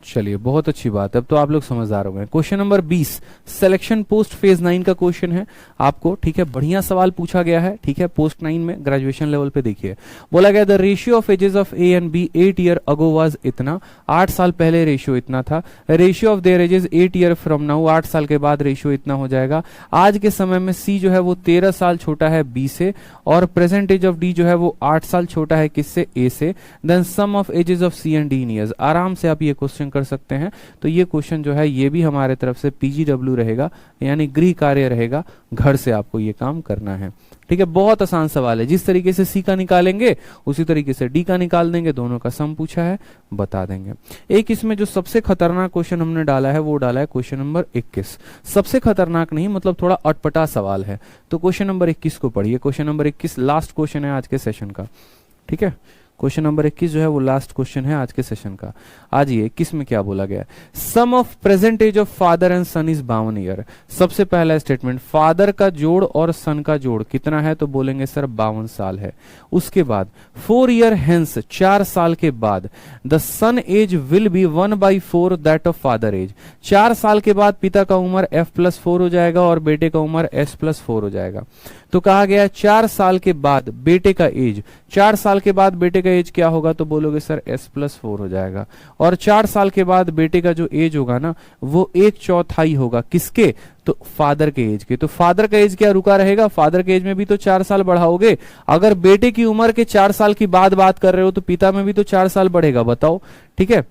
चलिए बहुत अच्छी बात है, अब तो आप लोग समझदार हो गए। Question number 20 selection post phase 9 का क्वेश्चन है आपको, ठीक है। बढ़िया सवाल पूछा गया है, ठीक है, पोस्ट 9 में ग्रेजुएशन लेवल पे। देखिए बोला गया the ratio of ages of A and B 8 year ago was इतना, 8 साल पहले रेशियो इतना था। Ratio of their ages 8 year from now, 8 साल के बाद रेशियो इतना हो जाएगा। आज के समय में सी जो है वो 13 साल छोटा है बी से, और प्रेजेंट एज ऑफ डी जो है वो 8 साल छोटा है किससे, ए से। Then sum of ages of C and D in years. आराम से आप ये क्वेश्चन कर सकते हैं। तो ये क्वेश्चन जो है ये भी हमारे तरफ से पीजीडब्ल्यू रहेगा, यानी गृह कार्य रहेगा, घर से आपको ये काम करना है, ठीक है। बहुत आसान सवाल है, जिस तरीके से सी का निकालेंगे उसी तरीके से डी का निकाल देंगे, दोनों का सम पूछा है बता देंगे। एक इसमें जो सबसे खतरनाक क्वेश्चन हमने डाला है वो डाला है क्वेश्चन नंबर 21। सबसे खतरनाक नहीं, मतलब थोड़ा अटपटा सवाल है। तो क्वेश्चन नंबर 21 को पढ़िए, क्वेश्चन नंबर 21 लास्ट क्वेश्चन है आज के सेशन का, ठीक है। क्वेश्चन नंबर 21 जो है वो लास्ट क्वेश्चन है आज के सेशन का। आज ये 21 में क्या बोला गया है, sum of present age of father and son is 52 year. सबसे पहला स्टेटमेंट, फादर का जोड़ और सन का जोड़ कितना है, तो बोलेंगे सर 52 साल है। उसके बाद 4 ईयर हेंस, 4 साल के बाद, the son age will be 1/4 that of father age. 4 साल के बाद पिता का उम्र f+4 हो जाएगा और बेटे का उम्र s+4 हो जाएगा। तो कहा गया 4 साल के बाद बेटे का एज, 4 साल के बाद बेटे का एज क्या होगा, तो बोलोगे सर s+4 हो जाएगा। और 4 साल के बाद बेटे का जो एज होगा ना वो 1/4 होगा, किसके, तो फादर के एज के। तो फादर का एज क्या रुका रहेगा, फादर के एज में भी तो 4 साल बढ़ाओगे। अगर बेटे की उम्र के 4 साल की बात कर रहे हो तो पिता में भी तो 4 साल बढ़ेगा, बताओ, ठीक है।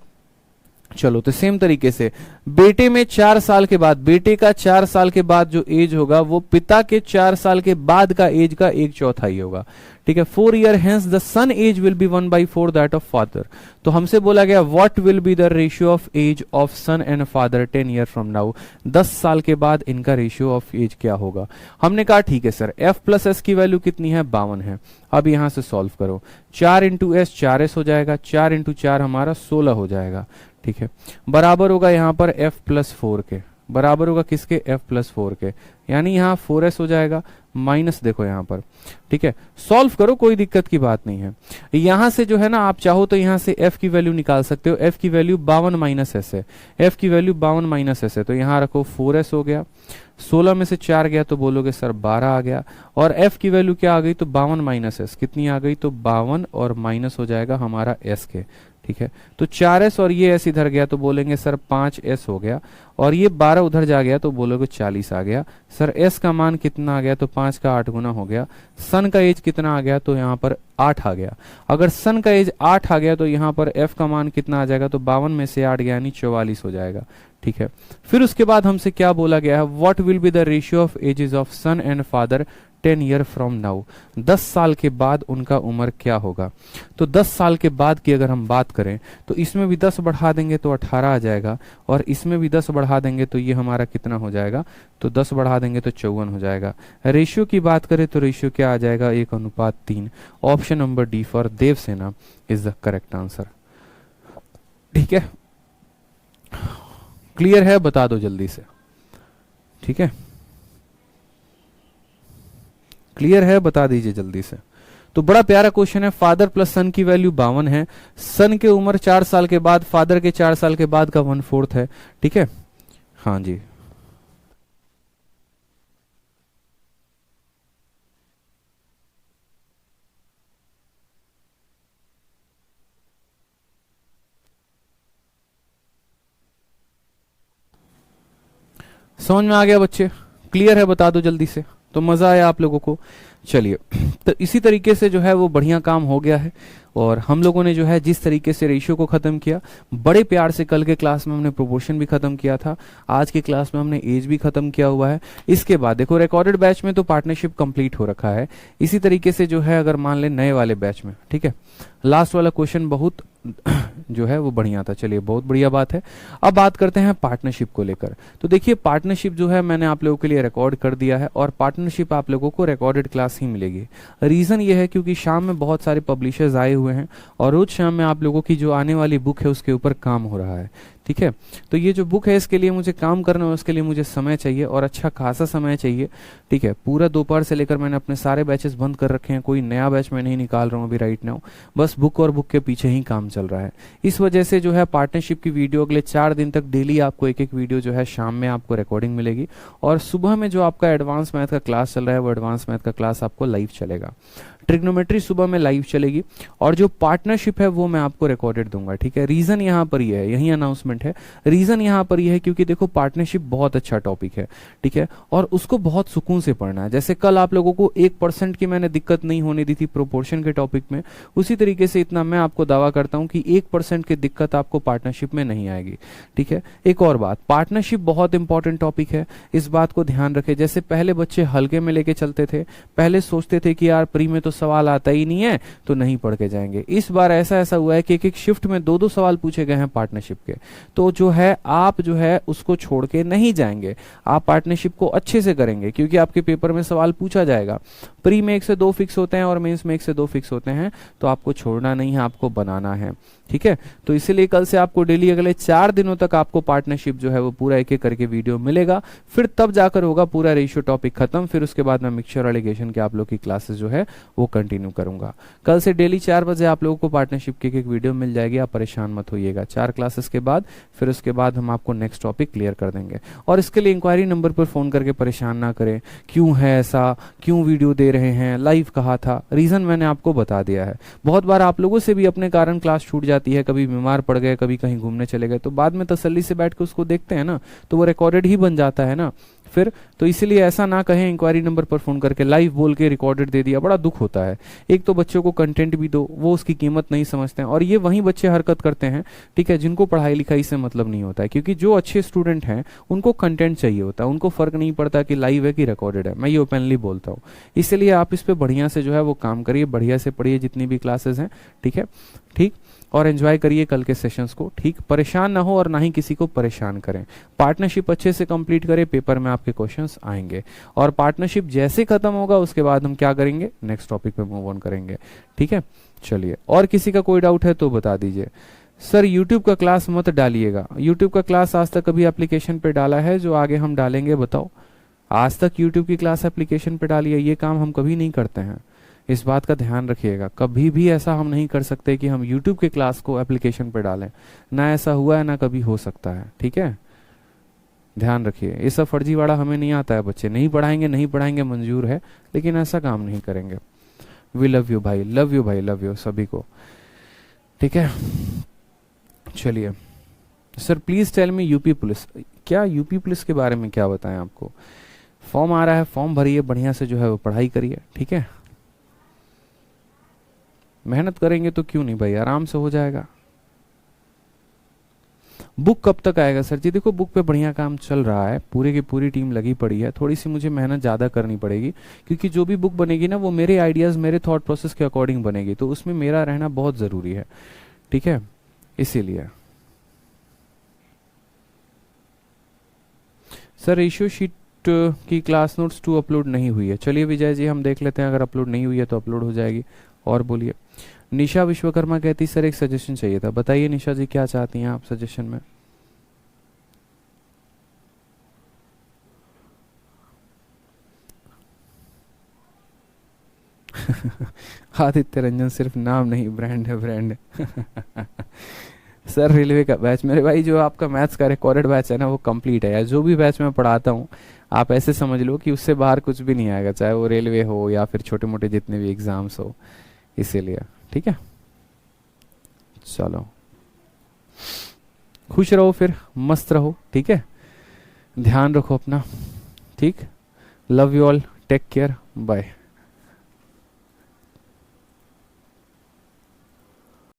चलो तो सेम तरीके से बेटे में 4 साल के बाद, बेटे का 4 साल के बाद जो एज होगा वो पिता के 4 साल के बाद का एज का 1/4 होगा, ठीक है। 4 year hence the son age will be 1/4 that of father. तो हमसे बोला गया what will be the ratio of age of son and father 10 year from now. 10 साल के बाद इनका रेशियो ऑफ एज क्या होगा। हमने कहा ठीक है सर, f+s की वैल्यू कितनी है, 52 है। अब यहां से सॉल्व करो, 4 × s 4s हो जाएगा, 4 × 4 हमारा 16 हो जाएगा, ठीक है। बराबर होगा यहाँ पर f+4 के, बराबर होगा किसके, f+4 के, यानी यहाँ 4s हो जाएगा, माइनस देखो यहाँ पर, ठीक है। सॉल्व करो, कोई दिक्कत की बात नहीं है। यहां से जो है ना आप चाहो तो यहां से f की वैल्यू निकाल सकते हो। f की वैल्यू 52 - s है, f की वैल्यू 52 - s है, तो यहां रखो 4s हो गया, 16 में से 4 गया तो बोलोगे सर 12 आ गया। और f की वैल्यू क्या आ गई, तो 52 - s कितनी आ गई, तो 52 और माइनस हो जाएगा हमारा s के, ठीक है। तो 4s और ये s इधर गया तो बोलेंगे सर 5s हो गया, और ये 12 उधर जा गया तो बोलोगे 40 आ गया। सर s का मान कितना आ गया, तो 5 का 8 गुना हो गया। सन का एज कितना आ गया, तो यहाँ पर 8 आ गया। अगर सन का एज 8 आ गया तो यहाँ पर f का मान कितना आ जाएगा, तो 52 में से 8 गया यानी 44 हो जाएगा, ठीक है। फिर उसके बाद हमसे क्या बोला गया है, what will be the ratio of ages of son and father 10 year from now. 10 साल के बाद उनका उम्र क्या होगा। तो 10 साल के बाद की अगर हम बात करें तो इसमें भी 10 बढ़ा देंगे तो 18 आ जाएगा, और इसमें भी 10 बढ़ा देंगे तो ये हमारा कितना हो जाएगा, तो 10 बढ़ा देंगे तो 54 हो जाएगा। रेशियो की बात करें तो रेशियो क्या आ जाएगा, 1:3। Option number D for Devasena is the correct answer, ठीक है। क्लियर है, बता दो जल्दी से, ठीक है। क्लियर है, बता दीजिए जल्दी से। तो बड़ा प्यारा क्वेश्चन है, फादर प्लस सन की वैल्यू 52 है, सन के उम्र 4 साल के बाद, फादर के 4 साल के बाद का 1/4 है, ठीक है। हाँ जी, समझ में आ गया बच्चे, क्लियर है, बता दो जल्दी से। तो मजा आया आप लोगों को। चलिए तो इसी तरीके से जो है वो बढ़िया काम हो गया है, और हम लोगों ने जो है जिस तरीके से रेशियो को खत्म किया, बड़े प्यार से कल के क्लास में हमने प्रोपोर्शन भी खत्म किया था, आज के क्लास में हमने एज भी खत्म किया हुआ है। इसके बाद देखो रिकॉर्डेड बैच में तो पार्टनरशिप कंप्लीट हो रखा है। इसी तरीके से जो है अगर मान ले नए वाले बैच में, ठीक है, लास्ट वाला क्वेश्चन बहुत जो है वो बढ़िया था। चलिए बहुत बढ़िया बात है। अब बात करते हैं पार्टनरशिप को लेकर। तो देखिए पार्टनरशिप जो है मैंने आप लोगों के लिए रिकॉर्ड कर दिया है, और पार्टनरशिप आप लोगों को रिकॉर्डेड क्लास ही मिलेगी। रीजन ये है क्योंकि शाम में बहुत सारे पब्लिशर्स आए हुए हैं, और रोज शाम में आप लोगों की जो आने वाली बुक है उसके ऊपर काम हो रहा है, ठीक है। तो ये जो बुक है इसके लिए मुझे काम करना है, उसके लिए मुझे समय चाहिए, और अच्छा खासा समय चाहिए, ठीक है। पूरा दोपहर से लेकर मैंने अपने सारे बैचेस बंद कर रखे हैं, कोई नया बैच मैं नहीं निकाल रहा हूँ अभी राइट नाउ, बस बुक और बुक के पीछे ही काम चल रहा है। इस वजह से जो है पार्टनरशिप की वीडियो अगले 4 दिन तक डेली आपको एक एक वीडियो जो है शाम में आपको रिकॉर्डिंग मिलेगी, और सुबह में जो आपका एडवांस मैथ का क्लास चल रहा है वो एडवांस मैथ का क्लास आपको लाइव चलेगा। ट्रिग्नोमेट्री सुबह में लाइव चलेगी, और जो पार्टनरशिप है वो मैं आपको रिकॉर्डेड दूंगा, ठीक है। रीजन यहाँ पर ये है, यही अनाउंसमेंट है। रीजन यहाँ पर ये है क्योंकि देखो पार्टनरशिप बहुत अच्छा टॉपिक है, ठीक है, और उसको बहुत सुकून से पढ़ना है। जैसे कल आप लोगों को 1% की मैंने दिक्कत नहीं होने दी थी प्रोपोर्शन के टॉपिक में, उसी तरीके से इतना मैं आपको दावा करता हूं कि 1% की दिक्कत आपको पार्टनरशिप में नहीं आएगी, ठीक है। एक और बात, पार्टनरशिप बहुत इंपॉर्टेंट टॉपिक है, इस बात को ध्यान रखें। जैसे पहले बच्चे हल्के में लेके चलते थे, पहले सोचते थे कि यार प्री में तो सवाल आता ही नहीं है तो नहीं पढ़ के जाएंगे। इस बार ऐसा हुआ है कि एक शिफ्ट में 2 सवाल पूछे गए हैं पार्टनरशिप के, तो जो है आप जो है उसको छोड़ के नहीं जाएंगे, आप पार्टनरशिप को अच्छे से करेंगे क्योंकि आपके पेपर में सवाल पूछा जाएगा। प्री में 1 से 2 फिक्स होते हैं और मेंस में 1 से 2 फिक्स होते हैं, तो आपको छोड़ना नहीं है, आपको बनाना है, ठीक है। तो इसीलिए कल से आपको डेली अगले 4 दिनों तक आपको पार्टनरशिप जो है वो पूरा एक एक करके वीडियो मिलेगा, फिर तब जाकर होगा पूरा रेशियो टॉपिक खत्म, फिर उसके बाद मैं मिक्सचर और एलिगेशन के आप लोग की क्लासेस जो है वो कंटिन्यू करूंगा। कल से डेली 4 बजे आप लोगों को पार्टनरशिप की एक वीडियो मिल जाएगी, आप परेशान मत होइएगा। 4 क्लासेस के बाद फिर उसके बाद हम आपको नेक्स्ट टॉपिक क्लियर कर देंगे। और इसके लिए इंक्वायरी नंबर पर फोन करके परेशान ना करें, क्यों है ऐसा, क्यों वीडियो दे रहे हैं, लाइव कहा था, रीजन मैंने आपको बता दिया है। बहुत बार आप लोगों से भी अपने कारण क्लास छूट जाती है, कभी बीमार पड़ गए, कभी कहीं घूमने चले गए, तो बाद में तसल्ली से बैठ के उसको देखते हैं ना, तो वो रिकॉर्डेड ही बन जाता है ना फिर। तो इसीलिए ऐसा ना कहें इंक्वायरी नंबर पर फोन करके लाइव बोल के रिकॉर्डेड दे दिया, बड़ा दुख होता है। एक तो बच्चों को कंटेंट भी दो, वो उसकी कीमत नहीं समझते हैं, और ये वही बच्चे हरकत करते हैं, ठीक है, जिनको पढ़ाई लिखाई से मतलब नहीं होता है, क्योंकि जो अच्छे स्टूडेंट हैं उनको कंटेंट चाहिए होता है, उनको फर्क नहीं पड़ता कि लाइव है कि रिकॉर्डेड है, मैं ये ओपनली बोलता हूँ। इसलिए आप इस पे बढ़िया से जो है वो काम करिए, बढ़िया से पढ़िए जितनी भी क्लासेस हैं, ठीक है, ठीक, और एंजॉय करिए कल के सेशंस को, ठीक। परेशान ना हो और ना ही किसी को परेशान करें। पार्टनरशिप अच्छे से कंप्लीट करें, पेपर में आपके क्वेश्चंस आएंगे, और पार्टनरशिप जैसे खत्म होगा उसके बाद हम क्या करेंगे, नेक्स्ट टॉपिक पे मूव ऑन करेंगे, ठीक है। चलिए, और किसी का कोई डाउट है तो बता दीजिए। सर यूट्यूब का क्लास मत डालिएगा, यूट्यूब का क्लास आज तक कभी एप्लीकेशन पे डाला है जो आगे हम डालेंगे, बताओ? आज तक यूट्यूब की क्लास एप्लीकेशन पे डाली है, ये काम हम कभी नहीं करते हैं, इस बात का ध्यान रखिएगा। कभी भी ऐसा हम नहीं कर सकते कि हम YouTube के क्लास को एप्लीकेशन पे डालें, ना ऐसा हुआ है ना कभी हो सकता है, ठीक है, ध्यान रखिए। ये सब फर्जीवाड़ा हमें नहीं आता है, बच्चे नहीं पढ़ाएंगे मंजूर है, लेकिन ऐसा काम नहीं करेंगे। वी लव यू भाई, लव यू भाई, लव यू सभी को, ठीक है। चलिए sir, please tell me UP police, क्या यूपी पुलिस के बारे में क्या बताएं आपको? फॉर्म आ रहा है, फॉर्म भरिए, बढ़िया से जो है वो पढ़ाई करिए, ठीक है। मेहनत करेंगे तो क्यों नहीं भाई, आराम से हो जाएगा। बुक कब तक आएगा सर जी? देखो बुक पे बढ़िया काम चल रहा है, पूरी की पूरी टीम लगी पड़ी है, थोड़ी सी मुझे मेहनत ज़्यादा करनी पड़ेगी, क्योंकि जो भी बुक बनेगी ना वो मेरे आइडियाज़, मेरे थॉट प्रोसेस के अकॉर्डिंग बनेगी, तो उसमें मेरा रहना बहुत ज़रूरी है, ठीक है, इसीलिए। सर रेशियो शीट की क्लास नोट्स 2 अपलोड नहीं हुई है। चलिए विजय जी हम देख लेते हैं, अगर अपलोड नहीं हुई है तो अपलोड हो जाएगी। और बोलिए। निशा विश्वकर्मा कहती सर एक सजेशन चाहिए था। बताइए निशा जी क्या चाहती हैं आप सजेशन में? आदित्य रंजन सिर्फ नाम नहीं, ब्रांड है, ब्रांड है। सर रेलवे का बैच, मेरे भाई जो आपका मैथ्स का रिकॉर्डेड बैच है ना वो कंप्लीट है, या जो भी बैच मैं पढ़ाता हूँ आप ऐसे समझ लो कि उससे बाहर कुछ भी नहीं आएगा, चाहे वो रेलवे हो या फिर छोटे मोटे जितने भी एग्जाम्स हो, इसीलिए, ठीक है। चलो खुश रहो, फिर मस्त रहो, ठीक है, ध्यान रखो अपना, ठीक। Love you all, take care, bye.